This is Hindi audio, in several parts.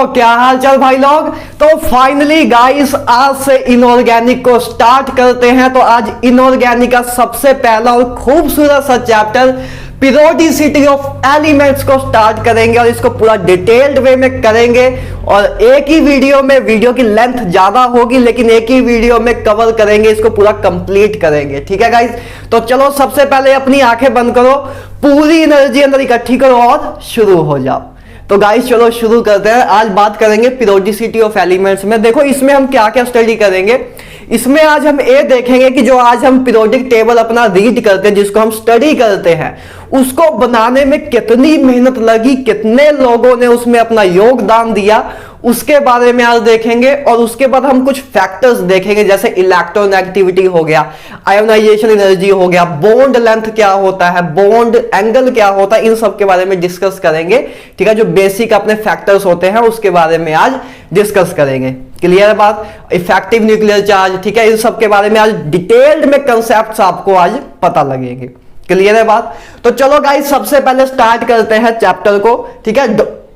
क्या हाल चाल भाई लोग। तो फाइनली गाइस आज से इनऑर्गेनिक को स्टार्ट करते हैं। तो आज इनऑर्गेनिक का सबसे पहला और खूबसूरत सा चैप्टर पीरियोडिसिटी ऑफ एलिमेंट्स को स्टार्ट करेंगे और इसको पूरा डिटेल्ड वे में करेंगे। और एक ही वीडियो में, वीडियो की लेंथ ज्यादा होगी लेकिन एक ही वीडियो में कवर करेंगे, इसको पूरा कंप्लीट करेंगे। ठीक है गाइस, तो चलो सबसे पहले अपनी आंखें बंद करो, पूरी एनर्जी अंदर इकट्ठी करो और शुरू हो जाओ। तो गाइस चलो शुरू करते हैं। आज बात करेंगे पीरियोडिसिटी ऑफ एलिमेंट्स में। देखो इसमें हम क्या क्या स्टडी करेंगे। इसमें आज हम ये देखेंगे कि जो आज हम पीरियोडिक टेबल अपना रीड करते हैं, जिसको हम स्टडी करते हैं, उसको बनाने में कितनी मेहनत लगी, कितने लोगों ने उसमें अपना योगदान दिया, उसके बारे में आज देखेंगे। और उसके बाद हम कुछ फैक्टर्स देखेंगे, जैसे इलेक्ट्रोनेगेटिविटी हो गया, आयोनाइजेशन एनर्जी हो गया, बॉन्ड लेंथ क्या होता है, बॉन्ड एंगल क्या होता है, इन सब के बारे में डिस्कस करेंगे। ठीक है, जो बेसिक अपने फैक्टर्स होते हैं उसके बारे में आज डिस्कस करेंगे। क्लियर है बात। इफेक्टिव न्यूक्लियर चार्ज, ठीक है, इन सब के बारे में आज डिटेल्ड में कंसेप्ट्स आपको आज पता लगेंगे। क्लियर है बात। तो चलो गाइस सबसे पहले स्टार्ट करते हैं चैप्टर को। ठीक है,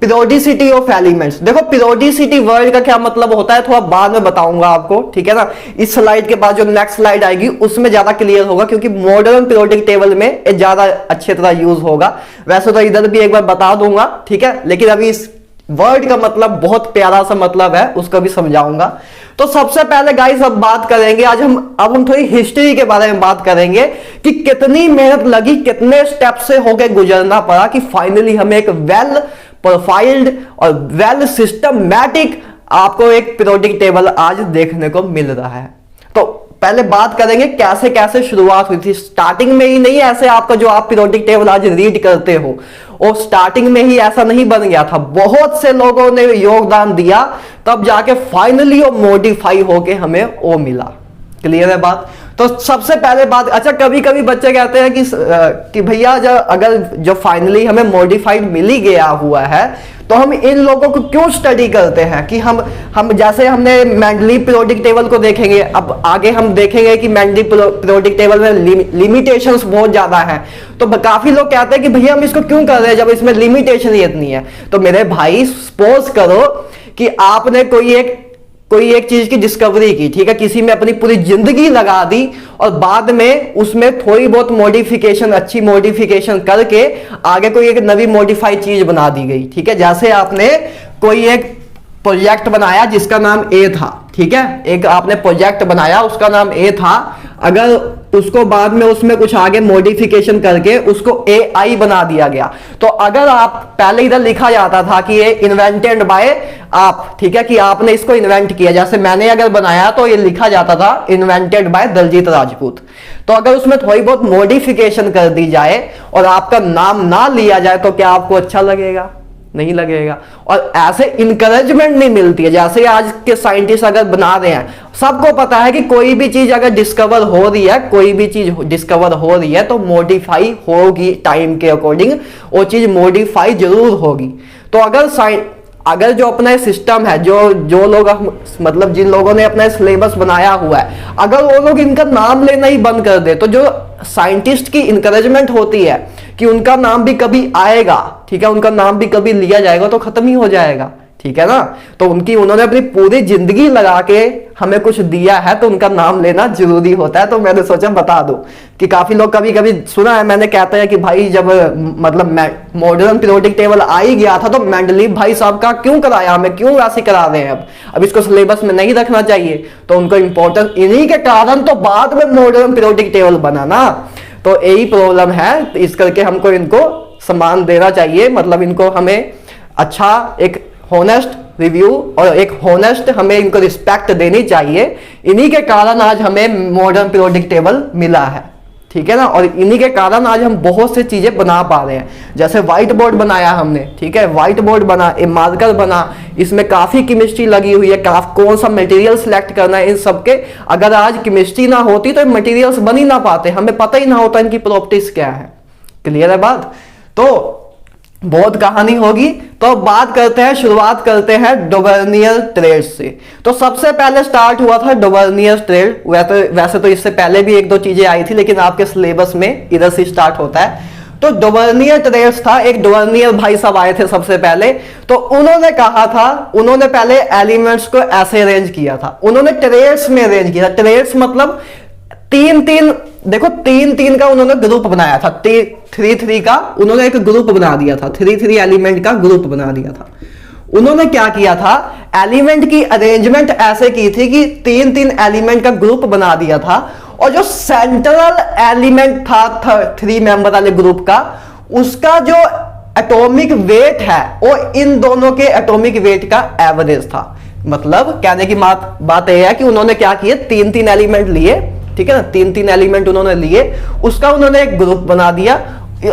पीरियोडिसिटी ऑफ एलिमेंट्स। देखो पीरियोडिसिटी वर्ड का क्या मतलब होता है थोड़ा बाद में बताऊंगा आपको। ठीक है ना, इस स्लाइड के बाद जो नेक्स्ट स्लाइड आएगी उसमें ज्यादा क्लियर होगा, क्योंकि मॉडर्न पीरियोडिक टेबल में ये ज्यादा अच्छी तरह यूज होगा। वैसे तो इधर भी एक बार बता दूंगा, ठीक है, लेकिन अभी इस वर्ड का मतलब बहुत प्यारा सा मतलब है, उसको भी समझाऊंगा। तो सबसे पहले गाइस अब बात करेंगे, आज हम थोड़ी हिस्ट्री के बारे में बात करेंगे कि कितनी मेहनत लगी, कितने स्टेप से होके गुजरना पड़ा कि फाइनली हमें एक वेल प्रोफाइल्ड और वेल सिस्टमैटिक आपको एक पीरियोडिक टेबल आज देखने को मिल रहा है। तो पहले बात करेंगे कैसे कैसे शुरुआत हुई थी। स्टार्टिंग में ही नहीं ऐसे आपका जो आप पीरियोडिक टेबल आज रीड करते हो, और स्टार्टिंग में ही ऐसा नहीं बन गया था। बहुत से लोगों ने योगदान दिया, तब जाके फाइनली वो मॉडिफाई होके हमें वो मिला। क्लियर है बात। तो सबसे पहले बात, अच्छा कभी कभी बच्चे कहते हैं कि भैया अगर जो फाइनली हमें मॉडिफाइड मिल ही गया हुआ है तो हम इन लोगों को क्यों स्टडी करते हैं। कि हम जैसे हमने मेंडलीव पीरियोडिक टेबल को देखेंगे, अब आगे हम देखेंगे कि मेंडलीव पीरियोडिक टेबल में लिमिटेशंस बहुत ज्यादा हैं। तो काफी लोग कहते हैं कि भैया हम इसको क्यों कर रहे हैं जब इसमें लिमिटेशन ही इतनी है। तो मेरे भाई सपोज करो कि आपने कोई एक चीज की डिस्कवरी की, ठीक है, किसी में अपनी पूरी जिंदगी लगा दी और बाद में उसमें थोड़ी बहुत मॉडिफिकेशन, अच्छी मॉडिफिकेशन करके आगे कोई एक नवी मॉडिफाइड चीज बना दी गई। ठीक है, जैसे आपने कोई एक प्रोजेक्ट बनाया जिसका नाम ए था, ठीक है, एक आपने प्रोजेक्ट बनाया उसका नाम ए था, अगर उसको बाद में उसमें कुछ आगे मॉडिफिकेशन करके उसको AI बना दिया गया, तो अगर आप पहले इधर लिखा जाता था कि ये इन्वेंटेड बाय आप, ठीक है, कि आपने इसको इन्वेंट किया, जैसे मैंने अगर बनाया तो ये लिखा जाता था इन्वेंटेड बाय दलजीत राजपूत। तो अगर उसमें थोड़ी बहुत मॉडिफिकेशन कर दी जाए और आपका नाम ना लिया जाए तो क्या आपको अच्छा लगेगा? नहीं लगेगा। और ऐसे इंकरेजमेंट नहीं मिलती है। जैसे आज के साइंटिस्ट अगर बना रहे हैं, सबको पता है कि कोई भी चीज अगर डिस्कवर हो रही है, कोई भी चीज डिस्कवर हो रही है तो मॉडिफाई होगी टाइम के अकॉर्डिंग, वो चीज मॉडिफाई जरूर होगी। तो अगर जो अपना सिस्टम है, जो लोग मतलब जिन लोगों ने अपना सिलेबस बनाया हुआ है, अगर वो लोग इनका नाम लेना ही बंद कर दे तो जो साइंटिस्ट की इंकरेजमेंट होती है कि उनका नाम भी कभी आएगा, ठीक है, उनका नाम भी कभी लिया जाएगा, तो खत्म ही हो जाएगा। ठीक है ना। तो उन्होंने अपनी पूरी जिंदगी लगा के हमें कुछ दिया है तो उनका नाम लेना जरूरी होता है। तो मैंने सोचा बता दूं कि काफी लोग कभी कभी सुना है मैंने कहते हैं कि भाई जब मतलब मॉडर्न पीरियोडिक टेबल आ ही गया था तो मेंडलीव भाई साहब का क्यों कराया, हमें क्यों ऐसे करा रहे हैं, अब इसको सिलेबस में नहीं रखना चाहिए। तो उनको इंपॉर्टेंस इन्हीं के कारण तो बाद में मॉडर्न पीरियोडिक टेबल बना ना। तो यही प्रॉब्लम है, तो इस करके हमको इनको सम्मान देना चाहिए, मतलब इनको हमें अच्छा एक हॉनेस्ट रिव्यू और एक हॉनेस्ट हमें इनको रिस्पेक्ट देनी चाहिए। इन्हीं के कारण आज हमें मॉडर्न पीरियोडिक टेबल मिला है। ठीक है ना। और इन्हीं के कारण आज हम बहुत सी चीजें बना पा रहे हैं, जैसे व्हाइट बोर्ड बनाया हमने, ठीक है, व्हाइट बोर्ड बना, मार्कर बना, इसमें काफी केमिस्ट्री लगी हुई है, कौन सा मटेरियल सिलेक्ट करना है, इन सबके अगर आज केमिस्ट्री ना होती तो मटेरियल्स बन ही ना पाते, हमें पता ही ना होता इनकी प्रॉपर्टीज क्या है। क्लियर है बात। तो बहुत कहानी होगी। तो बात करते हैं, शुरुआत करते हैं डोवर्नियर ट्रेड से। तो सबसे पहले स्टार्ट हुआ था डोवर्नियर ट्रेड। वैसे तो इससे पहले भी एक दो चीजें आई थी, लेकिन आपके सिलेबस में इधर से स्टार्ट होता है। तो डोवर्नियर ट्रेस था, एक डोवर्नियर भाई साहब आए थे सबसे पहले। तो उन्होंने कहा था, उन्होंने पहले एलिमेंट्स को ऐसे अरेंज किया था, उन्होंने ट्रेस में अरेंज किया था। ट्रेस मतलब तीन तीन, देखो तीन तीन का उन्होंने ग्रुप बनाया था, थ्री थ्री का उन्होंने एक ग्रुप बना दिया था, थ्री थ्री एलिमेंट का ग्रुप बना दिया था। उन्होंने क्या किया था, एलिमेंट की अरेंजमेंट ऐसे की थी कि तीन तीन एलिमेंट का ग्रुप बना दिया था, और जो सेंट्रल एलिमेंट था थ्री मेंबर वाले ग्रुप का, उसका जो एटॉमिक वेट है वो इन दोनों के एटॉमिक वेट का एवरेज था। मतलब कहने की बात यह है कि उन्होंने क्या किए, तीन तीन एलिमेंट लिए, ठीक है ना, तीन तीन एलिमेंट उन्होंने लिए, उसका उन्होंने एक ग्रुप बना दिया,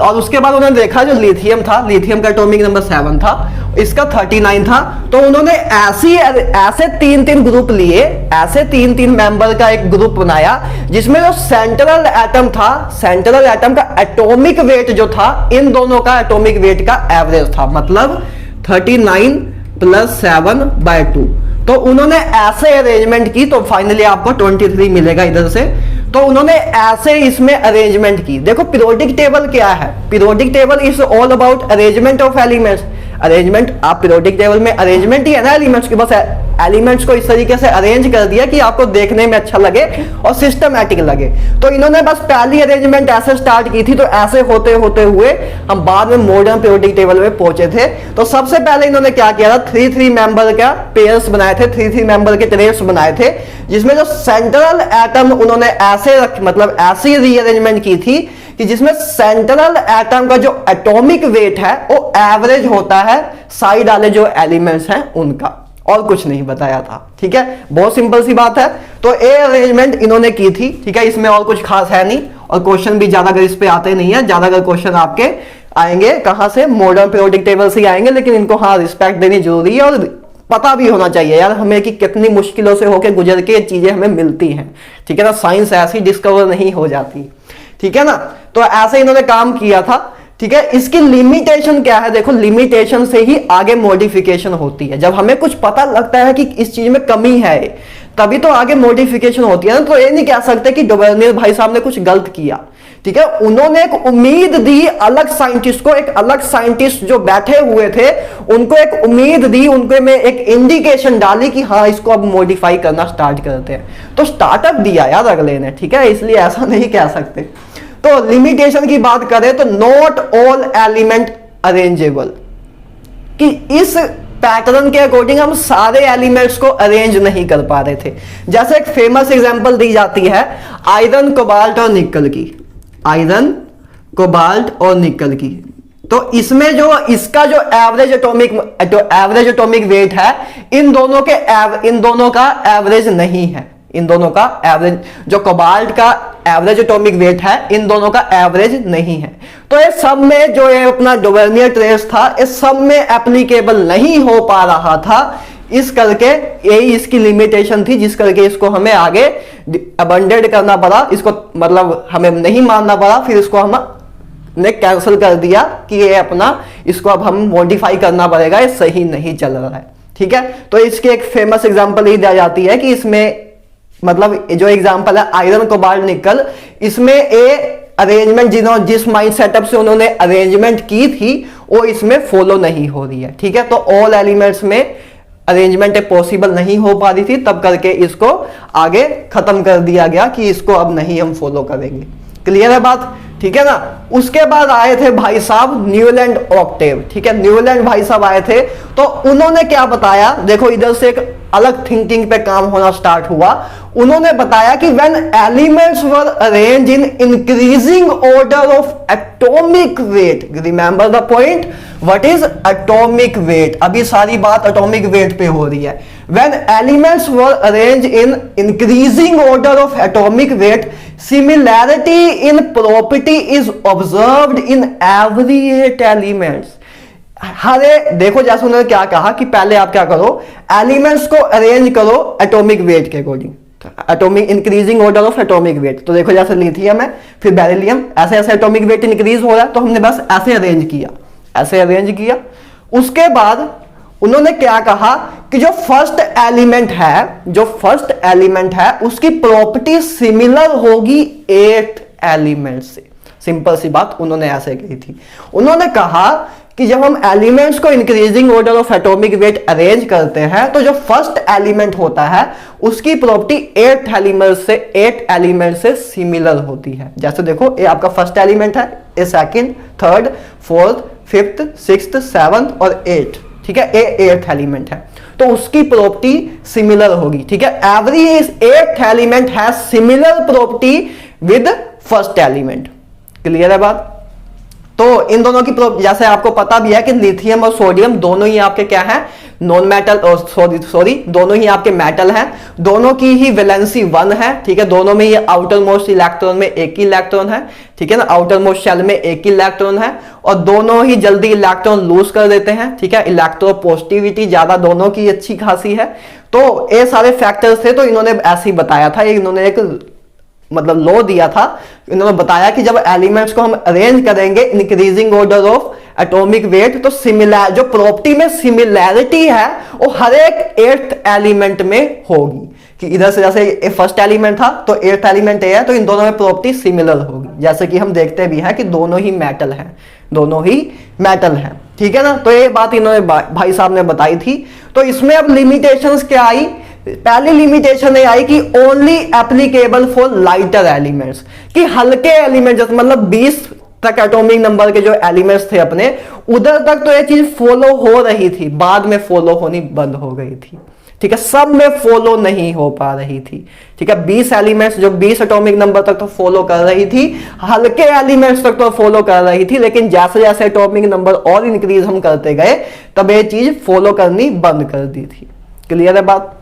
और उसके बाद उन्होंने देखा जो लिथियम था, लिथियम का एटॉमिक नंबर 7 था, इसका 39 था। तो उन्होंने ऐसे तीन तीन ग्रुप लिए, ऐसे तीन तीन मेंबर का एक ग्रुप बनाया, जिसमें जो सेंट्रल एटम था, सेंट्रल एटम का एटॉमिक वेट जो था इन दोनों का एटॉमिक वेट का एवरेज था, मतलब 39 + 7/2। तो उन्होंने ऐसे अरेंजमेंट की, तो फाइनली आपको 23 मिलेगा इधर से। तो उन्होंने ऐसे इसमें अरेंजमेंट की। देखो पीरियोडिक टेबल क्या है, periodic table is all about arrangement of elements. Arrangement, आप पीरियोडिक टेबल में अरेंजमेंट ही है ना एलिमेंट्स की, बस एलिमेंट्स को इस तरीके से अरेंज कर दिया कि आपको देखने में अच्छा लगे और सिस्टमैटिक लगे। तो इन्होंने बस पहली अरेंजमेंट ऐसे स्टार्ट की थी, तो ऐसे होते होते हुए हम बाद में मॉडर्न पीरियोडिक टेबल में पहुंचे थे। तो सबसे पहले इन्होंने क्या किया था, थ्री थ्री मेंबर का पेयर्स बनाए थे, थ्री थ्री मेंबर के ट्रेस बनाए थे, जिसमें जो सेंट्रल एटम उन्होंने ऐसे मतलब ऐसी रीअरेंजमेंट की थी कि जिसमें सेंट्रल एटम का जो एटॉमिक वेट है वो एवरेज होता है साइड वाले जो एलिमेंट्स हैं उनका, और कुछ नहीं बताया था। ठीक है, बहुत सिंपल सी बात है। तो ए अरेंजमेंट इन्होंने की थी, ठीक है, इसमें और कुछ खास है नहीं, और क्वेश्चन भी ज्यादा अगर इस पे आते नहीं है, ज्यादा अगर क्वेश्चन आपके आएंगे कहां से, मॉडर्न पीरियोडिक टेबल से आएंगे, लेकिन इनको हाँ रिस्पेक्ट देनी जरूरी है, और पता भी होना चाहिए यार हमें कि कितनी मुश्किलों से होकर गुजर के चीजें हमें मिलती हैं। ठीक है ना, साइंस ऐसी डिस्कवर नहीं हो जाती, ठीक है ना। तो ऐसे इन्होंने काम किया था, ठीक है। इसकी लिमिटेशन क्या है, देखो लिमिटेशन से ही आगे मॉडिफिकेशन होती है। जब हमें कुछ पता लगता है कि इस चीज में कमी है, तभी तो आगे मॉडिफिकेशन होती है ना। तो ये नहीं कह सकते कि डोवर्नियर भाई साहब ने कुछ गलत किया, ठीक है। उन्होंने एक उम्मीद दी अलग साइंटिस्ट को, एक अलग साइंटिस्ट जो बैठे हुए थे उनको एक उम्मीद दी, उनको में एक इंडिकेशन डाली कि हाँ इसको अब मॉडिफाई करना स्टार्ट करते हैं। तो स्टार्टअप दिया यार अगले ने, ठीक है, इसलिए ऐसा नहीं कह सकते। तो लिमिटेशन की बात करें तो नॉट ऑल एलिमेंट अरेंजेबल, कि इस पैटर्न के अकॉर्डिंग हम सारे एलिमेंट्स को अरेंज नहीं कर पा रहे थे। जैसे एक फेमस एग्जांपल दी जाती है आयरन, कोबाल्ट और निकल की, आयरन, कोबाल्ट और निकल की। तो इसमें जो इसका जो एवरेज एटॉमिक वेट है इन दोनों का एवरेज नहीं है, इन दोनों का एवरेज, जो कोबाल्ट का एवरेज एटॉमिक वेट है इन दोनों का एवरेज नहीं है। तो ये सब में जो ये अपना डोवर्नियर ट्रेस था इस सब में एप्लीकेबल नहीं हो पा रहा था, इस करके यही इसकी लिमिटेशन थी, जिस करके इसको हमें आगे अबंडेड करना पड़ा, इसको मतलब हमें नहीं मानना पड़ा, फिर इसको हमने कैंसिल कर दिया कि ये अपना इसको अब हम मॉडिफाई करना पड़ेगा, ये सही नहीं चल रहा है। ठीक है, तो इसकी एक फेमस एग्जांपल ही दी जाती है कि इसमें मतलब जो एग्जांपल है आयरन, कोबाल्ट, निकल, इसमें ए अरेंजमेंट जिस माइंड सेटअप से उन्होंने अरेंजमेंट की थी वो इसमें फॉलो नहीं हो रही है। ठीक है, तो ऑल एलिमेंट्स में अरेंजमेंट पॉसिबल नहीं हो पा रही थी, तब करके इसको आगे खत्म कर दिया गया कि इसको अब नहीं हम फॉलो करेंगे। क्लियर है बात, ठीक है ना। उसके बाद आए थे भाई साहब न्यूलैंड ऑक्टेव, ठीक है, न्यूलैंड भाई साहब आए थे, तो उन्होंने क्या बताया, देखो इधर से एक अलग थिंकिंग पे काम होना स्टार्ट हुआ। उन्होंने बताया कि when elements were arrange in increasing order of atomic weight, remember the point, what is atomic weight, अभी सारी बात एटॉमिक वेट पे हो रही है। When elements were arrange in increasing order of atomic weight, similarity in property is observed in every 8 elements. Here देखो जैसे उन्होंने क्या कहा कि पहले आप क्या करो, एलिमेंट्स को अरेंज करो एटॉमिक वेट के according, atomic increasing order of atomic wait. तो देखो जैसे लिथियम है फिर बेरिलियम, ऐसे ऐसे एटॉमिक वेट इंक्रीज हो रहा है, तो हमने बस ऐसे अरेंज किया, ऐसे अरेंज किया। उसके बाद उन्होंने क्या कहा कि जो फर्स्ट एलिमेंट है उसकी प्रॉपर्टी सिमिलर होगी 8 एलिमेंट से। सिंपल सी बात उन्होंने ऐसे कही थी। उन्होंने कहा कि जब हम एलिमेंट्स को increasing order of atomic wait arrange करते हैं तो जो फर्स्ट एलिमेंट होता है उसकी प्रॉपर्टी 8 एलिमेंट से सिमिलर होती है। जैसे देखो ये आपका फर्स्ट एलिमेंट है, ये second, third, fourth, fifth, sixth, seventh और 8, ठीक है, ये 8th एलिमेंट है तो उसकी प्रॉपर्टी सिमिलर होगी, ठीक है। Every 8th element has similar property with first element. Clear है बात? तो इन दोनों की जैसे आपको पता भी है कि लिथियम और सोडियम दोनों ही आपके क्या है, नॉन मेटल, और सॉरी दोनों ही आपके मेटल हैं, दोनों की ही वैलेंसी 1 है, ठीक है। दोनों में ये आउटर मोस्ट इलेक्ट्रॉन में एक ही इलेक्ट्रॉन है, ठीक है ना, आउटर मोस्ट शेल में एक ही इलेक्ट्रॉन है और दोनों ही जल्दी इलेक्ट्रॉन लूज कर देते हैं, ठीक है। इलेक्ट्रोपोजिटिविटी ज्यादा दोनों की अच्छी खासी है। तो ये सारे फैक्टर्स थे तो इन्होंने ऐसे ही बताया था, इन्होंने एक मतलब लॉ दिया था। इन्होंने बताया कि जब एलिमेंट्स को हम अरेंज करेंगे increasing order of atomic wait तो सिमिलर जो प्रॉपर्टी में सिमिलैरिटी है वो हर एक 8th एलिमेंट में होगी, कि इधर से जैसे फर्स्ट एलिमेंट था तो 8th एलिमेंट है तो इन दोनों में प्रॉपर्टी सिमिलर होगी। जैसे कि हम देखते भी हैं कि दोनों ही मेटल हैं, दोनों ही मेटल हैं, ठीक है ना। तो ये बात इन्होंने भाई साहब ने बताई थी। तो इसमें अब लिमिटेशंस क्या आई? पहली लिमिटेशन ये आई कि only applicable for lighter elements, कि हल्के एलिमेंट्स मतलब 20 तक एटॉमिक नंबर के जो एलिमेंट्स थे अपने उधर तक तो ये चीज फॉलो हो रही थी, बाद में फॉलो होनी बंद हो गई थी, ठीक है। सब में फॉलो नहीं हो पा रही थी, ठीक है। 20 एलिमेंट्स जो 20 एटॉमिक नंबर तक तो फॉलो कर रही थी, हल्के एलिमेंट्स तक तो फॉलो कर रही थी, लेकिन जैसे जैसे एटॉमिक नंबर और इंक्रीज हम करते गए तब ये चीज फॉलो करनी बंद कर दी थी। क्लियर है बात?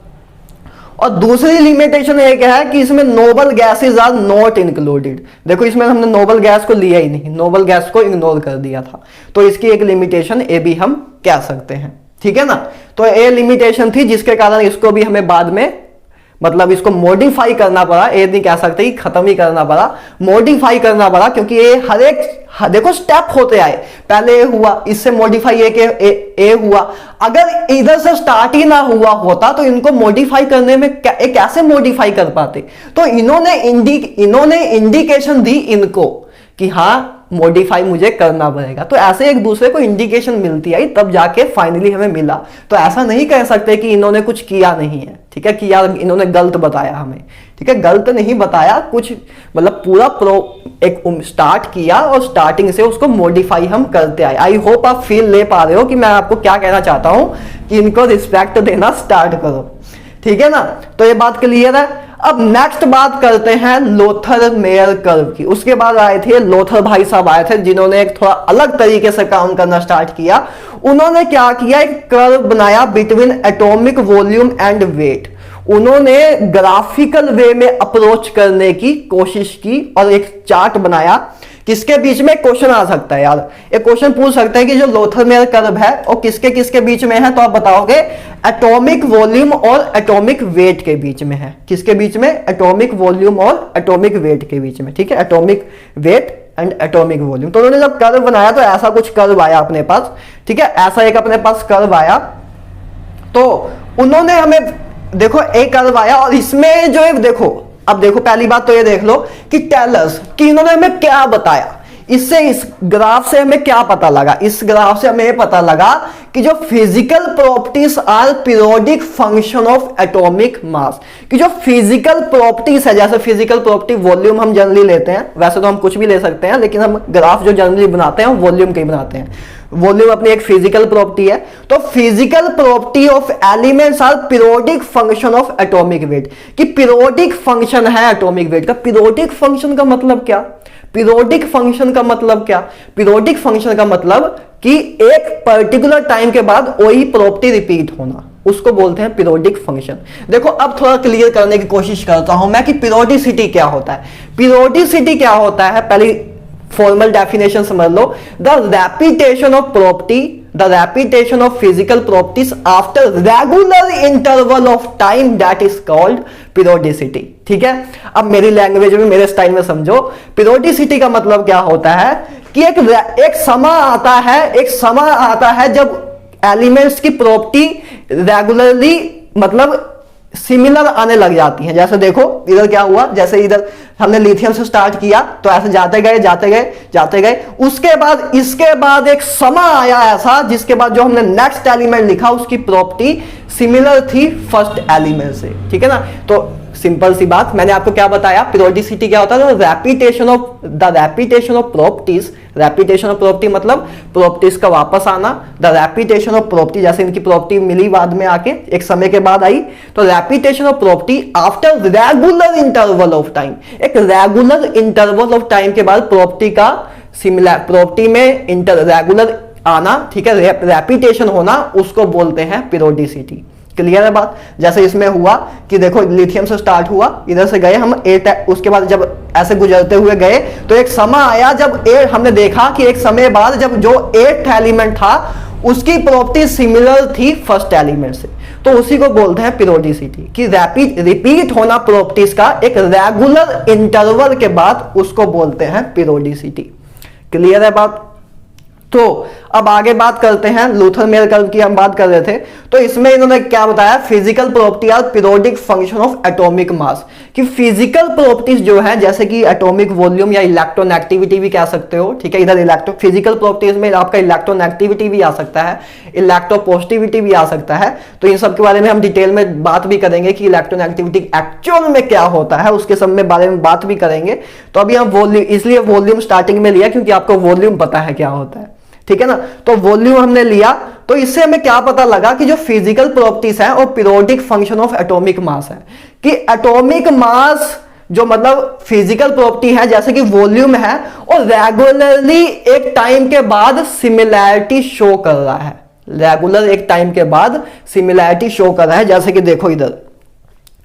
और दूसरी लिमिटेशन एक है कि इसमें noble gases are not included. देखो इसमें हमने नोबल गैस को लिया ही नहीं, नोबल गैस को इग्नोर कर दिया था, तो इसकी एक लिमिटेशन ये भी हम कह सकते हैं, ठीक है ना। तो ये लिमिटेशन थी जिसके कारण इसको भी हमें बाद में मतलब इसको मॉडिफाई करना पड़ा, ये नहीं कह सकते कि खत्म ही करना पड़ा, मॉडिफाई करना पड़ा, क्योंकि ये हर एक देखो स्टेप होते आए, पहले हुआ, इससे मॉडिफाई ए हुआ, अगर इधर से स्टार्ट ही ना हुआ होता तो इनको मॉडिफाई करने में कैसे मॉडिफाई कर पाते। तो इन्होंने इंडिकेशन दी इनको कि हाँ मॉडिफाई मुझे करना पड़ेगा, तो ऐसे एक दूसरे को इंडिकेशन मिलती आई तब जाके फाइनली हमें मिला। तो ऐसा नहीं कह सकते कि इन्होंने कुछ किया नहीं है, ठीक है, कि यार इन्होंने गलत बताया हमें, ठीक है, गलत नहीं बताया कुछ, मतलब पूरा एक स्टार्ट किया और स्टार्टिंग से उसको मॉडिफाई हम करते आए। आई होप आप फील ले पा रहे हो कि मैं आपको क्या कहना चाहता हूं, कि इनको रिस्पेक्ट देना स्टार्ट करो, ठीक है ना। तो ये बात क्लियर है। अब नेक्स्ट बात करते हैं लोथर मेयर कर्व की। उसके बाद आए थे लोथर भाई साहब आए थे जिन्होंने एक थोड़ा अलग तरीके से काम करना स्टार्ट किया। उन्होंने क्या किया, एक कर्व बनाया between atomic volume and weight. उन्होंने ग्राफिकल वे में अप्रोच करने की कोशिश की और एक चार्ट बनाया। किसके बीच में क्वेश्चन आ सकता है यार, एक क्वेश्चन पूछ सकते हैं कि जो लोथर मेयर कर्व है वो किसके किसके बीच में है, तो आप बताओगे एटॉमिक वॉल्यूम और एटॉमिक वेट के बीच में है। किसके बीच में? एटॉमिक वॉल्यूम और एटॉमिक वेट के बीच में, ठीक है, atomic wait and atomic volume. तो उन्होंने जब कर्व बनाया तो ऐसा कुछ कर्व आया अपने पास, ठीक है, ऐसा एक अपने पास कर्व आया। तो उन्होंने हमें देखो एक कर्व आया और इसमें जो एक देखो, अब देखो पहली बात तो ये देख लो कि टेलर्स कि इन्होंने हमें क्या बताया, इससे इस ग्राफ से हमें क्या पता लगा। इस ग्राफ से हमें पता लगा कि जो physical properties are periodic function of atomic mass, कि जो फिजिकल प्रॉपर्टीज है, जैसे फिजिकल प्रॉपर्टी वॉल्यूम हम जनरली लेते हैं, वैसे तो हम कुछ भी ले सकते हैं लेकिन हम ग्राफ जो जनरली बनाते हैं वॉल्यूम के ही बनाते हैं। वॉल्यूम अपनी एक फिजिकल प्रॉपर्टी है, तो physical property of elements are periodic function of atomic weight, कि पीरियोडिक फंक्शन है एटॉमिक वेट का। पीरियोडिक फंक्शन का मतलब क्या? पीरियोडिक फंक्शन का मतलब क्या? पीरियोडिक फंक्शन का मतलब कि एक पर्टिकुलर टाइम के बाद वही प्रॉपर्टी रिपीट होना, उसको बोलते हैं पीरियोडिक फंक्शन। देखो अब थोड़ा क्लियर करने की कोशिश करता हूं मैं कि पीरियोडिसिटी क्या होता है। पीरियोडिसिटी क्या होता है, पहली फॉर्मल डेफिनेशन समझ लो, the repetition of property, the repetition of physical properties after regular interval of time that is called periodicity, ठीक है। अब मेरी लैंग्वेज में मेरे स्टाइल में समझो, पीरियोडिसिटी का मतलब क्या होता है कि एक समय आता है जब एलिमेंट्स की प्रॉपर्टी रेगुलरली मतलब सिमिलर आने लग जाती हैं। जैसे देखो इधर क्या हुआ, जैसे इधर हमने लिथियम से स्टार्ट किया तो ऐसे जाते गए जाते गए जाते गए, उसके बाद इसके बाद एक समय आया ऐसा जिसके बाद जो हमने नेक्स्ट एलिमेंट लिखा उसकी प्रॉपर्टी सिमिलर थी फर्स्ट एलिमेंट से, ठीक है ना। तो सिंपल सी बात, मैंने आपको क्या बताया, पीरियोडिसिटी क्या होता है, repetition of properties. Repetition of property मतलब प्रॉपर्टीज का वापस आना। द रेपिटेशन ऑफ प्रॉपर्टी, जैसे इनकी प्रॉपर्टी मिली बाद में आके एक समय के बाद आई, तो repetition of property after regular interval of time, एक रेगुलर इंटरवल ऑफ टाइम के बाद प्रॉपर्टी का सिमिलर, प्रॉपर्टी में रेगुलर आना, ठीक है, रेपिटेशन होना, उसको बोलते हैं पीरियोडिसिटी। क्लियर है बात। जैसे इसमें हुआ कि देखो लिथियम से स्टार्ट हुआ, इधर से गए हम उसके बाद जब ऐसे गुजरते हुए गए तो एक समय आया जब हमने देखा कि एक समय बाद जब जो 8th एलिमेंट था उसकी प्रॉपर्टी सिमिलर थी फर्स्ट एलिमेंट से, तो उसी को बोलते हैं पीरियोडिसिटी, कि रिपीट होना प्रॉपर्टीज का एक रेगुलर इंटरवल के बाद उसको बोलते हैं पीरियोडिसिटी। क्लियर है बात। तो अब आगे बात करते हैं, लूथर मेयर कर्व की हम बात कर रहे थे, तो इसमें इन्होंने क्या बताया, फिजिकल प्रॉपर्टी और periodic function of atomic mass, कि फिजिकल प्रॉपर्टीज जो है जैसे कि एटॉमिक वॉल्यूम या इलेक्ट्रोनेगेटिविटी भी कह सकते हो, ठीक है। इधर फिजिकल प्रॉपर्टीज में आपका इलेक्ट्रोनेगेटिविटी भी आ सकता है, इलेक्ट्रोपोजिटिविटी भी आ सकता है, तो इन सब के बारे में हम डिटेल में बात भी करेंगे कि इलेक्ट्रोनेगेटिविटी एक्चुअल में क्या होता है, उसके सब में बारे में बात भी करेंगे। तो अभी हम वॉल्यूम, इसलिए वॉल्यूम स्टार्टिंग में लिया क्योंकि आपको वॉल्यूम पता है क्या होता है, ठीक है ना। तो वॉल्यूम हमने लिया, तो इससे हमें क्या पता लगा कि जो फिजिकल प्रॉपर्टीज है और पीरियोडिक फंक्शन ऑफ एटॉमिक मास है, कि एटॉमिक मास जो मतलब फिजिकल प्रॉपर्टी है जैसे कि वॉल्यूम है और रेगुलरली एक टाइम के बाद सिमिलैरिटी शो कर रहा है, रेगुलर एक टाइम के बाद सिमिलैरिटी शो कर रहा है। जैसे कि देखो इधर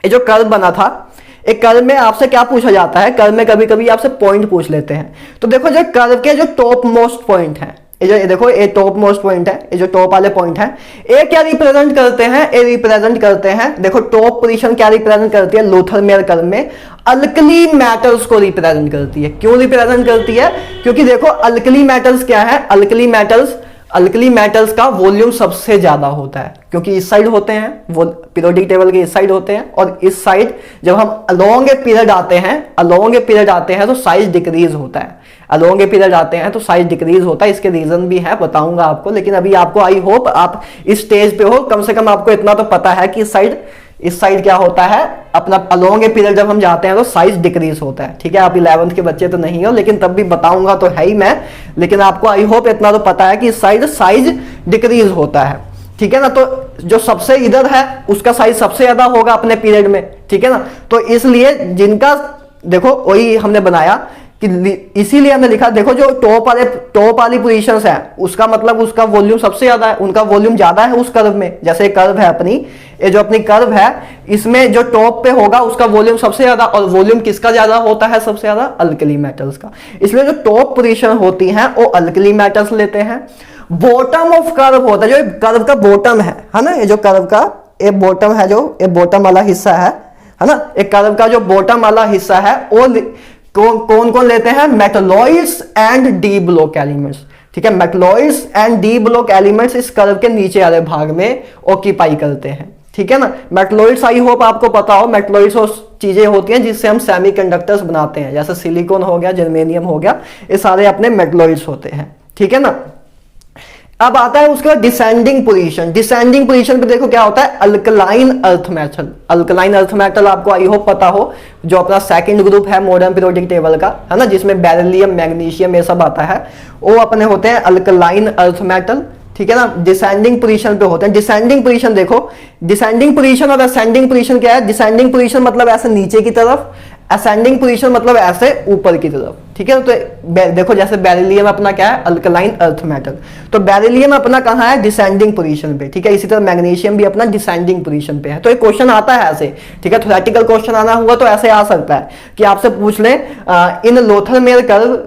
ये जो कर्व बना था, एक कर्व में आपसे क्या पूछा जाता है, कर्व में कभी कभी आपसे पॉइंट पूछ लेते हैं, तो देखो जो कर्व के जो टॉप मोस्ट पॉइंट है, ये देखो ये टॉप मोस्ट पॉइंट है, ये जो टॉप वाले पॉइंट है, ये क्या रिप्रेजेंट करते हैं, ये रिप्रेजेंट करते हैं, देखो टॉप पोजीशन क्या रिप्रेजेंट करती है लूथर मेयर कर्व में, अल्कली मेटल्स को रिप्रेजेंट करती है। क्यों रिप्रेजेंट करती है, क्योंकि देखो अल्कली मेटल्स क्या है, अल्कली मेटल्स का वॉल्यूम सबसे ज्यादा होता है, क्योंकि इस साइड होते हैं, वो पीरियोडिक टेबल के इस साइड होते हैं, और इस साइड जब हम अलोंग ए पीरियड आते हैं तो साइज डिक्रीज होता है, अलोंग ए पीरियड आते हैं तो साइज डिक्रीज होता है। इसके रीजन भी है, बताऊंगा आपको, लेकिन अभी आपको आई होप आप इस स्टेज पे हो, कम से कम आपको इतना तो पता है कि इस साइड क्या होता है, अपना अलोंग ए पीरियड जब हम जाते हैं तो साइज डिक्रीज होता है, ठीक है। आप 11th के बच्चे तो नहीं हो, लेकिन तब भी बताऊंगा तो है ही मैं, लेकिन आपको आई होप इतना तो पता है कि इस साइड साइज डिक्रीज होता है, ठीक है ना। तो जो सबसे इधर है उसका साइज सबसे ज्यादा होगा अपने पीरियड में, ठीक है ना। तो इसलिए जिनका देखो वही हमने बनाया कि इसीलिए हमने लिखा, देखो जो टॉप वाली पोजीशंस है उसका मतलब उसका वॉल्यूम सबसे ज्यादा है, उनका वॉल्यूम ज्यादा है उस कर्व में। जैसे कर्व है अपनी, ये जो अपनी कर्व है इसमें जो टॉप पे होगा उसका वॉल्यूम सबसे ज्यादा, और वॉल्यूम किसका ज्यादा होता है सबसे ज्यादा, अल्कली मेटल्स का। इसलिए जो टॉप पोजीशन होती है वो अल्कली मेटल्स लेते हैं। बॉटम ऑफ कर्व होता है, जो कर्व का बॉटम है ना, ये जो कर्व का ये बॉटम है, जो ये बॉटम वाला हिस्सा है ना, एक कर्व का जो बॉटम वाला हिस्सा है वो कौन कौन लेते हैं, metalloids and D block elements, ठीक है। Metalloids and D block elements इस कर्व के नीचे वाले भाग में ऑक्यूपाई करते हैं, ठीक है ना। मेटलॉइड्स आई होप आपको पता हो, मेटलॉइड्स वो चीजें होती हैं जिससे हम सेमीकंडक्टर्स बनाते हैं, जैसे सिलिकॉन हो गया, जर्मेनियम हो गया, ये सारे अपने मेटलॉइड्स होते हैं, ठीक है ना। अब आता है उसका डिसेंडिंग पोजीशन। डिसेंडिंग पोजीशन पे देखो क्या होता है, alkaline earth metal. Alkaline earth metal आपको आई होप पता हो, जो अपना सेकंड ग्रुप है मॉडर्न पीरियोडिक टेबल का, है ना, जिसमें बेरिलियम, मैग्नीशियम ये सब आता है, वो अपने होते हैं अल्कलाइन अर्थ मेटल, ठीक है ना। डिसेंडिंग पोजीशन पे होते हैं। डिसेंडिंग पोजीशन देखो, डिसेंडिंग पोजीशन और असेंडिंग पोजीशन क्या है, डिसेंडिंग पोजीशन मतलब ऐसे नीचे की तरफ, असेंडिंग पोजीशन मतलब ऐसे ऊपर की तरफ, ठीक है। तो देखो जैसे बेरिलियम अपना क्या है, अल्कलाइन अर्थ मेटल, तो बेरिलियम अपना कहाँ है, डिसेंडिंग पोजीशन पे, ठीक है। इसी तरह मैग्नीशियम भी अपना डिसेंडिंग पोजीशन पे है। तो एक क्वेश्चन आता है ऐसे, ठीक है, थ्योरेटिकल क्वेश्चन आना हुआ तो ऐसे आ सकता है कि आपसे पूछ ले, in Lothar Meyer curve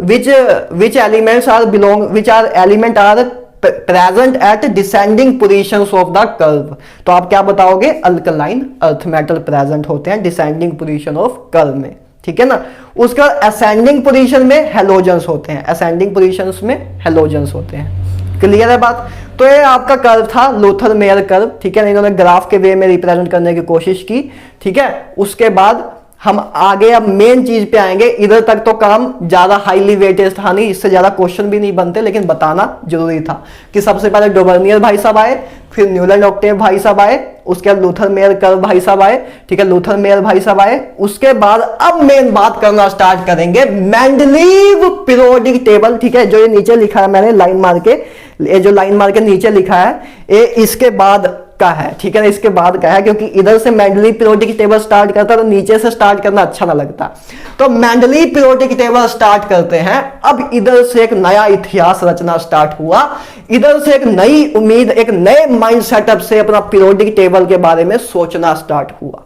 which element are present at descending positions of the curve. तो आप क्या बताओगे, अल्कलाइन अर्थ मेटल प्रेजेंट होते हैं डिसेंडिंग पोजीशन ऑफ कर्व में, ठीक है ना। उसका असेंडिंग पोजीशन में हेलोजेंस होते हैं, असेंडिंग पोजीशंस में हेलोजेंस होते हैं, क्लियर है बात। तो ये आपका कर्व था लूथर मेयर कर्व, ठीक है ना, इन्होंने ग्राफ के वे में रिप्रेजेंट करने की कोशिश की, ठीक है। उसके बाद हम आगे अब मेन चीज पे आएंगे। इधर तक तो काम ज्यादा हाईली वेटेज था नहीं, इससे ज्यादा क्वेश्चन भी नहीं बनते, लेकिन बताना जरूरी था कि सबसे पहले डोबर्नियर भाई साहब आए, फिर न्यूलैंड ऑक्टेव भाई साहब आए, उसके बाद लूथर मेयर कर्व भाई साहब आए, ठीक है, लूथर मेयर भाई साहब आए। उसके बाद अब मेन बात करना स्टार्ट करेंगे मेंडलीव पीरियोडिक टेबल, ठीक है, जो ये नीचे लिखा है मैंने लाइन मार के, ये जो लाइन मार के नीचे लिखा है ये इसके बाद का है, ठीक है ना, इसके बाद का है, क्योंकि इधर से मेंडलीव पीरियोडिक टेबल स्टार्ट करता है तो नीचे से स्टार्ट करना अच्छा ना लगता। तो मेंडलीव पीरियोडिक टेबल स्टार्ट करते हैं। अब इधर से एक नया इतिहास रचना स्टार्ट हुआ, इधर से एक नई उम्मीद, एक नए माइंड सेटअप से अपना पीरियोडिक टेबल के बारे में सोचना स्टार्ट हुआ।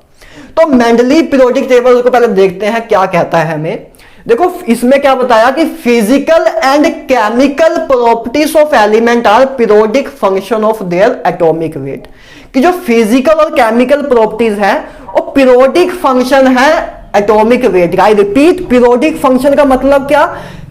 तो मेंडलीव पीरियोडिक टेबल को पहले देखते हैं क्या कहता है हमें। देखो इसमें क्या बताया कि physical and chemical properties of element are periodic function of their atomic weight, कि जो फिजिकल और केमिकल प्रॉपर्टीज है वो पीरियोडिक फंक्शन है एटॉमिक वेट का। आई रिपीट, पीरियोडिक फंक्शन का मतलब क्या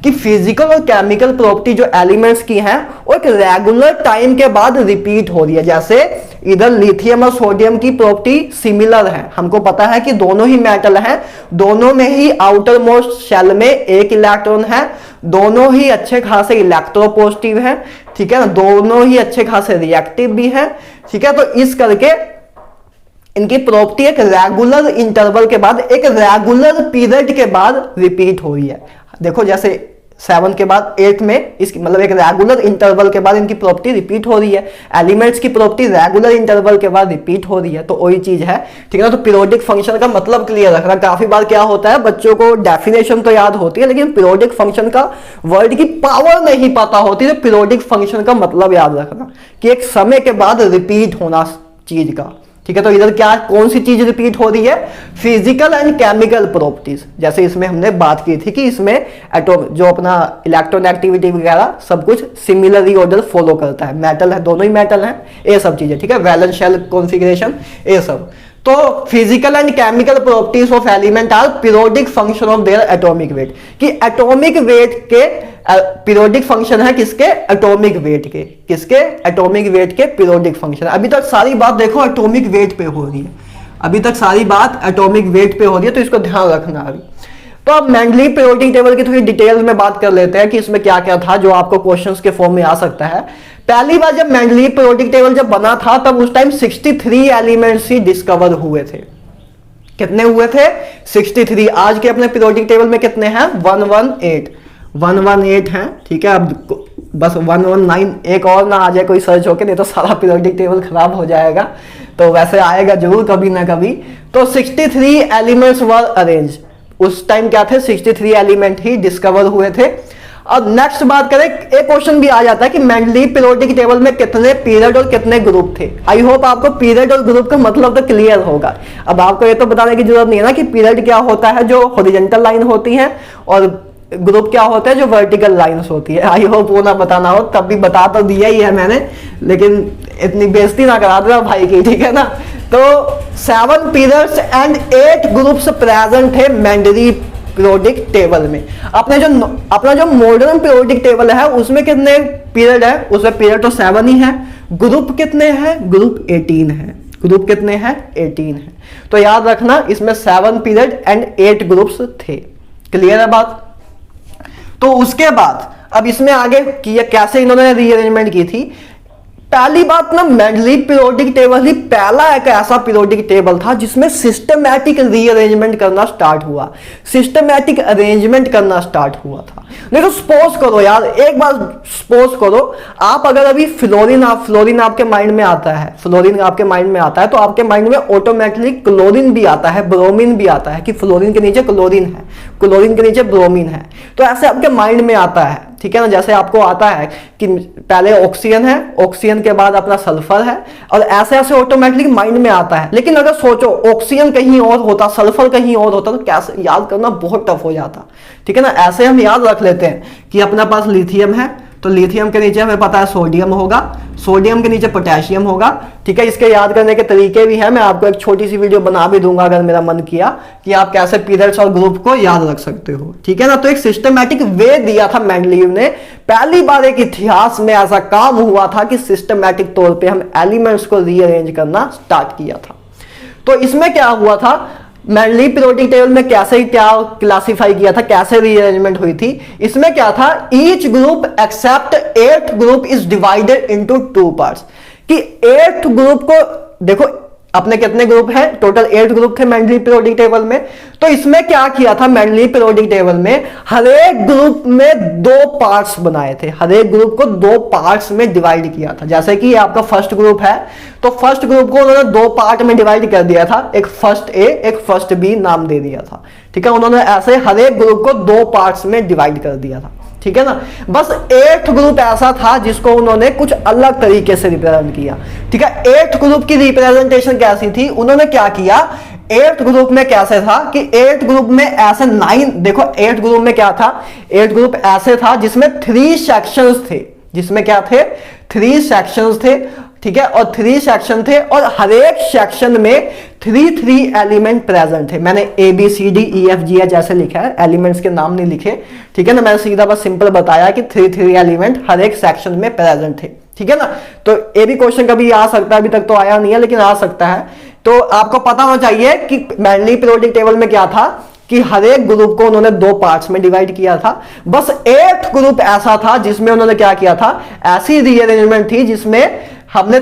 कि फिजिकल और केमिकल प्रॉपर्टी जो एलिमेंट्स की हैं वो एक रेगुलर टाइम के बाद रिपीट हो रही है। जैसे इधर लिथियम और सोडियम की प्रॉपर्टी सिमिलर है, हमको पता है कि दोनों ही मेटल हैं, दोनों में ही आउटर मोस्ट शेल में एक इलेक्ट्रॉन है, दोनों ही अच्छे खासे इलेक्ट्रोपॉजिटिव है, ठीक है ना, दोनों ही अच्छे खासे रिएक्टिव भी है, ठीक है। तो इस करके इनकी प्रॉपर्टी एक रेगुलर इंटरवल के बाद, एक रेगुलर पीरियड के बाद रिपीट हो रही है। देखो जैसे 7 के बाद 8 में इसकी मतलब एक रेगुलर इंटरवल के बाद इनकी प्रॉपर्टी रिपीट हो रही है। एलिमेंट्स की प्रॉपर्टी रेगुलर इंटरवल के बाद रिपीट हो रही है, तो वही चीज है, ठीक है ना। तो पीरियोडिक फंक्शन का मतलब क्लियर रखना। काफी बार क्या होता है बच्चों को डेफिनेशन तो याद होती है लेकिन पीरियोडिक फंक्शन का वर्ड की पावर नहीं पता होती, तो पीरियोडिक फंक्शन का मतलब याद रखना कि एक समय के बाद रिपीट होना चीज का, ठीक है। तो इधर क्या कौन सी चीज रिपीट हो रही है, फिजिकल एंड केमिकल प्रॉपर्टीज। जैसे इसमें हमने बात की थी कि इसमें एटॉम जो अपना इलेक्ट्रॉन एक्टिविटी वगैरह सब कुछ सिमिलरली ऑर्डर फॉलो करता है, मेटल है, दोनों ही मेटल हैं, ये सब चीजें, ठीक है, वैलेंस शेल कॉन्फ़िगरेशन ये सब। तो physical and chemical properties of element are periodic function of their atomic weight, कि एटॉमिक वेट के पीरियोडिक फंक्शन है किसके, एटॉमिक वेट के, किसके, एटॉमिक वेट के पीरियोडिक फंक्शन। अभी तक सारी बात देखो एटॉमिक वेट पे हो रही है, अभी तक सारी बात एटॉमिक वेट पे हो रही है, तो इसको ध्यान रखना अभी। तो अब मेंडलीव पीरियोडिक टेबल की थोड़ी डिटेल में बात कर लेते हैं कि इसमें क्या क्या था जो आपको क्वेश्चंस के फॉर्म में आ सकता है। पहली बार जब मेंडलीव पीरियोडिक टेबल जब बना था तब उस टाइम 63 एलिमेंट्स ही डिस्कवर हुए थे। कितने हुए थे, 63। आज के अपने पीरियोडिक टेबल में कितने हैं, 118 हैं, ठीक है। अब बस 119 एक और ना आ जाए कोई सर्च होके, नहीं तो सारा पीरियोडिक टेबल खराब हो जाएगा, तो वैसे आएगा जरूर कभी ना कभी। तो 63 एलिमेंट्स वर अरेंज, उस टाइम क्या थे, 63 एलिमेंट ही डिस्कवर हुए थे। अब नेक्स्ट बात करें, एक क्वेश्चन भी आ जाता है कि मेंडलीव पीरियोडिक टेबल में कितने पीरियड और कितने ग्रुप थे। आई होप आपको पीरियड और ग्रुप का मतलब तो क्लियर होगा। अब आपको ये तो बताने की जरूरत नहीं है ना कि पीरियड क्या होता है जो हॉरिजॉन्टल लाइन होती है और ग्रुप क्या होता है जो वर्टिकल लाइंस होती है। आई होप वो ना बताना हो, तब भी बता तो दिया ही है मैंने, लेकिन इतनी बेइज्जती ना करा दो भाई की, ठीक है ना। तो 7 पीरियड्स एंड 8 ग्रुप्स प्रेजेंट थे मेंडलीव पीरियोडिक टेबल में। अपना जो मॉडर्न पीरियोडिक टेबल है उसमें कितने पीरियड है, उसमें पीरियड तो 7 ही है, ग्रुप कितने हैं, ग्रुप 18 है, ग्रुप कितने हैं, 18 है। तो याद रखना इसमें 7 पीरियड एंड 8 ग्रुप्स थे। क्लियर है बात। तो उसके बाद अब इसमें आगे कि कैसे इन्होंने रीअरेंजमेंट की थी। पहली बात ना, मेंडलीव पीरियोडिक टेबल ही पहला एक ऐसा पीरियोडिक टेबल था जिसमें सिस्टमैटिक रीअरेंजमेंट करना स्टार्ट हुआ, सिस्टमैटिक अरेंजमेंट करना स्टार्ट हुआ था। देखो सपोज करो यार, एक बार सपोज करो आप अगर अभी फ्लोरीन आपके माइंड में आता है, फ्लोरीन आपके माइंड में आता है तो आपके माइंड में ऑटोमेटिकली क्लोरीन भी आता है, ब्रोमीन भी आता है कि फ्लोरीन के नीचे क्लोरीन है, क्लोरीन के नीचे ब्रोमीन है। तो ऐसे आपके माइंड में आता है, ठीक है ना। जैसे आपको आता है कि पहले ऑक्सीजन है, ऑक्सीजन के बाद अपना सल्फर है, और ऐसे ऐसे ऑटोमेटिकली माइंड में आता है। लेकिन अगर सोचो ऑक्सीजन कहीं और होता, सल्फर कहीं और होता, तो कैसे याद करना बहुत टफ हो जाता, ठीक है ना। ऐसे हम याद रख लेते हैं कि अपने पास लिथियम है, तो लिथियम के नीचे हमें पता है सोडियम होगा, सोडियम के नीचे पोटेशियम होगा, ठीक है। इसके याद करने के तरीके भी है, मैं आपको एक छोटी सी वीडियो बना भी दूंगा अगर मेरा मन किया, कि आप कैसे पीरियड्स और ग्रुप को याद रख सकते हो, ठीक है ना। तो एक सिस्टमैटिक वे दिया था मेंडलीव ने, पहली बार एक इतिहास में ऐसा काम हुआ था कि सिस्टमैटिक तौर पे हम एलिमेंट्स को रीअरेंज करना स्टार्ट किया था। तो इसमें क्या हुआ था, मेंडलीव पीरियोडिक टेबल में कैसे क्या क्लासिफाई किया था, कैसे रीअरेंजमेंट हुई थी, इसमें क्या था, each group except 8th group is divided into 2 parts, कि 8th ग्रुप को देखो अपने कितने ग्रुप हैं, टोटल 8 ग्रुप थे मेंडलीव पीरियोडिक टेबल में। तो इसमें क्या किया था, मेंडलीव पीरियोडिक टेबल में हर एक ग्रुप में 2 पार्ट्स बनाए थे, हर एक ग्रुप को 2 पार्ट्स में डिवाइड किया था। जैसे कि आपका फर्स्ट ग्रुप है, तो फर्स्ट ग्रुप को उन्होंने 2 पार्ट में डिवाइड कर दिया था, एक फर्स्ट ए एक फर्स्ट बी नाम दे दिया था, ठीक है। उन्होंने ऐसे हर एक ग्रुप को 2 पार्ट्स में डिवाइड कर दिया था, ठीक है ना। बस 8th ग्रुप ऐसा था जिसको उन्होंने कुछ अलग तरीके से रिप्रेजेंट किया, ठीक है। 8th ग्रुप की रिप्रेजेंटेशन कैसी थी, उन्होंने क्या किया, 8th ग्रुप में कैसे था कि 8th ग्रुप में ऐसे 9, देखो 8th ग्रुप में क्या था, 8th ग्रुप ऐसे था जिसमें 3 सेक्शंस थे, जिसमें क्या थे, 3 सेक्शंस थे, ठीक है। और 3 सेक्शन थे और हर एक सेक्शन में 3 एलिमेंट प्रेजेंट थे। मैंने ABCDEFG जैसे लिखा है, एलिमेंट्स के नाम नहीं लिखे, ठीक है ना। मैंने सीधा बस सिंपल बताया कि 3 एलिमेंट हर एक सेक्शन में प्रेजेंट थे, ठीक है ना। तो ये भी क्वेश्चन कभी आ सकता है, अभी तक तो आया नहीं है लेकिन आ सकता है। तो आपको पता होना चाहिए कि मेंडलीव पीरियोडिक टेबल में क्या था कि हर एक ग्रुप को उन्होंने 2 पार्ट्स में डिवाइड किया था। बस 8th ग्रुप ऐसा था जिसमें उन्होंने क्या किया था, ऐसी रीअरेंजमेंट थी जिसमें हमने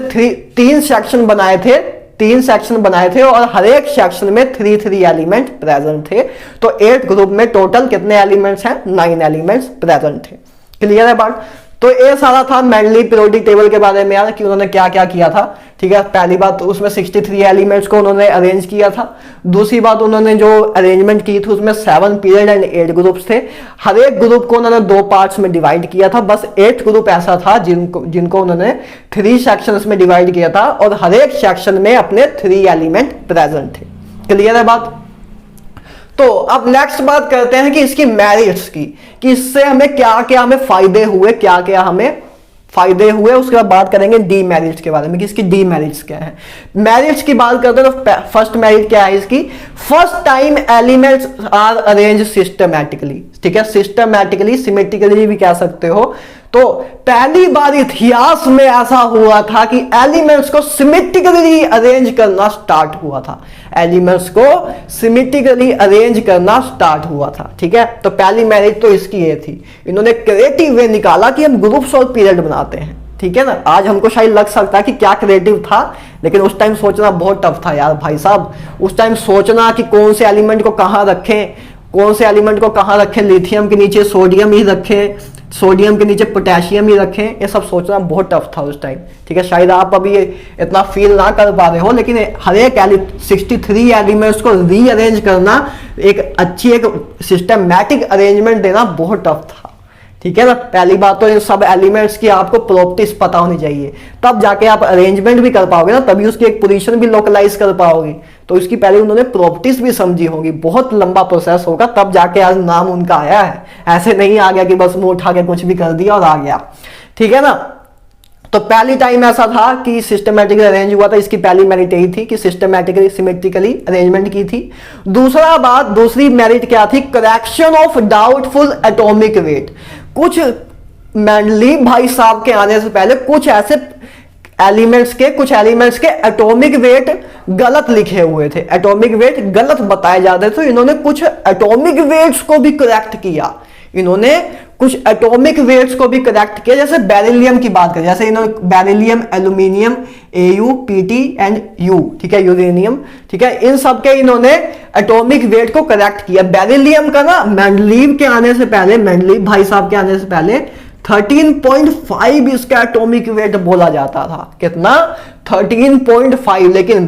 3 सेक्शन बनाए थे, 3 सेक्शन बनाए थे और हर एक सेक्शन में 3 एलिमेंट प्रेजेंट थे। तो 8th ग्रुप में टोटल कितने एलिमेंट्स हैं, 9 एलिमेंट्स प्रेजेंट थे। क्लियर है बात। तो ये सारा था मेंडलीव पीरियोडिक टेबल के बारे में यार, कि उन्होंने क्या क्या किया था, ठीक है। पहली बात तो उसमें 63 एलिमेंट्स को उन्होंने अरेंज किया था। दूसरी बात, उन्होंने जो अरेंजमेंट की थी उसमें 7 पीरियड एंड 8 ग्रुप्स थे। हर एक ग्रुप को उन्होंने 2 पार्ट्स में डिवाइड किया था। बस 8th ग्रुप ऐसा था जिनको उन्होंने 3 सेक्शंस में डिवाइड किया था और हर एक सेक्शन में अपने 3 एलिमेंट प्रेजेंट थे। क्लियर है बात। तो अब नेक्स्ट बात करते हैं कि इसकी मेरिट्स की, कि इससे हमें क्या क्या हमें फायदे हुए, क्या क्या हमें फायदे हुए। उसके बाद बात करेंगे डीमेरिट्स के बारे में कि इसकी डीमेरिट्स क्या है। मेरिट्स की बात करते हैं तो फर्स्ट मेरिट क्या है इसकी, first time elements are arrange systematically, ठीक है। सिस्टमैटिकली, सिमेट्रिकली भी कह सकते हो। तो पहली बार इतिहास में ऐसा हुआ था कि एलिमेंट्स को सिमेट्रिकली अरेंज करना स्टार्ट हुआ था, एलिमेंट्स को सिमेट्रिकली अरेंज करना स्टार्ट हुआ था, ठीक है। तो पहली मेरिट तो इसकी ये थी, इन्होंने क्रिएटिव वे निकाला कि हम ग्रुप्स और पीरियड बनाते हैं, ठीक है ना। आज हमको शायद लग सकता है कि क्या क्रिएटिव था, लेकिन उस टाइम सोचना बहुत टफ था यार भाई साहब। उस टाइम सोचना कि कौन से एलिमेंट को कहां रखें, कौन से एलिमेंट को कहां रखें, लिथियम के नीचे सोडियम ही रखें, सोडियम के नीचे पोटेशियम ही रखें, ये सब सोचना बहुत टफ था उस टाइम, ठीक है। शायद आप अभी इतना फील ना कर पा रहे हो, लेकिन हर एक 63 एलिमेंट्स को रीअरेंज करना, एक अच्छी एक सिस्टमैटिक अरेंजमेंट देना बहुत टफ था, ठीक है ना। पहली बात तो इन सब एलिमेंट्स की आपको प्रॉपर्टीज पता होनी चाहिए, तब जाके आप अरेंजमेंट भी कर पाओगे ना, तभी उसकी एक पोजीशन भी लोकलाइज कर पाओगे। तो इसकी पहले उन्होंने प्रॉपर्टीज भी समझी होगी, बहुत लंबा प्रोसेस होगा, तब जाके आज नाम उनका आया है। ऐसे नहीं आ गया कि बस मुंह उठा के कुछ भी कर दिया और आ गया, ठीक है ना। तो पहली टाइम ऐसा था कि सिस्टमैटिकली अरेंज हुआ था। इसकी पहली मेरिट यही थी कि सिस्टमैटिकली सिमेट्रिकली अरेंजमेंट की थी। दूसरी मेरिट क्या थी, correction of doubtful atomic weight. कुछ मेंडलीव भाई साहब के आने से पहले कुछ एलिमेंट्स के एटॉमिक वेट गलत लिखे हुए थे, एटॉमिक वेट गलत बताए जाते थे। इन्होंने कुछ एटॉमिक वेट्स को भी करेक्ट किया, इन्होंने कुछ एटॉमिक वेट्स को भी करेक्ट किया। जैसे बेरिलियम की बात करें, जैसे इन्होंने beryllium, aluminium, Au, Pt and U, ठीक है, यूरेनियम, ठीक है, इन सब के इन्होंने एटॉमिक वेट को करेक्ट किया। बेरिलियम का ना मेंडलीव के आने से पहले, मेंडलीव भाई साहब के आने से पहले 13.5 इसका एटॉमिक वेट बोला जाता था। कितना, 13.5। लेकिन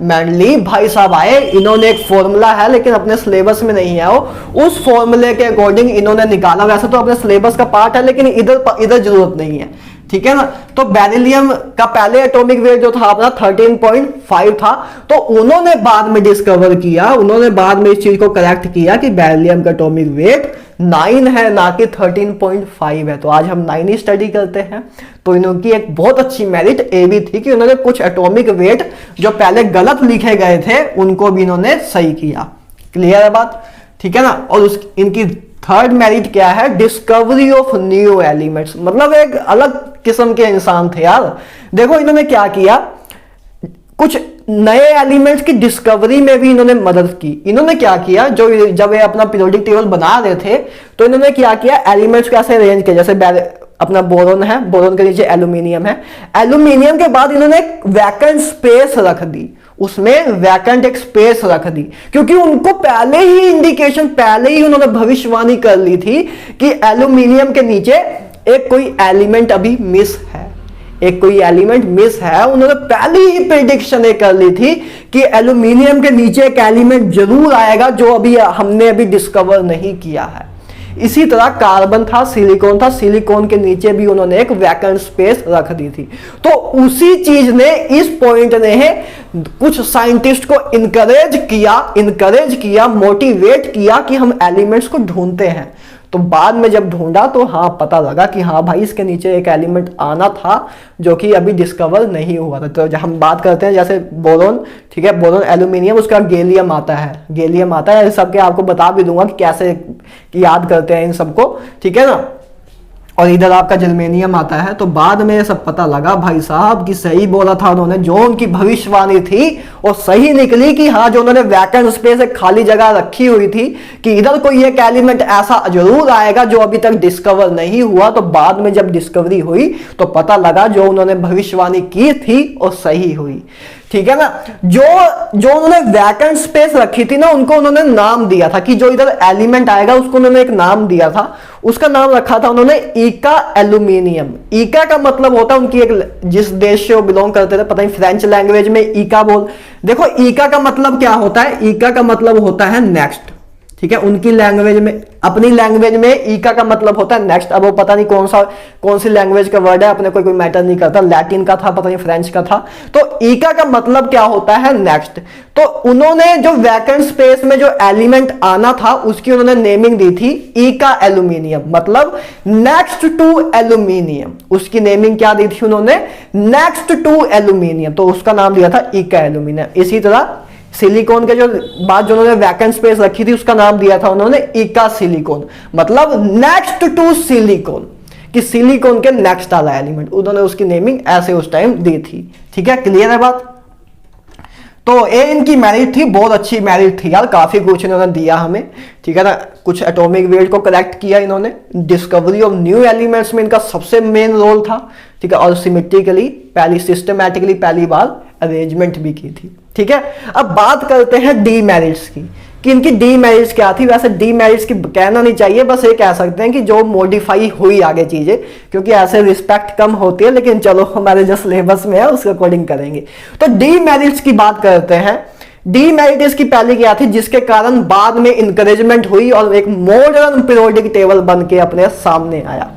मेंडलीव भाई साहब आए, इन्होंने एक फॉर्मूला है लेकिन अपने सिलेबस में नहीं है वो, उस फॉर्मूले के अकॉर्डिंग इन्होंने निकाला। वैसे तो अपने सिलेबस का पार्ट है लेकिन इधर जरूरत नहीं है, ठीक है ना। तो बेरिलियम का पहले एटॉमिक वेट जो था अपना 13.5 था, तो उन्होंने बाद में डिस्कवर किया, उन्होंने बाद में इस चीज को करेक्ट किया कि बेरिलियम का एटॉमिक वेट 9 है ना कि 13.5 है। तो आज हम 9 ही स्टडी करते हैं। तो इनकी एक बहुत अच्छी मेरिट ये भी थी कि उन्होंने कुछ एटॉमिक वेट जो पहले गलत लिखे गए थे उनको भी इन्होंने सही किया। क्लियर है बात, ठीक है ना। और इनकी थर्ड मेरिट क्या है, डिस्कवरी ऑफ न्यू एलिमेंट्स, मतलब एक अलग किस्म के इंसान थे यार। देखो इन्होंने क्या किया, कुछ नए एलिमेंट्स की डिस्कवरी में भी इन्होंने मदद की। इन्होंने क्या किया, जो जब ये अपना पीरियोडिक टेबल बना रहे थे तो इन्होंने क्या किया, एलिमेंट्स को ऐसे अरेंज किया, जैसे अपना बोरोन है, बोरोन के नीचे एल्यूमिनियम है, एल्यूमिनियम के बाद इन्होंने वैकेंट स्पेस रख दी, उसमें वैकेंट एक स्पेस रख दी, क्योंकि उनको पहले ही इंडिकेशन, पहले ही उन्होंने भविष्यवाणी कर ली थी कि एल्यूमिनियम के नीचे एक कोई एलिमेंट अभी मिस है, एक कोई एलिमेंट मिस है। उन्होंने पहले ही प्रेडिक्शन कर ली थी कि एल्यूमिनियम के नीचे एक एलिमेंट जरूर आएगा जो अभी हमने अभी डिस्कवर नहीं किया है। इसी तरह कार्बन था, सिलिकॉन था, सिलिकॉन के नीचे भी उन्होंने एक वैकेंट स्पेस रख दी थी। तो उसी चीज ने, इस पॉइंट ने कुछ साइंटिस्ट को इनकरेज किया, मोटिवेट किया कि हम एलिमेंट्स को ढूंढते हैं। तो बाद में जब ढूंढा तो हाँ पता लगा कि हाँ भाई इसके नीचे एक एलिमेंट आना था जो कि अभी डिस्कवर नहीं हुआ था। तो जब हम बात करते हैं जैसे बोरोन, ठीक है, बोरोन एल्यूमिनियम, उसका गैलियम आता है, सबके आपको बता भी दूंगा कि कैसे याद करते हैं इन सबको, ठीक है ना। और इधर आपका जर्मेनियम आता है। तो बाद में सब पता लगा भाई साहब कि सही बोला था उन्होंने, जो उनकी भविष्यवाणी थी वो सही निकली कि हाँ, जो उन्होंने वैकेंट स्पेस, एक खाली जगह रखी हुई थी कि इधर कोई एक एलिमेंट ऐसा जरूर आएगा जो अभी तक डिस्कवर नहीं हुआ। तो बाद में जब डिस्कवरी हुई तो पता लगा जो उन्होंने भविष्यवाणी की थी वो सही हुई, ठीक है ना। जो उन्होंने वैकेंट स्पेस रखी थी ना, उनको उन्होंने नाम दिया था कि जो इधर एलिमेंट आएगा उसको उन्होंने एक नाम दिया था। उसका नाम रखा था उन्होंने ईका एल्यूमिनियम। ईका का मतलब होता है, उनकी एक जिस देश से वो बिलोंग करते थे, पता नहीं फ्रेंच लैंग्वेज में ईका बोल, देखो ईका का मतलब क्या होता है, ईका का मतलब होता है नेक्स्ट, ठीक है। उनकी लैंग्वेज में, अपनी लैंग्वेज में ईका का मतलब होता है नेक्स्ट। अब वो पता नहीं कौन सी लैंग्वेज का वर्ड है, अपने कोई मैटर नहीं करता, लैटिन का था, पता नहीं फ्रेंच का था। तो ईका का मतलब क्या होता है, नेक्स्ट। तो उन्होंने जो वैकेंट स्पेस में जो एलिमेंट आना था उसकी उन्होंने नेमिंग दी थी ईका एल्यूमिनियम, मतलब नेक्स्ट टू एल्यूमिनियम। उसकी नेमिंग क्या दी थी उन्होंने, नेक्स्ट टू एल्यूमिनियम। तो उसका नाम दिया था ईका एल्यूमिनियम। इसी तरह सिलिकॉन के जो बात, जो उन्होंने वैकेंट स्पेस रखी थी उसका नाम दिया था उन्होंने ईका सिलिकॉन, मतलब नेक्स्ट टू सिलिकॉन, कि सिलिकॉन के नेक्स्ट वाला एलिमेंट, उन्होंने उसकी नेमिंग ऐसे उस टाइम दी थी, ठीक है। क्लियर है बात। तो ये इनकी मेरिट थी, बहुत अच्छी मेरिट थी यार, काफी कुछ इन्होंने दिया हमें, ठीक है ना। कुछ एटॉमिक वेट को करेक्ट किया इन्होंने, डिस्कवरी ऑफ न्यू एलिमेंट्स में इनका सबसे मेन रोल था, ठीक है। और सिमेट्रिकली सिस्टमैटिकली पहली बार अरेंजमेंट भी की थी, ठीक है। अब बात करते हैं डीमेरिट्स की, कि इनकी डीमेरिट्स क्या थी। वैसे डीमेरिट्स की कहना नहीं चाहिए, बस ये कह सकते हैं कि जो मॉडिफाई हुई आगे चीजें, क्योंकि ऐसे रिस्पेक्ट कम होती है, लेकिन चलो हमारे जो सिलेबस में है उसके अकॉर्डिंग करेंगे। तो डीमेरिट्स की बात करते हैं। डीमेरिट इसकी पहले क्या थी, जिसके कारण बाद में इंकरेजमेंट हुई और एक मॉडर्न पीरियोडिक टेबल बन के अपने सामने आया।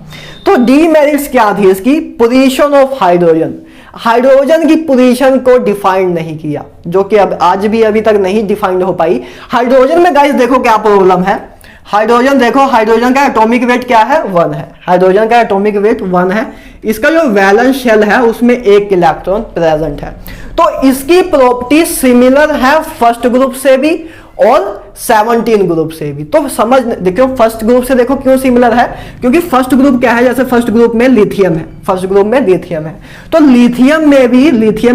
तो डीमेरिट्स क्या थी इसकी, पोजीशन ऑफ हाइड्रोजन, हाइड्रोजन की पोजीशन को डिफाइन नहीं किया, जो कि अब आज भी अभी तक नहीं डिफाइंड हो पाई। हाइड्रोजन में गाइस देखो क्या प्रॉब्लम है, हाइड्रोजन देखो, हाइड्रोजन का एटॉमिक वेट क्या है, 1 है। हाइड्रोजन का एटॉमिक वेट 1 है। इसका जो वैलेंस शेल है उसमें 1 इलेक्ट्रॉन प्रेजेंट है। तो इसकी प्रॉपर्टी सिमिलर है फर्स्ट ग्रुप से भी और 17 ग्रुप से भी। तो समझ देखो, फर्स्ट ग्रुप से देखो क्यों सिमिलर है, क्योंकि फर्स्ट ग्रुप क्या है, जैसे फर्स्ट ग्रुप में लिथियम है, फर्स्ट ग्रुप में लिथियम है। तो लिथियम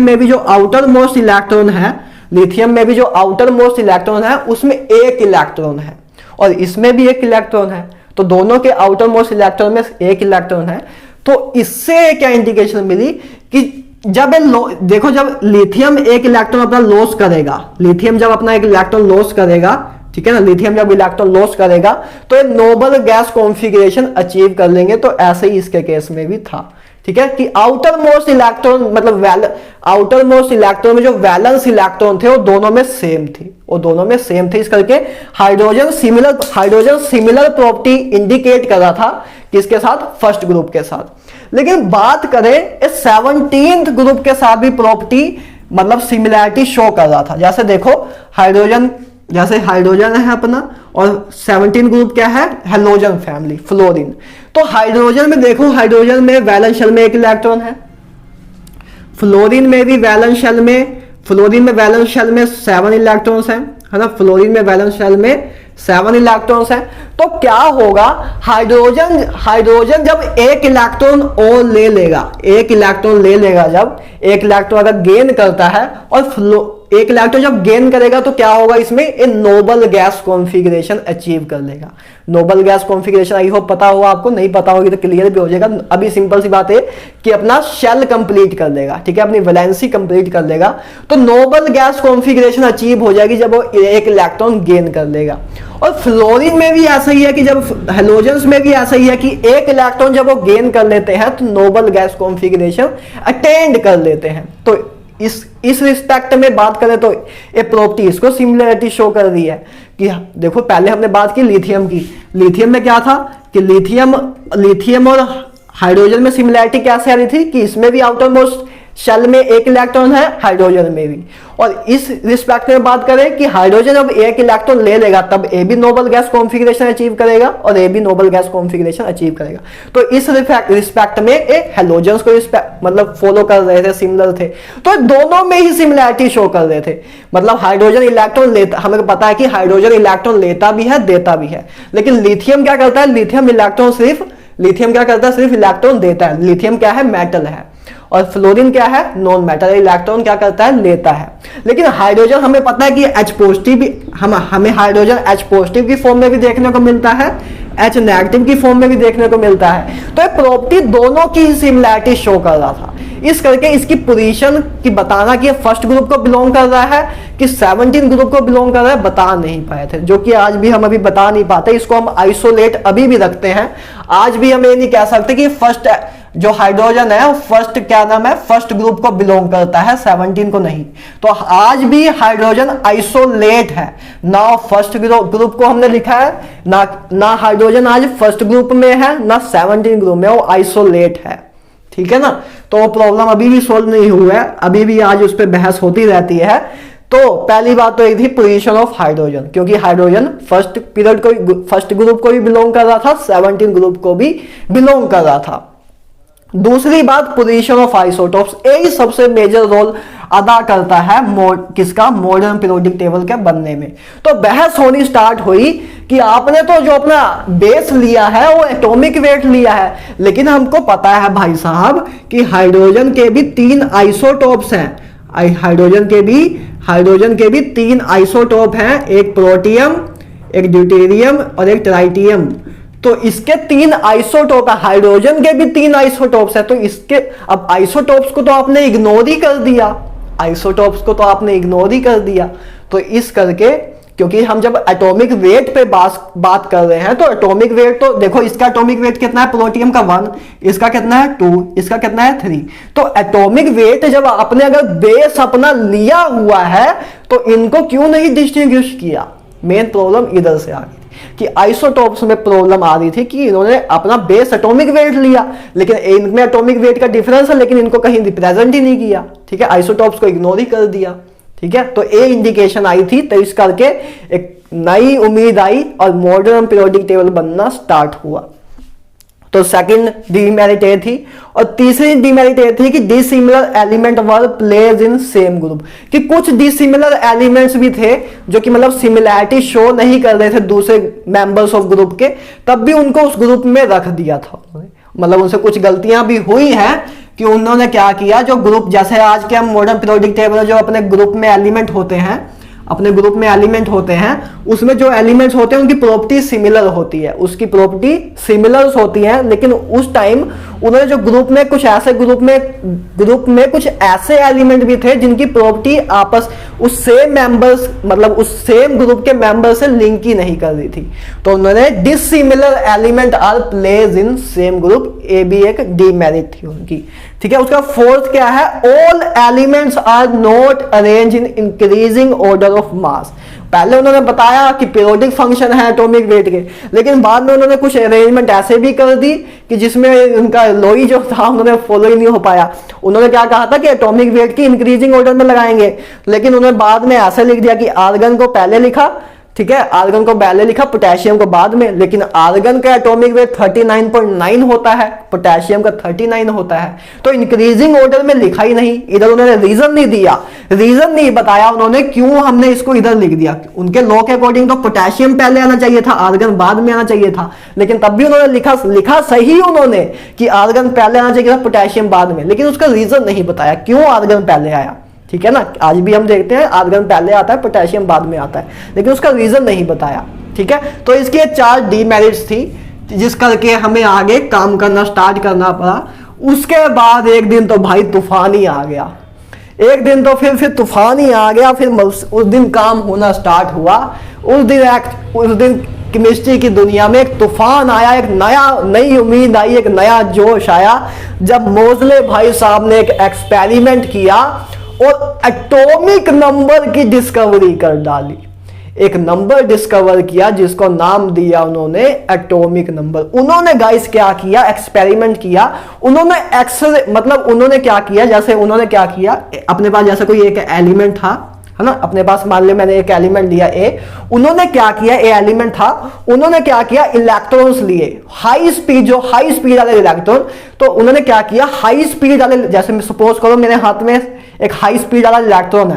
में भी जो आउटर मोस्ट इलेक्ट्रॉन है, लिथियम में भी जो आउटर मोस्ट इलेक्ट्रॉन है उसमें 1 इलेक्ट्रॉन है और इसमें भी 1 इलेक्ट्रॉन है। तो दोनों के आउटर मोस्ट इलेक्ट्रॉन में 1 इलेक्ट्रॉन है। तो इससे क्या इंडिकेशन मिली कि जब देखो, जब लिथियम 1 इलेक्ट्रॉन अपना लॉस करेगा, लिथियम जब अपना 1 इलेक्ट्रॉन लॉस करेगा, ठीक है ना, लिथियम जब इलेक्ट्रॉन लॉस करेगा तो एक नोबल गैस कॉन्फ़िगरेशन अचीव कर लेंगे। तो ऐसे ही इसके केस में भी था, ठीक है, कि आउटर मोस्ट इलेक्ट्रॉन, मतलब आउटर मोस्ट इलेक्ट्रॉन में जो वैलेंस इलेक्ट्रॉन थे वो दोनों में सेम थे। इस करके हाइड्रोजन सिमिलर प्रॉपर्टी इंडिकेट कर रहा था किसके साथ, फर्स्ट ग्रुप के साथ। लेकिन बात करें इस 17th ग्रुप के साथ भी प्रॉपर्टी मतलब सिमिलैरिटी शो कर रहा था। जैसे देखो हाइड्रोजन, जैसे हाइड्रोजन है अपना और 17 ग्रुप क्या है, हेलोजन फैमिली, फ्लोरीन। तो हाइड्रोजन में देखो, हाइड्रोजन में वैलेंस शेल में 1 इलेक्ट्रॉन है, फ्लोरीन में भी वैलेंस शेल में, फ्लोरीन में वैलेंस शेल में 7 इलेक्ट्रॉन्स हैं, है ना, फ्लोरीन में वैलेंस शेल में 7 इलेक्ट्रॉन्स हैं। तो क्या होगा, हाइड्रोजन जब 1 इलेक्ट्रॉन और ले लेगा, 1 इलेक्ट्रॉन ले लेगा, जब 1 इलेक्ट्रॉन अगर गेन करता है और 1 इलेक्ट्रॉन जब गेन करेगा तो क्या होगा, इसमें एक नोबल गैस कॉन्फ़िगरेशन अचीव कर लेगा। Noble gas configuration I hope पता होगा आपको, नहीं पता होगी तो क्लियर भी हो जाएगा। अभी सिंपल सी बात है कि अपना शेल कंप्लीट कर लेगा, ठीक है, अपनी वैलेंसी कंप्लीट कर लेगा। तो नोबल गैस कॉन्फ़िगरेशन अचीव हो जाएगी जब वो 1 इलेक्ट्रॉन गेन कर लेगा। और फ्लोरीन में भी ऐसा ही है कि जब हेलोजेंस में भी ऐसा ही है कि 1 इलेक्ट्रॉन जब वो गेन कर लेते हैं तो नोबल गैस कॉन्फ़िगरेशन अटेंड कर लेते हैं। तो इस रिस्पेक्ट में बात करें तो ये प्रॉपर्टी इसको सिमिलरिटी शो कर रही है कि देखो पहले हमने बात की लिथियम की, लिथियम में क्या था कि लिथियम और हाइड्रोजन में सिमिलरिटी कैसे आ रही थी कि इसमें भी आउटर मोस्ट शेल में 1 इलेक्ट्रॉन है, हाइड्रोजन में भी। और इस रिस्पेक्ट में बात करें कि हाइड्रोजन जब 1 इलेक्ट्रॉन ले लेगा तब ए भी नोबल गैस कॉन्फ़िगरेशन अचीव करेगा और ए भी नोबल गैस कॉन्फ़िगरेशन अचीव करेगा। तो इस रिस्पेक्ट में हेलोजेंस को मतलब फॉलो कर रहे थे, सिमिलर थे। तो दोनों में ही सिमिलरिटी शो कर रहे थे। मतलब हाइड्रोजन इलेक्ट्रॉन लेता, हमें पता है कि हाइड्रोजन इलेक्ट्रॉन लेता भी है, देता भी है, लेकिन लिथियम क्या करता है, लिथियम क्या करता है, सिर्फ इलेक्ट्रॉन देता है। लिथियम क्या है, मेटल है, और फ्लोरीन क्या है, नॉन मेटल, इलेक्ट्रॉन क्या करता है, लेता है। लेकिन हाइड्रोजन हमें पता है कि H पॉजिटिव भी, हमें हाइड्रोजन H पॉजिटिव की फॉर्म में भी देखने को मिलता है, H नेगेटिव की फॉर्म में भी देखने को मिलता है। तो ये प्रॉपर्टी दोनों की सिमिलरिटी शो कर रहा था। इस करके इसकी पोजीशन की बताना कि ये फर्स्ट ग्रुप को बिलोंग कर रहा है कि 17 ग्रुप को बिलोंग कर रहा है बता नहीं पाए थे, जो कि आज भी हम अभी बता नहीं पाते। इसको हम आइसोलेट अभी भी रखते हैं। आज भी हम ये नहीं कह सकते कि फर्स्ट जो हाइड्रोजन है वो फर्स्ट क्या नाम है, फर्स्ट ग्रुप को बिलोंग करता है, 17 को नहीं। तो आज भी हाइड्रोजन आइसोलेट है ना, फर्स्ट ग्रुप को हमने लिखा है ना हाइड्रोजन आज फर्स्ट ग्रुप में है ना 17 ग्रुप में, वो आइसोलेट है, ठीक है ना। तो वो प्रॉब्लम अभी भी सोल्व नहीं हुआ है, अभी भी आज उस पर बहस होती रहती है। तो पहली बात तो ये थी पोजीशन ऑफ हाइड्रोजन, क्योंकि हाइड्रोजन फर्स्ट ग्रुप को भी बिलोंग कर रहा था, 17 ग्रुप को भी बिलोंग कर रहा था। दूसरी बात पोजीशन ऑफ आइसोटोप्स, यही सबसे मेजर रोल अदा करता है किसका, मॉडर्न पीरियोडिक टेबल के बनने में। तो बहस होनी स्टार्ट हुई कि आपने तो जो अपना बेस लिया है वो एटॉमिक वेट लिया है, लेकिन हमको पता है भाई साहब कि हाइड्रोजन के भी 3 आइसोटोप्स हैं। हाइड्रोजन के भी 3 आइसोटोप हैं, एक प्रोटियम, एक ड्यूटेरियम और एक ट्राइटियम। तो इसके 3 आइसोटोप है, हाइड्रोजन के भी 3 आइसोटोप्स है। तो इसके अब आइसोटोप्स को तो आपने इग्नोर ही कर दिया, तो इस करके, क्योंकि हम जब एटॉमिक वेट पे बात कर रहे हैं तो एटॉमिक वेट तो देखो, इसका एटॉमिक वेट कितना है, प्रोटियम का 1, इसका कितना है 2, इसका कितना है 3। तो एटॉमिक वेट जब आपने अगर बेस अपना लिया हुआ है तो इनको क्यों नहीं डिस्टिंग्विश किया। मेन प्रॉब्लम इधर से आ गई कि आइसोटोप्स में प्रॉब्लम आ रही थी कि इन्होंने अपना बेस एटॉमिक वेट लिया, लेकिन इनमें एटॉमिक वेट का डिफरेंस है, लेकिन इनको कहीं रिप्रेजेंट ही नहीं किया, ठीक है, आइसोटोप्स को इग्नोर ही कर दिया, ठीक है। तो ये इंडिकेशन आई थी, तो इस करके एक नई उम्मीद आई और मॉडर्न पीरियोडिक टेबल बनना स्टार्ट हुआ। तो सेकंड डीमेरिट ये थी। और तीसरी डीमेरिट ये थी कि dissimilar element were placed in same group, कि कुछ डिसिमिलर एलिमेंट्स भी थे जो कि मतलब सिमिलैरिटी शो नहीं कर रहे थे दूसरे मेंबर्स ऑफ ग्रुप के, तब भी उनको उस ग्रुप में रख दिया था। मतलब उनसे कुछ गलतियां भी हुई हैं कि उन्होंने क्या किया, जो ग्रुप जैसे आज के हम मॉडर्न पीरियोडिक टेबल जो अपने ग्रुप में एलिमेंट होते हैं, उसमें जो एलिमेंट्स होते हैं उनकी प्रॉपर्टी सिमिलर होती है, लेकिन उस टाइम उन्होंने जो ग्रुप में कुछ ऐसे एलिमेंट भी थे जिनकी प्रॉपर्टी आपस उस सेम मेंबर्स, मतलब उस सेम ग्रुप के मेंबर से लिंक ही नहीं कर रही थी। तो उन्होंने dissimilar element are place in same group, ये भी एक डीमेरिट थी उनकी, ठीक है। उसका फोर्थ क्या है, all elements are not arrange in increasing order of mass. पहले उन्होंने बताया कि पीरियोडिक फंक्शन है एटॉमिक वेट के, लेकिन बाद में उन्होंने कुछ अरेंजमेंट ऐसे भी कर दी कि जिसमें उनका लोई जो था उन्होंने फॉलो ही नहीं हो पाया। उन्होंने क्या कहा था कि एटॉमिक वेट की इंक्रीजिंग ऑर्डर में लगाएंगे, लेकिन उन्होंने बाद में ऐसे लिख दिया कि आर्गन को पहले लिखा, ठीक है, आर्गन को पहले लिखा, पोटेशियम को बाद में। लेकिन आर्गन का एटॉमिक वेट 39.9 होता है, पोटेशियम का 39 होता है, तो इंक्रीजिंग ऑर्डर में लिखा ही नहीं। इधर उन्होंने रीजन नहीं दिया, रीजन नहीं बताया उन्होंने क्यों हमने इसको इधर लिख दिया। उनके लॉ के अकॉर्डिंग तो पोटेशियम पहले आना चाहिए था, आर्गन बाद में आना चाहिए था, लेकिन तब भी उन्होंने लिखा सही उन्होंने कि आर्गन पहले आना चाहिए था, पोटेशियम बाद में, लेकिन उसका रीजन नहीं बताया क्यों आर्गन पहले आया। ठीक है ना, आज भी हम देखते हैं आर्गन पहले आता है, पोटेशियम बाद में आता है, लेकिन उसका रीजन नहीं बताया। ठीक है, तो इसकी 4 डीमेरिट्स थी जिस करके हमें आगे काम करना स्टार्ट करना पड़ा। उसके बाद एक दिन तो भाई तूफान ही आ गया, एक दिन तो फिर तूफान ही आ गया। फिर उस दिन काम होना स्टार्ट हुआ। उस दिन केमिस्ट्री की दुनिया में एक तूफान आया, एक नई उम्मीद आई, एक नया जोश आया जब मोज़ले भाई साहब ने एक एक्सपेरिमेंट किया और एटॉमिक नंबर की डिस्कवरी कर डाली। एक नंबर डिस्कवर किया जिसको नाम दिया उन्होंने एटॉमिक नंबर। उन्होंने गाइस क्या किया, एक्सपेरिमेंट किया। उन्होंने उन्होंने क्या किया, जैसे उन्होंने क्या किया, अपने पास जैसे कोई एक एलिमेंट था, है ना, अपने पास मान लिया मैंने एक एलिमेंट लिया ए, उन्होंने क्या किया, ए एलिमेंट था, उन्होंने क्या किया, इलेक्ट्रॉन्स लिए, हाई स्पीड वाले इलेक्ट्रॉन। तो उन्होंने क्या किया, हाई स्पीड वाले, जैसे मैं सपोज करो मेरे हाथ में एक हाई स्पीड वाला इलेक्ट्रॉन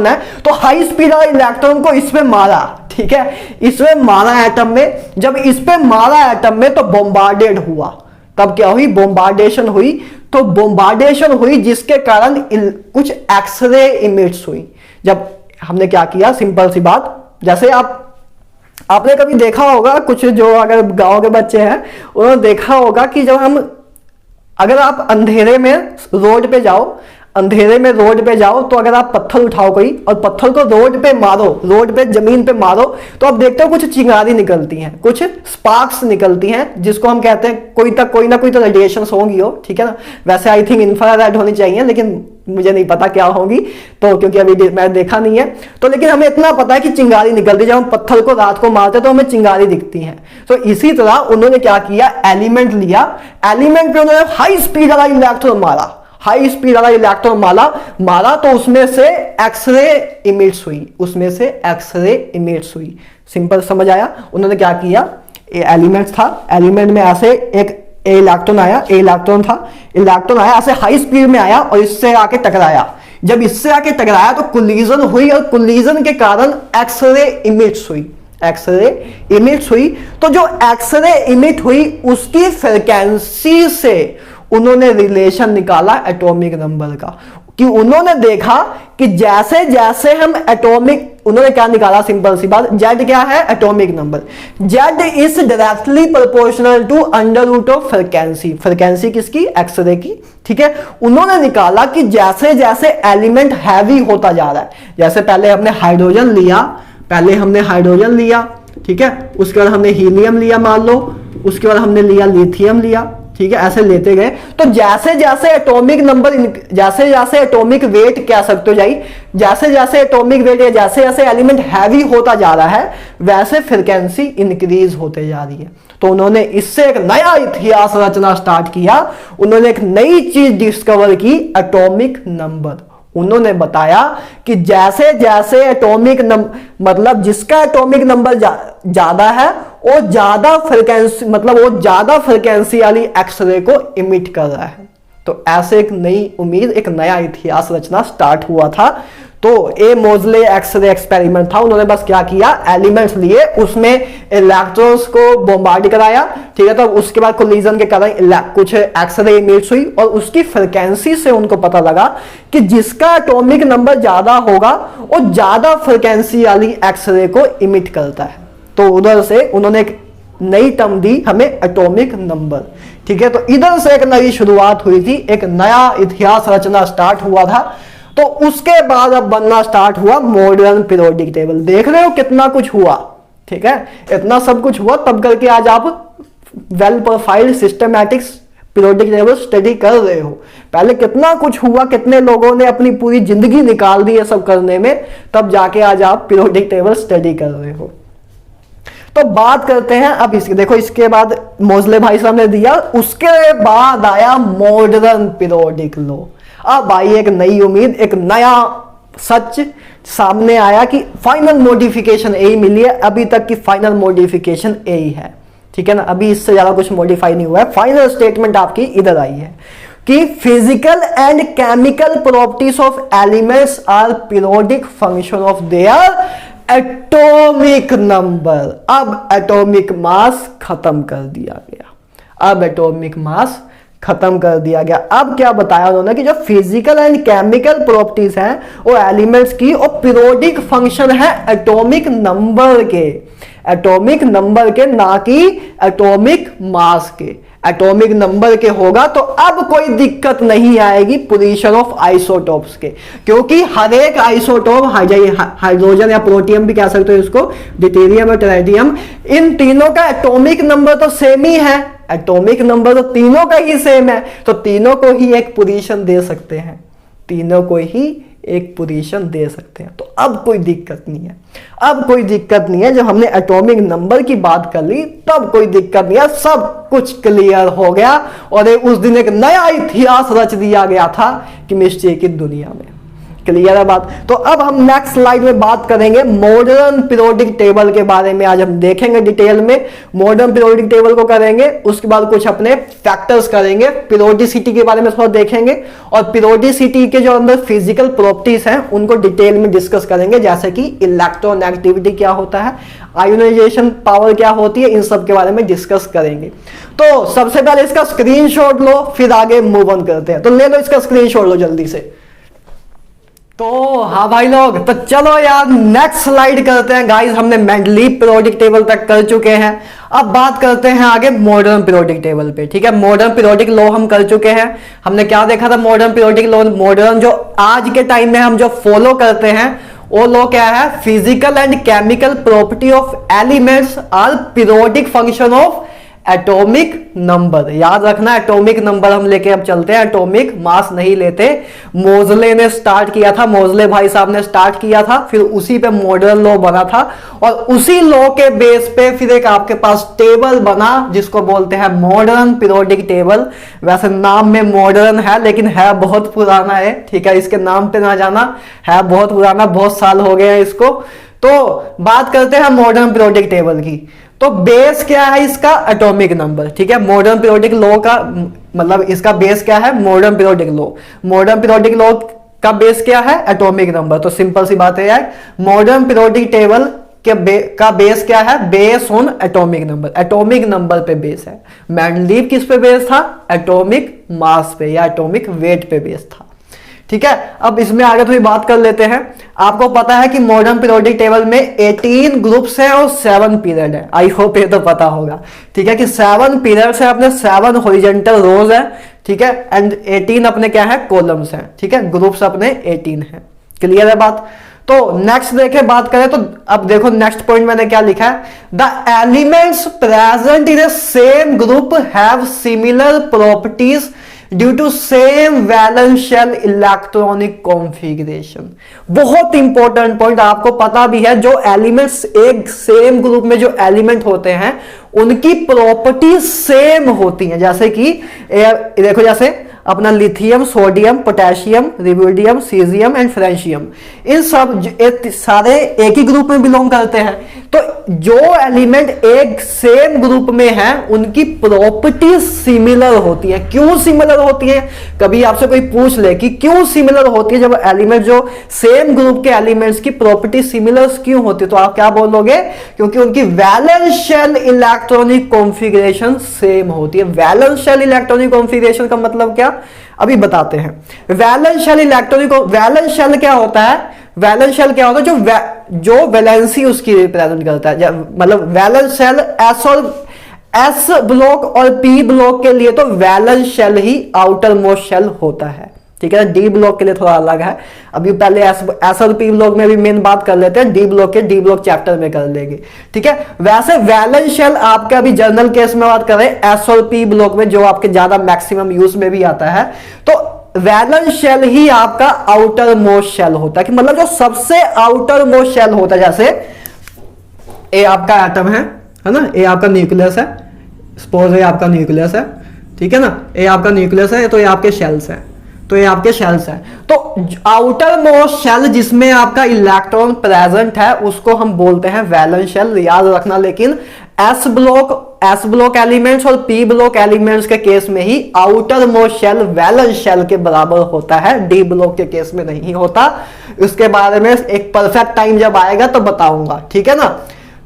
है, तो हाई स्पीड वाला इलेक्ट्रॉन को इसमें मारा, ठीक है, इसमें मारा एटम में। जब इस पे मारा एटम में तो बॉम्बार्डेड हुआ, तब क्या हुई, बॉम्बार्डेशन हुई। तो बॉम्बार्डेशन हुई जिसके कारण कुछ एक्सरे इमिट्स हुई। जब हमने क्या किया, सिंपल सी बात, जैसे आपने कभी देखा होगा, कुछ जो अगर गांव के बच्चे हैं उन्होंने देखा होगा कि अगर आप अंधेरे में रोड पे जाओ तो अगर आप पत्थर उठाओ कोई और पत्थर को रोड पे जमीन पे मारो, तो आप देखते हो कुछ चिंगारी निकलती हैं, कुछ स्पार्क्स निकलती हैं, जिसको हम कहते हैं कोई ना कोई तो रेडिएशन होंगी हो, ठीक है ना। वैसे आई थिंक इंफ्रारेड होनी चाहिए, लेकिन मुझे नहीं पता क्या होगी, तो क्योंकि अभी मैं देखा नहीं है। तो लेकिन हमें इतना पता है कि चिंगारी निकलती है, जब हम पत्थर को रात को मारते हैं तो हमें चिंगारी दिखती है। तो इसी तरह उन्होंने क्या किया, एलिमेंट लिया, एलिमेंट पे उन्होंने हाई स्पीड वाला इलेक्ट्रॉन मारा, तो उसमें से एक्सरे इमिट्स हुई, सिंपल समझ आया। उन्होंने क्या किया, एलिमेंट था, एलिमेंट में ऐसे एक इलेक्ट्रॉन आया, इलेक्ट्रॉन आया ऐसे हाई स्पीड में आया और इससे आके टकराया। जब इससे आके टकराया तो कोलिजन हुई और कोलिजन के कारण एक्सरे इमिट्स हुई। तो जो एक्सरे इमिट हुई उसकी फ्रीक्वेंसी से उन्होंने रिलेशन निकाला एटॉमिक नंबर का, कि उन्होंने देखा कि जैसे जैसे हम उन्होंने क्या निकाला, सिंपल सी बात, Z क्या है, atomic number, Z is directly proportional to under root of frequency किसकी, एक्सरे की, ठीक है। उन्होंने निकाला कि जैसे जैसे एलिमेंट हैवी होता जा रहा है, जैसे पहले हमने हाइड्रोजन लिया, ठीक है, उसके बाद हमने हीलियम लिया मान लो, उसके बाद हमने लिया लिथियम लिया, ठीक है, ऐसे लेते गए। तो जैसे जैसे एटॉमिक वेट कह सकते हो जैसे जैसे एटॉमिक वेट या जैसे जैसे एलिमेंट हैवी होता जा रहा है वैसे फ्रीक्वेंसी इंक्रीज होते जा रही है। तो उन्होंने इससे एक नया इतिहास रचना स्टार्ट किया, उन्होंने एक नई चीज डिस्कवर की, एटॉमिक नंबर। उन्होंने बताया कि जैसे जैसे एटॉमिक नंबर, मतलब जिसका एटॉमिक नंबर ज्यादा है वो ज्यादा फ्रीक्वेंसी वाली एक्सरे को इमिट कर रहा है। तो ऐसे एक नई उम्मीद, एक नया इतिहास रचना स्टार्ट हुआ था। तो ए मोज़ले एक्सरे एक्सपेरिमेंट था, उन्होंने बस क्या किया, एलिमेंट्स लिए, उसमें इलेक्ट्रॉन्स को बॉम्बार्ड कराया, ठीक है, तो उसके बाद कोलिजन के कारण कुछ एक्सरे इमिट्स हुई और उसकी फ्रीक्वेंसी से उनको पता लगा कि जिसका एटॉमिक नंबर ज्यादा होगा वो ज्यादा फ्रीक्वेंसी वाली एक्सरे को इमिट करता है। तो उधर से उन्होंने एक नई टर्म दी हमें, एटॉमिक नंबर, ठीक है। तो इधर से एक नई शुरुआत हुई थी, एक नया इतिहास रचना स्टार्ट हुआ था। तो उसके बाद अब बनना स्टार्ट हुआ मॉडर्न पीरियोडिक टेबल। देख रहे हो कितना कुछ हुआ, ठीक है, इतना सब कुछ हुआ तब करके आज आप well profiled systematics periodic table study कर रहे हो। पहले कितना कुछ हुआ, कितने लोगों ने अपनी पूरी जिंदगी निकाल दी है सब करने में, तब जाके आज आप पीरियोडिक टेबल स्टडी कर रहे हो। तो बात करते हैं अब इसके, देखो इसके बाद मोजले भाई साहब ने दिया, उसके बाद आया मॉडर्न पीरियोडिक लॉ। अब आई एक नई उम्मीद, एक नया सच सामने आया कि फाइनल मॉडिफिकेशन यही मिली है, अभी तक की फाइनल मॉडिफिकेशन यही है, ठीक है ना, अभी इससे ज्यादा कुछ मॉडिफाई नहीं हुआ है। फाइनल स्टेटमेंट आपकी इधर आई है कि physical and chemical properties of elements are periodic function of their atomic number. अब एटॉमिक मास खत्म कर दिया गया, अब एटॉमिक मास खत्म कर दिया गया। अब क्या बताया उन्होंने कि जो फिजिकल एंड केमिकल प्रॉपर्टीज हैं वो एलिमेंट्स की, और पीरियोडिक फंक्शन है एटॉमिक नंबर के, एटॉमिक नंबर के, ना कि एटॉमिक मास के। एटॉमिक नंबर के होगा तो अब कोई दिक्कत नहीं आएगी पोजीशन ऑफ आइसोटोप्स के, क्योंकि हर एक आइसोटोप, हाइड्रोजन या प्रोटियम भी कह सकते हो इसको, ड्यूटेरियम और टेरेडियम, इन तीनों का एटॉमिक नंबर तो सेम ही है, एटॉमिक नंबर तो तीनों का ही सेम है, तो तीनों को ही एक पोजीशन दे सकते हैं, तीनों को ही एक पोजीशन दे सकते हैं। तो अब कोई दिक्कत नहीं है, अब कोई दिक्कत नहीं है। जब हमने एटॉमिक नंबर की बात कर ली तब कोई दिक्कत नहीं है, सब कुछ क्लियर हो गया और उस दिन एक नया इतिहास रच दिया गया था केमिस्ट्री की दुनिया में। क्लियर है बात। तो अब हम नेक्स्ट स्लाइड में बात करेंगे मॉडर्न पीरियोडिक टेबल के बारे में। आज हम देखेंगे डिटेल में मॉडर्न पीरियोडिक टेबल को करेंगे, उसके बाद कुछ अपने फैक्टर्स करेंगे, पीरियोडिसिटी के बारे में थोड़ा देखेंगे, और पीरियोडिसिटी के जो अंदर फिजिकल प्रॉपर्टीज हैं उनको डिटेल में डिस्कस करेंगे, जैसे कि इलेक्ट्रोनेगेटिविटी क्या होता है, आयोनाइजेशन पावर क्या होती है, इन सब के बारे में डिस्कस करेंगे। तो सबसे पहले इसका स्क्रीनशॉट लो, फिर आगे मूव ऑन करते हैं। तो ले लो इसका स्क्रीनशॉट लो जल्दी से। तो हाँ भाई लोग, तो चलो यार नेक्स्ट स्लाइड करते हैं गाइस। हमने मेंडलीव पीरियोडिक टेबल तक कर चुके हैं, अब बात करते हैं आगे मॉडर्न पीरियोडिक टेबल पे। ठीक है, मॉडर्न पीरियोडिक लॉ हम कर चुके हैं। हमने क्या देखा था मॉडर्न पीरियोडिक लॉ? मॉडर्न जो आज के टाइम में हम जो फॉलो करते हैं वो लॉ क्या है? Physical and chemical property of elements are periodic function of atomic number. याद रखना, एटॉमिक नंबर हम लेके अब चलते हैं, एटॉमिक मास नहीं लेते। मोजले ने स्टार्ट किया था, मोजले भाई साहब ने स्टार्ट किया था, फिर उसी पे मॉडर्न लॉ बना था, और उसी लॉ के बेस पे फिर एक आपके पास टेबल बना जिसको बोलते हैं मॉडर्न पीरियोडिक टेबल। वैसे नाम में मॉडर्न है लेकिन है बहुत पुराना है, ठीक है, इसके नाम पे ना जाना, है बहुत पुराना, बहुत साल हो गए हैं इसको। तो बात करते हैं मॉडर्न पीरियोडिक टेबल की। तो बेस क्या है इसका? Atomic number. ठीक है, मॉडर्न पीरियोडिक लॉ का मतलब इसका बेस क्या है? Modern periodic law. Modern periodic law का बेस क्या है? Atomic number. तो सिंपल सी बात है यार, मॉडर्न पीरियोडिक टेबल का बेस क्या है? Base on atomic number. Atomic number पे बेस है। मेंडलीव किस पे बेस था? एटॉमिक मास पे या एटॉमिक वेट पे बेस था। ठीक है, अब इसमें आगे थोड़ी बात कर लेते हैं। आपको पता है कि मॉडर्न पीरियोडिक टेबल में 18 ग्रुप्स हैं और 7 पीरियड है। आई होप ये तो पता होगा। ठीक है कि 7 पीरियड्स है, अपने 7 हॉरिजॉन्टल रोज है, ठीक है, एंड 18 अपने क्या है? कॉलम्स हैं। ठीक है, ग्रुप्स अपने 18 हैं। क्लियर है बात? तो नेक्स्ट देखे बात करें तो अब देखो नेक्स्ट पॉइंट मैंने क्या लिखा है? The elements present in a same group have similar properties due to same valence shell electronic configuration. बहुत इंपॉर्टेंट पॉइंट, आपको पता भी है जो एलिमेंट्स एक सेम ग्रुप में जो एलिमेंट होते हैं उनकी प्रॉपर्टी सेम होती हैं। जैसे कि देखो, जैसे अपना lithium, sodium, potassium, rubidium, caesium and francium, इन सब सारे एक ही ग्रुप में बिलोंग करते हैं। तो जो एलिमेंट एक सेम ग्रुप में है उनकी प्रॉपर्टी सिमिलर होती है। क्यों सिमिलर होती है? कभी आपसे कोई पूछ ले कि क्यों सिमिलर होती है, जब एलिमेंट जो सेम ग्रुप के एलिमेंट्स की प्रॉपर्टी सिमिलर क्यों होती है, तो आप क्या बोलोगे? क्योंकि उनकी valence shell electronic configuration same होती है। वैलेंस शेल इलेक्ट्रॉनिक कॉन्फ़िगरेशन का मतलब क्या, अभी बताते हैं। Valence shell electronic, valence shell क्या होता है? वैलेंस शेल क्या होता है? जो वैलेंसी उसकी रिप्रेजेंट करता है। मतलब वैलेंस शेल एस ब्लॉक और पी ब्लॉक के लिए तो वैलेंस शेल ही आउटर मोस्ट शेल होता है। ठीक है। डी ब्लॉक के लिए थोड़ा अलग है, अभी पहले एस और पी ब्लॉक में भी मेन बात कर लेते हैं, डी ब्लॉक के डी ब्लॉक चैप्टर में कर लेंगे, ठीक है। वैसे वैलेंस शेल आपके अभी जनरल केस में बात करें एस और पी ब्लॉक में, जो आपके ज्यादा मैक्सिमम यूज में भी आता है, तो वैलेंस शेल ही आपका आउटर मोस्ट शेल होता है, कि मतलब जो सबसे आउटर मोस्ट शेल होता है। जैसे ए आपका एटम है ना, ए आपका न्यूक्लियस है, सपोज ए आपका न्यूक्लियस है, ठीक है ना, ए आपका न्यूक्लियस है, तो ये आपके शेल्स है, तो ये आपके शेल्स है। तो आउटर मोस्ट शेल जिसमें आपका इलेक्ट्रॉन प्रेजेंट है उसको हम बोलते हैं वैलेंस शेल, याद रखना। लेकिन एस ब्लॉक एलिमेंट्स और पी ब्लॉक एलिमेंट्स के केस में ही outermost shell valence shell के बराबर होता है, डी ब्लॉक के केस में नहीं होता। उसके बारे में एक परफेक्ट टाइम जब आएगा तो बताऊंगा, ठीक है ना।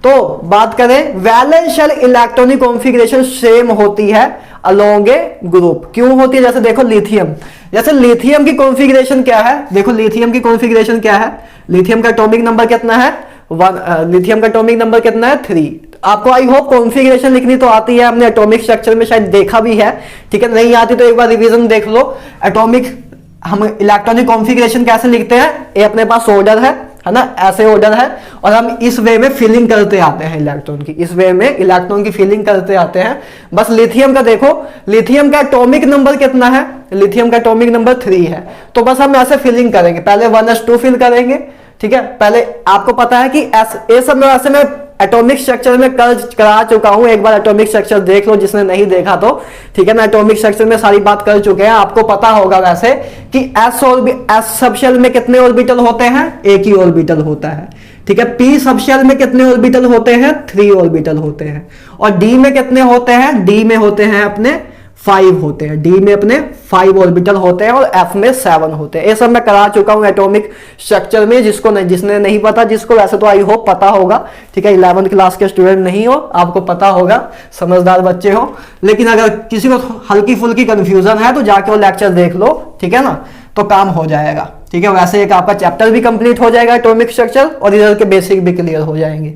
तो बात करें valence shell electronic configuration same होती है अलोंग ए ग्रुप। क्यों होती है? जैसे देखो लिथियम, जैसे लिथियम की कॉन्फ़िगरेशन क्या है, देखो लिथियम की कॉन्फ़िगरेशन क्या है, लिथियम का एटॉमिक नंबर कितना है, लिथियम का एटॉमिक नंबर कितना है 3। आपको आई होप कॉन्फ़िगरेशन लिखनी तो आती है, हमने एटॉमिक स्ट्रक्चर में शायद देखा भी है, ठीक है। नहीं आती तो एक बार रिवीजन देख लो। एटॉमिक हम इलेक्ट्रॉनिक कॉन्फ़िगरेशन कैसे लिखते हैं, ये अपने पास ऑर्डर है ना, ऐसे ऑर्डर है, और हम इस वे में फिलिंग करते आते हैं इलेक्ट्रॉन की, इस वे में इलेक्ट्रॉन की फिलिंग करते आते हैं। बस लिथियम का देखो, लिथियम का एटॉमिक नंबर कितना है, लिथियम का एटॉमिक नंबर 3 है, तो बस हम ऐसे फिलिंग करेंगे, पहले 1s2 फिल करेंगे, ठीक है। पहले आपको पता है कि ये सब में वैसे मैं एटॉमिक स्ट्रक्चर में करा चुका हूं, एक बार एटॉमिक स्ट्रक्चर देख लो जिसने नहीं देखा तो, ठीक है ना। एटॉमिक स्ट्रक्चर में सारी बात कर चुके हैं, आपको पता होगा वैसे कि एस सबशेल में कितने ऑर्बिटल होते हैं, एक ही ऑर्बिटल होता है, ठीक है। पी सबशेल में कितने ऑर्बिटल होते हैं, 3 ऑर्बिटल होते हैं। और डी में कितने होते हैं, डी में होते हैं अपने 5 होते हैं, डी में अपने 5 ऑर्बिटल होते हैं, और एफ में 7 होते हैं। ये सब मैं करा चुका हूं एटॉमिक स्ट्रक्चर में, जिसने नहीं पता, जिसको वैसे तो आई होप पता होगा, ठीक है। 11th क्लास के स्टूडेंट नहीं हो, आपको पता होगा, समझदार बच्चे हो। लेकिन अगर किसी को हल्की फुल्की कंफ्यूजन है तो जाके वो लेक्चर देख लो, ठीक है ना, तो काम हो जाएगा, ठीक है। वैसे एक आपका चैप्टर भी कंप्लीट हो जाएगा एटॉमिक स्ट्रक्चर, और इधर के बेसिक भी क्लियर हो जाएंगे,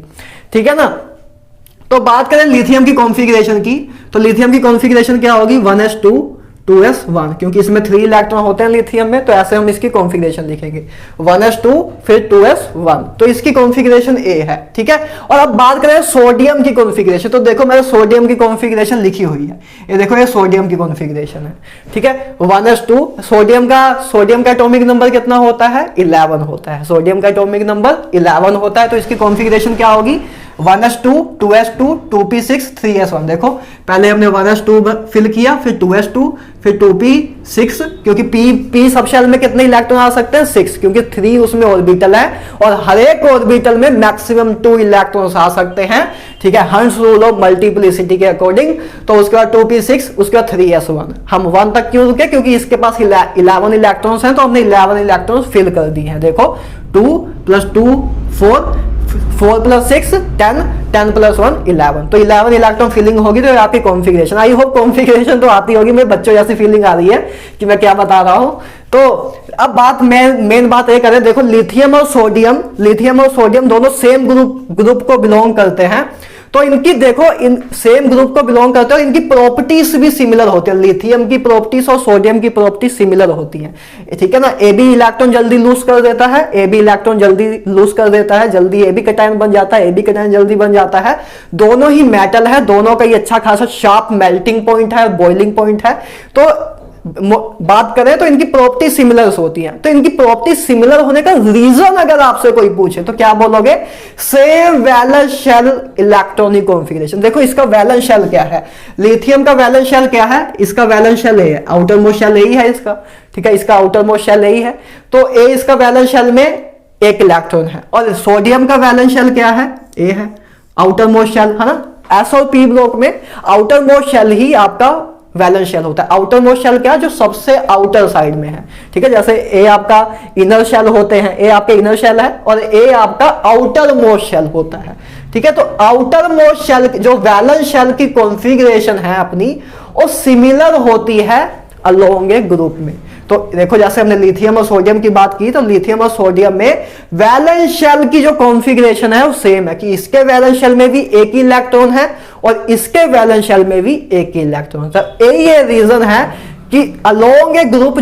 ठीक है ना। तो बात करें लिथियम की कॉन्फ़िगरेशन की, तो लिथियम की कॉन्फ़िगरेशन क्या होगी, 1s2 2s1, क्योंकि इसमें 3 इलेक्ट्रॉन होते हैं लिथियम में, तो ऐसे हम इसकी कॉन्फ़िगरेशन लिखेंगे 1s2 फिर 2s1, तो इसकी कॉन्फ़िगरेशन A है, ठीक है। और अब बात करें सोडियम की कॉन्फ़िगरेशन, तो देखो मैंने सोडियम की कॉन्फ़िगरेशन लिखी हुई है, ये देखो ये सोडियम की कॉन्फ़िगरेशन है, ठीक है। 1s2 सोडियम का एटॉमिक नंबर कितना होता है, 11 होता है, सोडियम का एटॉमिक नंबर 11 होता है। तो इसकी कॉन्फ़िगरेशन क्या होगी, 1s2 2s2 2p6 3s1। देखो पहले हमने 1s2 फिल किया, फिर 2s2 फिर 2p6, क्योंकि p सबशेल में कितने इलेक्ट्रॉन आ सकते हैं, 6, क्योंकि 3 उसमें ऑर्बिटल है, और हर एक ऑर्बिटल में मैक्सिमम 2 इलेक्ट्रॉन्स आ सकते हैं, ठीक है, हंस रूल ऑफ मल्टीप्लिसिटी के अकॉर्डिंग। तो उसके बाद 2p6, उसके बाद 3s1। हम 1 तक क्यों रुके, क्योंकि इसके पास 11 इलेक्ट्रॉन्स हैं, तो हमने 11 इलेक्ट्रॉन्स फिल कर दिए हैं। देखो 2 + 2 4 4 + 6 10 10 + 1 11, तो 11 इलेक्ट्रॉन फिलिंग होगी। तो आपकी कॉन्फ़िगरेशन, आई होप कॉन्फ़िगरेशन तो आती होगी, मेरे बच्चों जैसी फीलिंग आ रही है कि मैं क्या बता रहा हूं। तो अब बात मेन बात ये करें, देखो लिथियम और सोडियम दोनों सेम ग्रुप को बिलोंग करते हैं, तो इनकी देखो इन सेम ग्रुप को बिलोंग करते हैं, और इनकी प्रॉपर्टीज भी सिमिलर होती है। लिथियम की प्रॉपर्टीज और सोडियम की प्रॉपर्टीज सिमिलर होती हैं, ठीक है ना। ए बी इलेक्ट्रॉन जल्दी लूज कर देता है, जल्दी ए बी कैटायन बन जाता है, ए बी कैटायन जल्दी बन जाता है। दोनों ही मेटल है, दोनों का ही अच्छा खासा शार्प मेल्टिंग पॉइंट है, बॉइलिंग पॉइंट है। तो बात करें तो इनकी प्रॉपर्टी सिमिलर होती हैं। तो इनकी प्रॉपर्टी सिमिलर होने का रीजन अगर आपसे कोई पूछे तो क्या बोलोगे, same valence shell electronic configuration. देखो इसका वैलेंस शेल क्या है, लिथियम का वैलेंस शेल क्या है, इसका वैलेंस शेल है, आउटर मोस्ट शेल यही है इसका, ठीक है, इसका आउटर मोस्ट शेल यही है। तो ए इसका वैलेंस शेल में 1 इलेक्ट्रॉन है, और सोडियम का वैलेंस शेल क्या है, ए है, आउटर मोस्ट शेल है ना। एस और पी ब्लॉक में आउटर मोस्ट शेल ही आपका वैलेंस शेल होता है। आउटर मोस्ट शेल क्या है, जो सबसे आउटर साइड में है, ठीक है। जैसे ए आपका इनर शेल होते हैं, ए आपके इनर शेल है, और ए आपका आउटर मोस्ट शेल होता है, ठीक है। तो आउटर मोस्ट शेल जो वैलेंस शेल की कॉन्फ़िगरेशन है अपनी, वो सिमिलर होती है अलोंग ए ग्रुप में। तो देखो जैसे हमने लिथियम और सोडियम की बात की, तो लिथियम और सोडियम में वैलेंस शेल की जो कॉन्फ़िगरेशन है वो सेम है, कि इसके वैलेंस शेल में भी 1 ही इलेक्ट्रॉन है, और इसके वैलेंस शेल में भी 1 ही इलेक्ट्रॉन है। तो ये रीजन है कि अलोंग ए ग्रुप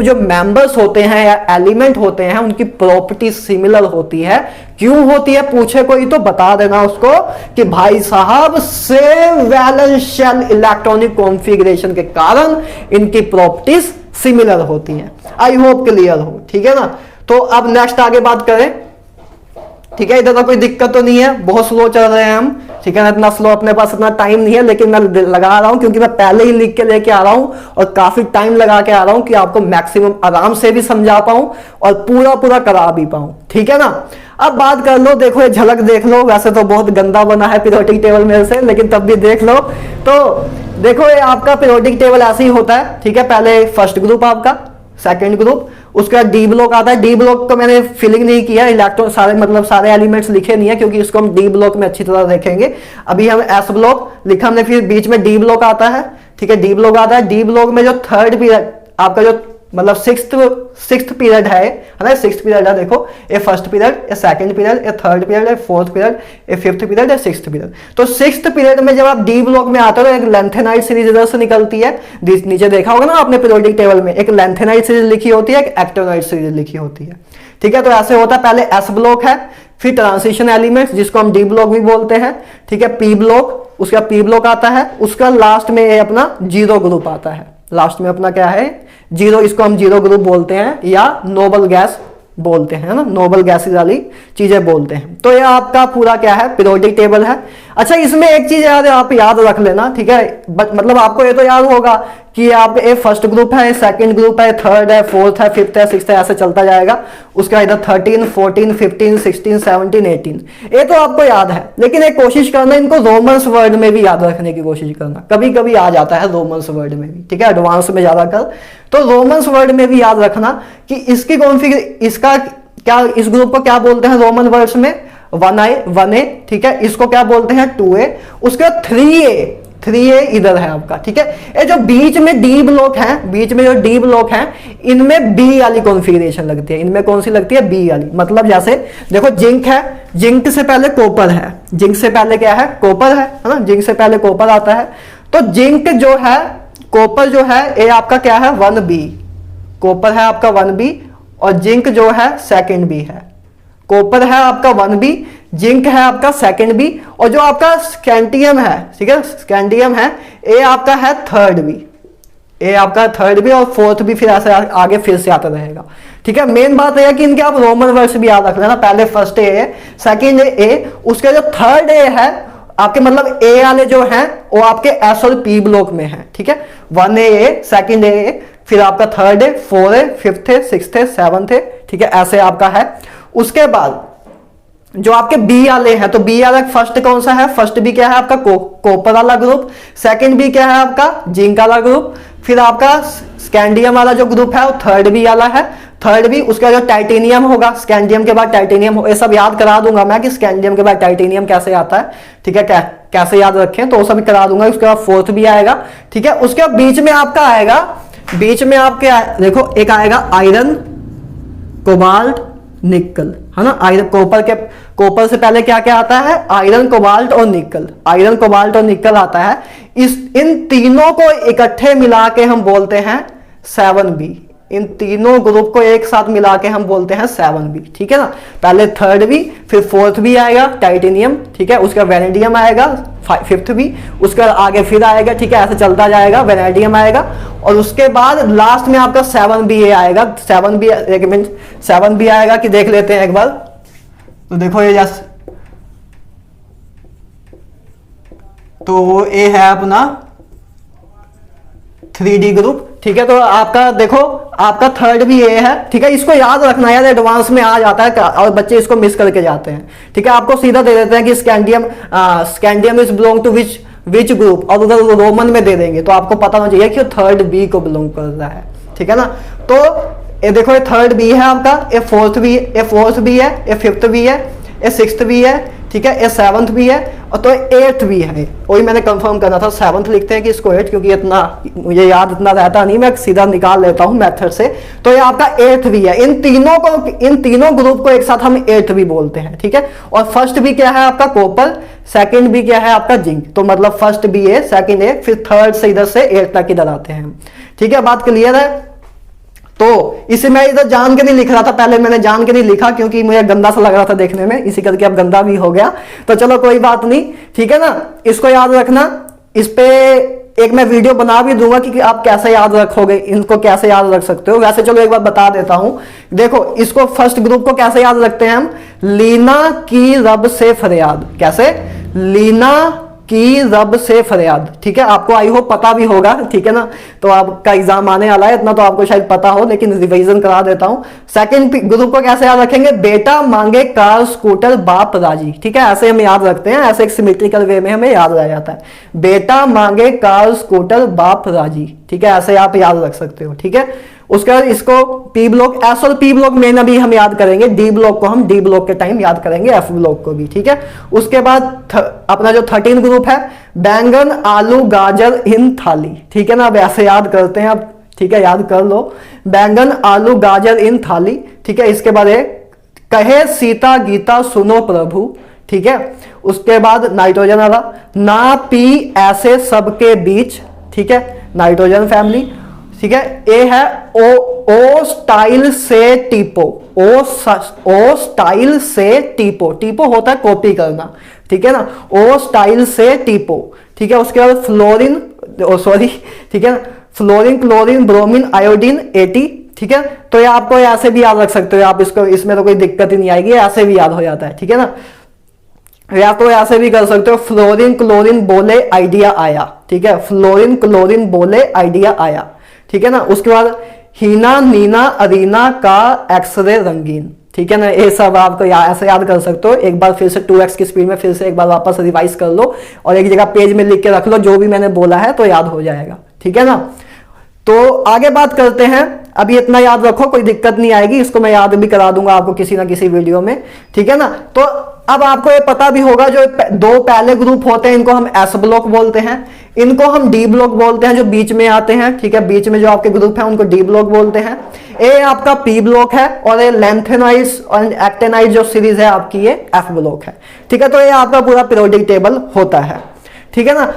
जो मेंबर्स होते हैं या एलिमेंट होते हैं उनकी प्रॉपर्टी सिमिलर होती है। क्यों होती है पूछे कोई तो बता देना उसको कि भाई साहब same valence shell electronic configuration के कारण इनकी प्रॉपर्टीज सिमिलर होती हैं। आई होप क्लियर हो, ठीक है ना। तो अब नेक्स्ट आगे बात करें, ठीक है। इधर तो कोई दिक्कत तो नहीं है, बहुत स्लो चल रहे हैं हम, ठीक है ना। इतना स्लो अपने पास इतना टाइम नहीं है, लेकिन मैं लगा रहा हूं क्योंकि मैं पहले ही लिख के लेके आ रहा हूं और काफी टाइम लगा के आ रहा हूं कि आपको मैक्सिमम आराम से भी समझा पाऊं और पूरा करा भी पाऊं, ठीक है ना। अब बात कर लो, देखो ये झलक देख लो। वैसे तो बहुत गंदा बना है पीरियोडिक टेबल मेरे से, लेकिन तब भी देख लो। तो देखो ये आपका पीरियोडिक टेबल ऐसे ही होता है, ठीक है। पहले फर्स्ट ग्रुप आपका, सेकंड ग्रुप, उसके बाद डी ब्लॉक आता है। डी ब्लॉक को मैंने फिलिंग नहीं किया, इलेक्ट्रॉन सारे मतलब सारे एलिमेंट्स लिखे नहीं है क्योंकि इसको हम डी ब्लॉक में अच्छी तरह देखेंगे। अभी हम एस ब्लॉक लिखा हमने, फिर बीच में डी ब्लॉक आता है, ठीक है। डी ब्लॉक आता है, डी ब्लॉक में जो थर्ड पीरियड आपका जो मतलब सिक्स्थ पीरियड है ना, सिक्स्थ पीरियड है। देखो ये फर्स्ट पीरियड, ये सेकंड पीरियड, ये थर्ड पीरियड, ये फोर्थ पीरियड, ये फिफ्थ पीरियड, ये सिक्स्थ पीरियड। तो सिक्स्थ पीरियड में जब आप डी ब्लॉक में आते हो तो एक लेंथेनाइड सीरीज इधर से निकलती है। नीचे देखा होगा ना आपने पीरियोडिक टेबल में, एक लेंथेनाइड सीरीज लिखी होती है, एक एक्टिनाइड सीरीज लिखी होती है, ठीक है। तो ऐसे होता है, पहले एस ब्लॉक है, फिर ट्रांजिशन एलिमेंट्स जिसको हम डी ब्लॉक भी बोलते हैं, ठीक है। पी ब्लॉक, उसका पी ब्लॉक आता है, उसका लास्ट में ये अपना जीरो ग्रुप आता है। लास्ट में अपना क्या है, जीरो, इसको हम जीरो ग्रुप बोलते हैं या नोबल गैस बोलते हैं ना, नोबल गैसेस वाली चीजें बोलते हैं। तो ये आपका पूरा क्या है, पीरियोडिक टेबल है। अच्छा, इसमें एक चीज आप याद रख लेना, ठीक है। मतलब आपको ये तो याद होगा कि आप ये फर्स्ट ग्रुप है, सेकंड ग्रुप है, थर्ड है, फोर्थ है, फिफ्थ है, सिक्स्थ है, ऐसे चलता जाएगा। उसका इधर 13, 14, 15, 16, 17, 18, ये तो आपको याद है। लेकिन एक कोशिश करना इनको रोमन्स वर्ड में भी याद रखने की कोशिश करना, कभी कभी आ जाता है रोमन्स वर्ड में भी, ठीक है। एडवांस में ज्यादा कर तो रोमन्स वर्ड में भी याद रखना कि इसकी इसका क्या, इस ग्रुप को क्या बोलते हैं रोमन वर्ड्स में, 1A, ठीक है। इसको क्या बोलते हैं 2A, उसके बाद 3A इधर है आपका, ठीक है। ये जो बीच में डी ब्लॉक है, बीच में जो डी ब्लॉक है, इनमें बी वाली कॉन्फ़िगरेशन लगती है। इनमें कौन सी लगती है, बी वाली। मतलब जैसे देखो जिंक है, जिंक से पहले कॉपर है, जिंक से पहले क्या है, कॉपर है ना, जिंक से पहले कॉपर आता है। तो जिंक जो है, कॉपर जो है, ये आपका क्या है 1B, कॉपर है आपका 1B और जिंक जो है 2B है। कॉपर है आपका 1B, जिंक है आपका 2B और जो आपका स्कैंडियम है, ठीक है, स्कैंडियम है, ये आपका है 3B, ये आपका 3B और 4B फिर ऐसे आगे फिर से आता रहेगा, ठीक है। मेन बात है कि इनके आप रोमन वर्ड्स भी याद रख लेना। पहले फर्स्ट ए, सेकंड ए, उसका जो थर्ड ए है आपके, मतलब ए वाले जो हैं वो आपके एस और पी ब्लॉक में है, ठीक है। 1A, सेकंड ए, फिर आपका थर्ड है, 4A, 5th है, 6th है, 7th है, ठीक है, ऐसे आपका है। उसके बाद जो आपके बी वाले हैं, तो बी वाला फर्स्ट कौन सा है, फर्स्ट बी क्या है आपका कॉपर वाला ग्रुप, सेकंड बी क्या है आपका जिंक वाला ग्रुप, फिर आपका स्कैंडियम वाला जो ग्रुप है वो थर्ड बी वाला है, थर्ड बी। उसका जो टाइटेनियम होगा, स्कैंडियम के बाद टाइटेनियम, ये सब याद करा दूंगा मैं कि स्कैंडियम के बाद टाइटेनियम कैसे आता है, ठीक है, कैसे याद रखें, तो वो सब करा दूंगा। उसके बाद फोर्थ भी आएगा, ठीक है। उसके बीच में आपका आएगा, बीच में आपके देखो एक आएगा आयरन, कोबाल्ट, निकल, है ना। आयरन, कॉपर से पहले क्या क्या आता है, आयरन, कोबाल्ट और निकल, आयरन, कोबाल्ट और निकल आता है। इन तीनों को इकट्ठे मिला के हम बोलते हैं 7B। इन तीनों ग्रुप को एक साथ मिला के हम बोलते हैं 7B, ठीक है ना। पहले थर्ड बी, फिर फोर्थ भी आएगा टाइटेनियम, ठीक है। उसका वेनेडियम आएगा, फिफ्थ भी, उसका आगे फिर आएगा, ठीक है, ऐसे चलता जाएगा, वेनेडियम आएगा और उसके बाद लास्ट में आपका 7B आएगा। 7B, एक मिनट, 7B आएगा कि देख लेते हैं एक बार। तो देखो ये जैसे, तो ये है अपना 3D ग्रुप, ठीक है। तो आपका देखो, आपका थर्ड भी ये है, ठीक है। इसको याद रखना यार, एडवांस में आ जाता है और बच्चे इसको मिस करके जाते हैं, ठीक है। आपको सीधा दे देते हैं कि scandium is belong to which group, और उधर रोमन में दे देंगे, तो आपको पता होना चाहिए कि थर्ड बी को बिलोंग कर रहा है, ठीक है ना। तो ये देखो, ये थर्ड बी है आपका, ये फोर्थ भी है, ये फिफ्थ भी है, ये सिक्स्थ भी है, ठीक है, ये 7th भी है और तो 8th भी है। वही मैंने कंफर्म करना था, 7th लिखते हैं कि इसको 8, क्योंकि इतना मुझे याद इतना रहता नहीं, मैं सीधा निकाल लेता हूं मेथड से। तो ये आपका 8th भी है। इन तीनों ग्रुप को एक साथ हम 8th भी बोलते हैं, ठीक है। और फर्स्ट भी क्या है आपका कॉपर, सेकंड भी क्या है आपका जिंक। तो मतलब first B A, second A, फिर थर्ड से इधर से 8 तक इधर आते हैं, ठीक है। बात क्लियर है। तो इसे मैं इधर जान के नहीं लिख रहा था, पहले मैंने जान के नहीं लिखा क्योंकि मुझे गंदा सा लग रहा था देखने में, इसी करके अब गंदा भी हो गया। तो चलो कोई बात नहीं, ठीक है ना। इसको याद रखना। इस पे एक मैं वीडियो बना भी दूंगा कि आप कैसे याद रखोगे, इनको कैसे याद रख सकते हो। वैसे चलो एक बार बता देता हूं। देखो इसको फर्स्ट ग्रुप को कैसे याद रखते हैं हम, लीना की रब से फरियाद। कैसे, लीना की रब से फरियाद, ठीक है। आपको आई होप पता भी होगा, ठीक है ना। तो आपका एग्जाम आने वाला है, इतना तो आपको शायद पता हो, लेकिन रिवीजन करा देता हूं। सेकंड ग्रुप को कैसे याद रखेंगे, बेटा मांगे कार स्कूटर बाप राजी, ठीक है। ऐसे हम याद रखते हैं, ऐसे एक सिमेट्रिकल वे में हमें याद रह जाता है। बेटा मांगे कार स्कूटर बाप राजी, ठीक है, ऐसे आप याद रख सकते हो, ठीक है। उसके बाद इसको पी ब्लॉक, एस और पी ब्लॉक में अभी हम याद करेंगे, डी ब्लॉक को हम डी ब्लॉक के टाइम याद करेंगे, एफ ब्लॉक को भी, ठीक है। उसके बाद अपना जो 13 ग्रुप है, बैंगन आलू गाजर इन थाली, ठीक है ना। अब ऐसे याद करते हैं अब, ठीक है, याद कर लो। बैंगन आलू गाजर इन थाली, ठीक है। इसके बाद कहे सीता गीता सुनो प्रभु, ठीक है। उसके बाद नाइट्रोजन वाला, ना पी ऐसे सबके बीच, ठीक है, नाइट्रोजन फैमिली, ठीक है। ए है ओ स्टाइल से टीपो, ओ स्टाइल से टीपो, टीपो होता है कॉपी करना, ठीक है ना। ओ स्टाइल से टीपो, ठीक है। उसके बाद फ्लोरिन, सॉरी, ठीक है, फ्लोरिन क्लोरीन ब्रोमीन आयोडीन 80, ठीक है। तो ये आपको ऐसे भी याद रख सकते हो आप इसको, इसमें तो कोई दिक्कत ही नहीं आएगी, ऐसे भी याद हो जाता है, ठीक है ना। या तो ऐसे भी कर सकते हो, फ्लोरिन क्लोरीन बोले आइडिया आया, ठीक है, फ्लोरिन क्लोरीन बोले आइडिया आया, ठीक है ना। उसके बाद हीना नीना अरीना का एक्सरे रंगीन, ठीक है ना। ये सब आपको ऐसे याद कर सकते हो। एक बार फिर से 2x की स्पीड में फिर से एक बार वापस रिवाइज कर लो और एक जगह पेज में लिख के रख लो, जो भी मैंने बोला है तो याद हो जाएगा, ठीक है ना। तो आगे बात करते हैं। अभी इतना याद रखो, कोई दिक्कत नहीं आएगी, इसको मैं याद भी करा दूंगा आपको किसी ना किसी वीडियो में, ठीक है ना। तो अब आपको ये पता भी होगा, जो दो पहले ग्रुप होते हैं इनको हम एस ब्लॉक बोलते हैं, इनको हम डी ब्लॉक बोलते हैं, जो बीच में आते हैं, ठीक है। बीच में जो आपके ग्रुप है उनको डी ब्लॉक बोलते हैं। ए आपका पी ब्लॉक है और ये लेंथेनाइड्स और एक्टेनाइड जो सीरीज है आपकी, ये एफ ब्लॉक है, ठीक है। तो ये आपका पूरा पीरियोडिक टेबल होता है, ठीक है ना।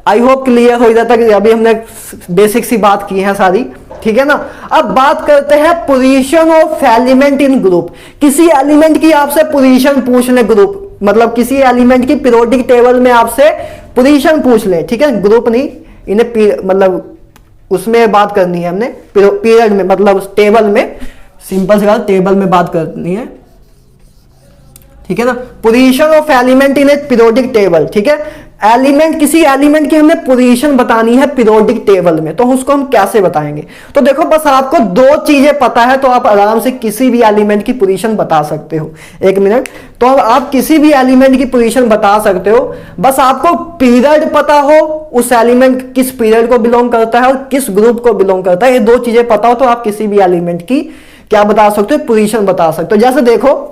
आई होप क्लियर हो जाता कि अभी हमने बेसिक सी बात की है सारी, ठीक है ना। अब बात करते हैं position of element in group. किसी एलिमेंट की आपसे पोजीशन पूछ ले ग्रुप, मतलब किसी एलिमेंट की पीरियोडिक टेबल में आपसे पोजीशन पूछ ले, ठीक है। ग्रुप नहीं, इन्हें मतलब उसमें बात करनी है हमने, पीरियड में, मतलब टेबल में, सिंपल से टेबल में बात करनी है, ठीक है ना। Position of element in A periodic table, ठीक है। एलिमेंट, किसी एलिमेंट की हमने पोजीशन बतानी है पीरियोडिक टेबल में, तो उसको हम कैसे बताएंगे। तो देखो बस आपको दो चीजें पता है तो आप आराम से किसी भी एलिमेंट की पोजीशन बता सकते हो। एक मिनट, तो अब आप किसी भी एलिमेंट की पोजीशन बता सकते हो, बस आपको पीरियड पता हो, उस एलिमेंट किस पीरियड को बिलोंग करता है और किस ग्रुप को बिलोंग करता है। ये दो चीजें पता हो तो आप किसी भी एलिमेंट की क्या बता सकते हो, पोजीशन बता सकते हो। जैसे देखो,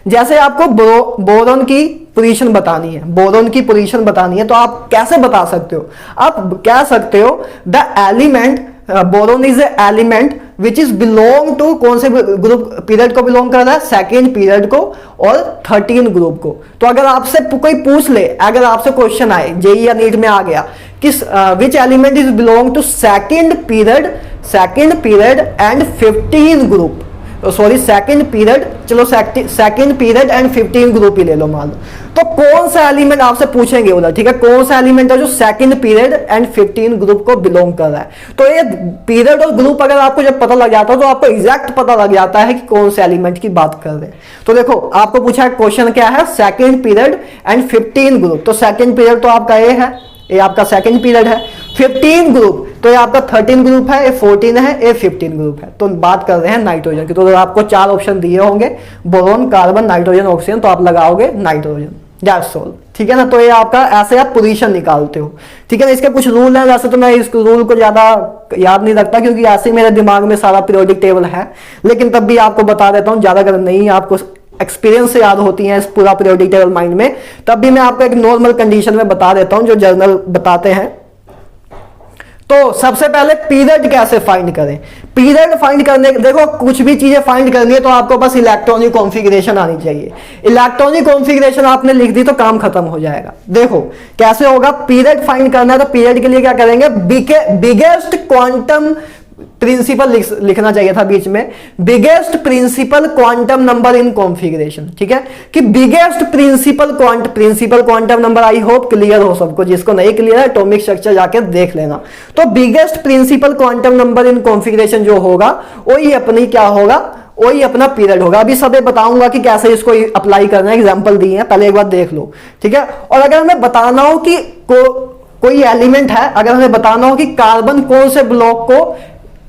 जैसे आपको बोरॉन की पोजीशन बतानी है, बोरॉन की पोजीशन बतानी है, तो आप कैसे बता सकते हो। आप कह सकते हो the element boron is a element which is belong to, कौन से ग्रुप पीरियड को बिलोंग कर रहा है, सेकेंड पीरियड को और 13 ग्रुप को। तो अगर आपसे कोई पूछ ले, अगर आपसे क्वेश्चन आए जेईई या नीट में आ गया, किस which element is belong to second period and 15 group, sorry second period, चलो सेकंड पीरियड एंड 15 ग्रुप ही ले लो मान लो, तो कौन सा एलिमेंट आपसे पूछेंगे उधर, ठीक है। कौन सा एलिमेंट है जो सेकंड पीरियड एंड 15 ग्रुप को बिलोंग कर रहा है। तो ये पीरियड और ग्रुप अगर आपको जब पता लग जाता है तो आपको एग्जैक्ट पता लग जाता है कि कौन से एलिमेंट की बात कर रहे हैं। तो देखो आपको पूछा है, क्वेश्चन क्या है, सेकंड पीरियड एंड 15 ग्रुप। तो सेकंड पीरियड तो आपका ये है, ये आपका सेकंड पीरियड है। 15 ग्रुप तो ये आपका 13 ग्रुप है, ये 14 है, ये 15 ग्रुप है। तो बात कर रहे हैं नाइट्रोजन की। तो आपको 4 ऑप्शन दिए होंगे, बोरोन, कार्बन, नाइट्रोजन, ऑक्सीजन, तो आप लगाओगे नाइट्रोजन, दैट्स ऑल, ठीक है ना। तो ये आपका ऐसे आप पोजीशन निकालते हो, ठीक है ना। इसके कुछ रूल हैं, वैसे तो मैं इस रूल को ज्यादा याद नहीं रखता क्योंकि ऐसे ही मेरे दिमाग में सारा पीरियोडिक टेबल है, लेकिन तब भी आपको बता देता हूँ, ज्यादा अगर नहीं आपको एक्सपीरियंस से याद होती हैं इस पूरा पीरियोडिक टेबल माइंड में, तब भी मैं आपको एक नॉर्मल कंडीशन में बता देता हूं जो जर्नल बताते हैं। तो सबसे पहले पीरियड कैसे फाइंड करें। पीरियड फाइंड करने, देखो कुछ भी चीजें फाइंड करनी है तो आपको बस इलेक्ट्रॉनिक कॉन्फ़िगरेशन आनी चाहिए। इलेक्ट्रॉनिक कॉन्फ़िगरेशन आपने लिख दी तो काम खत्म हो जाएगा। देखो कैसे होगा, पीरियड फाइंड करना है तो पीरियड के लिए क्या करेंगे, बिगेस्ट क्वांटम प्रिंसिपल लिखना चाहिए था बीच में, biggest principal quantum number in configuration. ठीक है कि biggest principal quantum number, I hope clear हो सबको, जिसको नहीं क्लियर है एटॉमिक स्ट्रक्चर जाके देख लेना। तो biggest principal quantum number in configuration जो होगा वही अपनी क्या होगा, वही अपना पीरियड होगा। अभी सब बताऊंगा कि कैसे इसको अप्लाई करना है, एग्जांपल दिए हैं, पहले एक बार देख लो। ठीक है, और अगर हमें बताना हो कि कोई एलिमेंट है, अगर हमें बताना हो कि कार्बन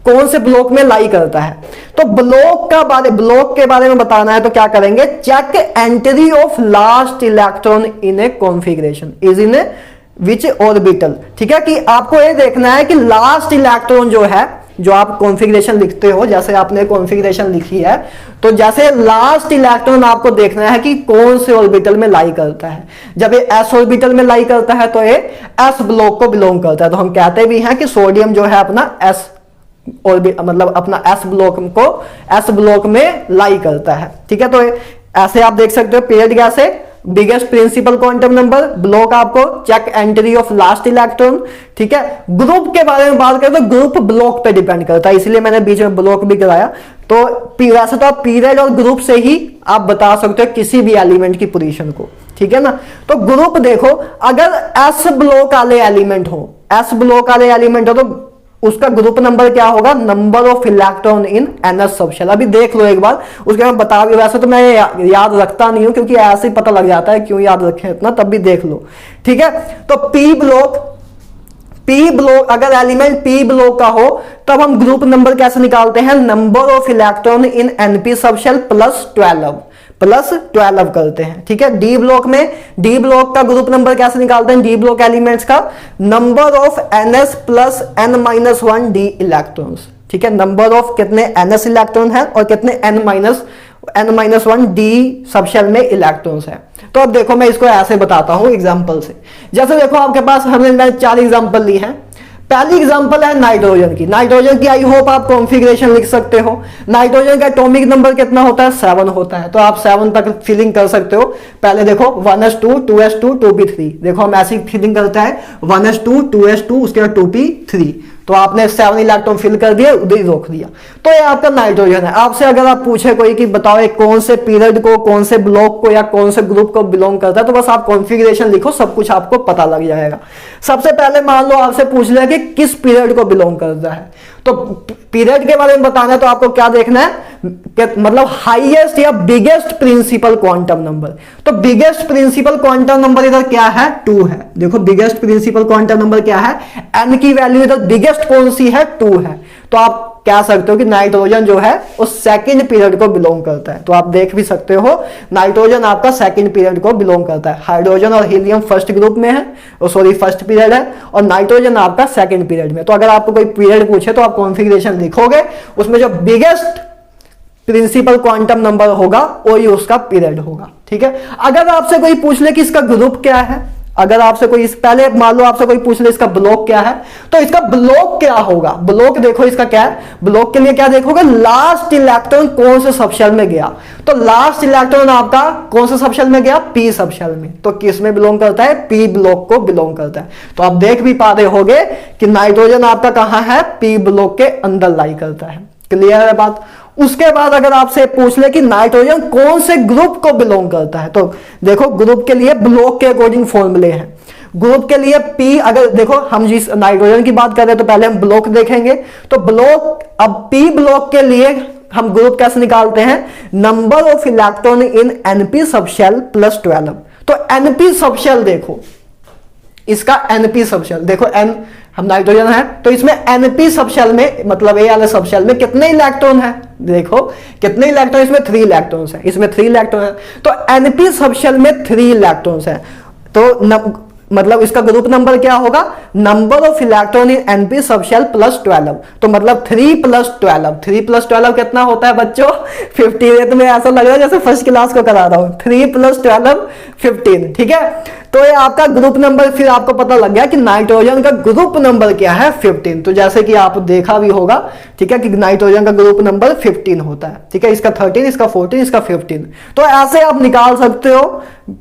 कौन से ब्लॉक में लाई करता है, तो ब्लॉक के बारे में बताना है तो क्या करेंगे, check entry of last electron in a configuration is in a which orbital. ठीक है कि आपको ये देखना है कि लास्ट इलेक्ट्रॉन जो है, जो आप कॉन्फ़िगरेशन लिखते हो, जैसे आपने कॉन्फ़िगरेशन लिखी है तो जैसे लास्ट इलेक्ट्रॉन आपको देखना है कि कौन से ऑर्बिटल में लाई करता है। जब ये एस ऑर्बिटल में लाई करता है तो ये एस ब्लॉक को बिलोंग करता है। तो हम कहते भी हैं कि सोडियम जो है अपना एस और मतलब अपना एस ब्लॉक में लाई करता है। ठीक है, तो ऐसे आप देख सकते हो पीरियड कैसे, biggest principal quantum number, block आपको check entry of last electron. ठीक है, ग्रुप के बारे में बात करें तो ग्रुप ब्लॉक पे डिपेंड करता है, इसलिए मैंने बीच में ब्लॉक भी कराया। तो वैसे तो आप पीरियड और ग्रुप से ही आप बता सकते हो किसी भी एलिमेंट की पोजीशन को। ठीक है ना, तो ग्रुप देखो, अगर एस ब्लॉक वाले एलिमेंट हो तो उसका ग्रुप नंबर क्या होगा, number of electron in NS subshell. अभी देख लो एक बार, उसके मैं बता भी, वैसे तो मैं याद रखता नहीं हूं क्योंकि ऐसे ही पता लग जाता है, क्यों याद रखें इतना, तब भी देख लो। ठीक है, तो पी ब्लॉक अगर एलिमेंट पी ब्लॉक का हो तब हम ग्रुप नंबर कैसे निकालते हैं, number of electron in NP subshell plus 12 करते हैं। ठीक है, डी ब्लॉक का ग्रुप नंबर कैसे निकालते हैं, डी ब्लॉक एलिमेंट्स का number of NS plus n-1 D electrons. ठीक है, नंबर ऑफ कितने एनएस इलेक्ट्रॉन है और कितने n-1 डी सबशेल में इलेक्ट्रॉन्स है। तो अब देखो मैं इसको ऐसे बताता हूं एग्जांपल से। जैसे देखो आपके पास हमने 4 एग्जांपल ली हैं। पहली एग्जांपल है नाइट्रोजन की आई होप आप कॉन्फ़िगरेशन लिख सकते हो। नाइट्रोजन का एटॉमिक नंबर कितना होता है, 7 होता है, तो आप 7 तक फिलिंग कर सकते हो। पहले देखो 1s2 2s2 2p3, देखो हम ऐसी फिलिंग करते हैं 1s2 2s2 उसके बाद 2p3, तो आपने 7 इलेक्ट्रॉन फिल कर दिया, उधर ही रोक दिया। तो ये आपका नाइट्रोजन है। आपसे अगर आप पूछे कोई कि बताओ एक कौन से पीरियड को, कौन से ब्लॉक को या कौन से ग्रुप को बिलोंग करता है, तो बस आप कॉन्फ़िगरेशन लिखो, सब कुछ आपको पता लग जाएगा। सबसे पहले मान लो आपसे पूछ लिया कि किस पीरियड को बिलोंग करता है, तो पीरियड के बारे में बताना है तो आपको क्या देखना है, मतलब हाईएस्ट या बिगेस्ट प्रिंसिपल क्वांटम नंबर। तो बिगेस्ट प्रिंसिपल क्वांटम नंबर इधर क्या है, 2 है। देखो बिगेस्ट प्रिंसिपल क्वांटम नंबर क्या है, n की वैल्यू इधर बिगेस्ट कौन सी है, 2 है। तो आप कह सकते हो कि नाइट्रोजन जो है वो सेकंड पीरियड को बिलोंग करता है। तो आप देख भी सकते हो नाइट्रोजन आपका सेकंड पीरियड को बिलोंग करता है। हाइड्रोजन और हीलियम फर्स्ट ग्रुप में है, फर्स्ट पीरियड है, और नाइट्रोजन आपका सेकंड पीरियड में। तो अगर आपको कोई पीरियड पूछे तो आप कॉन्फ़िगरेशन लिखोगे, उसमें जो बिगेस्ट प्रिंसिपल क्वांटम नंबर होगा वही उसका पीरियड होगा। ठीक है, अगर आपसे कोई पूछ ले कि इसका ग्रुप क्या है, अगर आपसे कोई पहले मान लो आपसे कोई पूछ ले इसका ब्लॉक क्या है, तो इसका ब्लॉक क्या होगा, ब्लॉक देखो इसका क्या है, ब्लॉक के लिए क्या देखोगे, लास्ट इलेक्ट्रॉन कौन से सबशेल में गया। तो लास्ट इलेक्ट्रॉन आपका कौन से सबशेल में गया, पी सबशेल में। तो किस में बिलोंग करता है, पी ब्लॉक को बिलोंग करता है। तो आप देख भी पा रहे होगे कि नाइट्रोजन आपका कहां है, पी ब्लॉक के अंदर लाई करता है। क्लियर है बात। उसके बाद अगर आपसे पूछ ले कि नाइट्रोजन कौन से ग्रुप को बिलोंग करता है, तो देखो ग्रुप के लिए ब्लॉक के अकॉर्डिंग फॉर्मूले हैं। ग्रुप के लिए पी, अगर देखो हम जिस नाइट्रोजन की बात कर रहे हैं तो पहले हम ब्लॉक देखेंगे। तो ब्लॉक, अब पी ब्लॉक के लिए हम ग्रुप कैसे निकालते हैं, number of electron in NP subshell plus 12। तो एनपी सबशेल देखो, इसका एनपी सबशेल देखो, एन हम नाइट्रोजन है तो इसमें एनपी सबशेल में, मतलब ए वाले सबशेल में कितने इलेक्ट्रॉन है, देखो कितने इलेक्ट्रॉन, इसमें 3 इलेक्ट्रॉन्स हैं, इसमें 3 इलेक्ट्रॉन है। तो एनपी सबशेल में 3 इलेक्ट्रॉन्स हैं। तो मतलब इसका ग्रुप नंबर क्या होगा, number of electron in NP subshell plus 12। तो मतलब 3 + 12, 3 + 12 कितना होता है बच्चों 15। तो मैं ऐसा लग रहा है जैसे फर्स्ट क्लास को करा रहा हूं। 3 + 12 15, ठीक है। तो ये आपका ग्रुप नंबर, फिर आपको पता लग गया कि नाइट्रोजन का ग्रुप नंबर क्या है 15। तो जैसे कि आप देखा भी होगा, ठीक है, कि नाइट्रोजन का ग्रुप नंबर 15 होता है, ठीक है। इसका 13, इसका 14, इसका 15। तो ऐसे आप निकाल सकते हो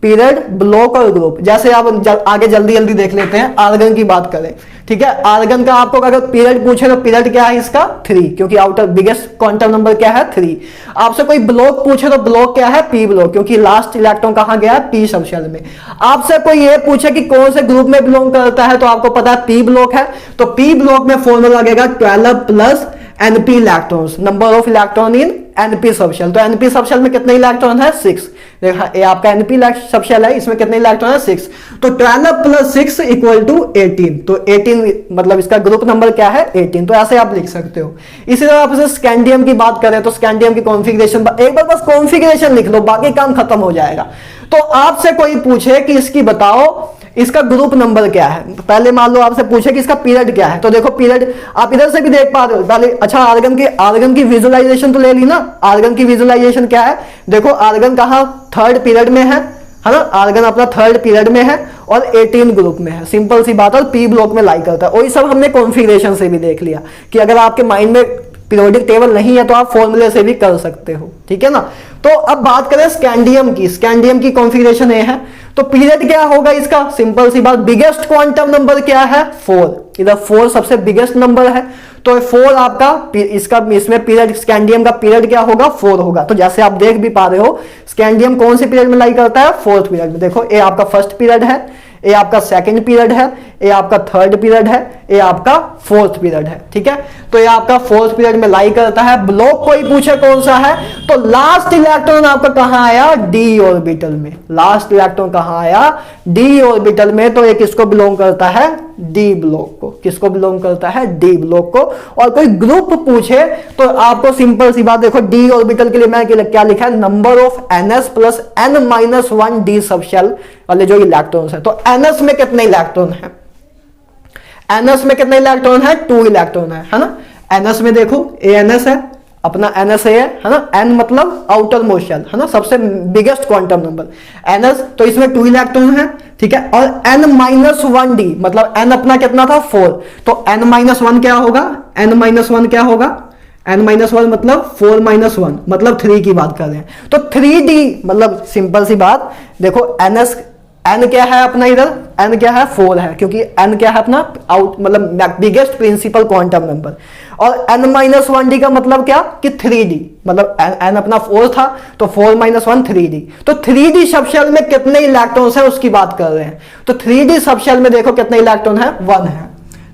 पीरियड, ब्लॉक और ग्रुप। जैसे आप आगे जल्दी जल्दी देख लेते हैं, आर्गन की बात करें, ठीक है। आर्गन का आपको अगर पीरियड पूछे तो पीरियड क्या है इसका 3, क्योंकि आउटर बिगेस्ट क्वांटम नंबर क्या है 3। आपसे कोई ब्लॉक पूछे तो ब्लॉक क्या है p ब्लॉक, क्योंकि लास्ट इलेक्ट्रॉन कहां गया है p सबशेल में। आपसे कोई ये पूछे कि कौन से ग्रुप में बिलोंग करता है, तो आपको पता है p ब्लॉक है। तो p ब्लॉक में फॉर्मूला लगेगा 12 + np electrons, number of electron in np subshell. तो np सबशेल में कितने इलेक्ट्रॉन है 6। देखा, ये आपका np सबशेल है, इसमें कितने इलेक्ट्रॉन है 6। तो 12 + 6 = 18। तो 18 मतलब इसका ग्रुप नंबर क्या है 18। तो ऐसे आप लिख सकते हो। इसी तरह आप स्कैंडियम की बात करें तो स्कैंडियम की कॉन्फ़िगरेशन, एक बार बस कॉन्फ़िगरेशन लिख लो, बाकी काम खत्म हो जाएगा। तो आपसे कोई पूछे कि इसकी बताओ इसका ग्रुप नंबर क्या है, पहले मान लो आपसे पूछे कि इसका पीरियड क्या है। तो देखो पीरियड आप इधर से भी देख पा रहे हो पहले। अच्छा, आर्गन की विजुअलाइजेशन तो ले ली ना। आर्गन की विजुअलाइजेशन क्या है, देखो आर्गन कहां 3rd पीरियड में है ना। आर्गन अपना 3rd पीरियड में है और 18 ग्रुप में है, सिंपल सी बात है। और पी ब्लॉक में लाई करता है। वही सब हमने कॉन्फ़िगरेशन से भी देख लिया कि अगर आपके माइंड में पीरियोडिक टेबल नहीं है तो आप फॉर्मूले से भी कर सकते हो, ठीक है ना। तो अब बात करें स्कैंडियम की। स्कैंडियम की कॉन्फ़िगरेशन ये है। तो पीरियड क्या होगा इसका, सिंपल सी बात, बिगेस्ट क्वांटम नंबर क्या है 4। इधर 4 सबसे बिगेस्ट नंबर है। तो 4 आपका इसमें पीरियड, स्कैंडियम का पीरियड क्या होगा 4 होगा। तो जैसे आप देख भी पा रहे हो स्कैंडियम कौन से पीरियड में लाई करता है 4th पीरियड में। देखो ये आपका 1st पीरियड है, ये आपका 2nd पीरियड है, ये आपका 3rd पीरियड है, ये आपका 4th पीरियड है, ठीक है। तो ये आपका 4th पीरियड में लाई करता है। ब्लॉक कोई पूछे कौन सा है, तो लास्ट इलेक्ट्रॉन आपका कहां आया d ऑर्बिटल में। लास्ट इलेक्ट्रॉन कहां आया d ऑर्बिटल में। तो ये किसको बिलोंग करता है d ब्लॉक को। किसको बिलोंग करता है d ब्लॉक को। और कोई ग्रुप पूछे तो आपको सिंपल सी बात, देखो d ऑर्बिटल के लिए मैं क्या लिखा है, number of ns + n-1 d subshell वाले जो इलेक्ट्रॉन्स है। तो ns में कितने इलेक्ट्रॉन है, ns में कितने इलेक्ट्रॉन है 2 इलेक्ट्रॉन है ना। ns में देखो ans है अपना, ns है ना। n मतलब आउटर मोस्ट शेल है ना, सबसे बिगेस्ट क्वांटम नंबर ns। तो इसमें 2 इलेक्ट्रॉन है, ठीक है। और n-1 d मतलब n अपना कितना था 4। तो n-1 क्या होगा, n-1 क्या होगा, n-1 मतलब 4 - 1 मतलब 3 की बात कर रहे हैं। तो 3d मतलब सिंपल सी बात, देखो n क्या है अपना, इधर n क्या है 4 है, क्योंकि n क्या है अपना आउट मतलब बिगेस्ट प्रिंसिपल क्वांटम नंबर। और n-1 d का मतलब क्या कि 3d, मतलब n अपना 4 था तो 4 - 1 3d। तो 3d सबशेल में कितने इलेक्ट्रॉन्स है उसकी बात कर रहे हैं। तो 3d सबशेल में देखो कितने इलेक्ट्रॉन है 1 है।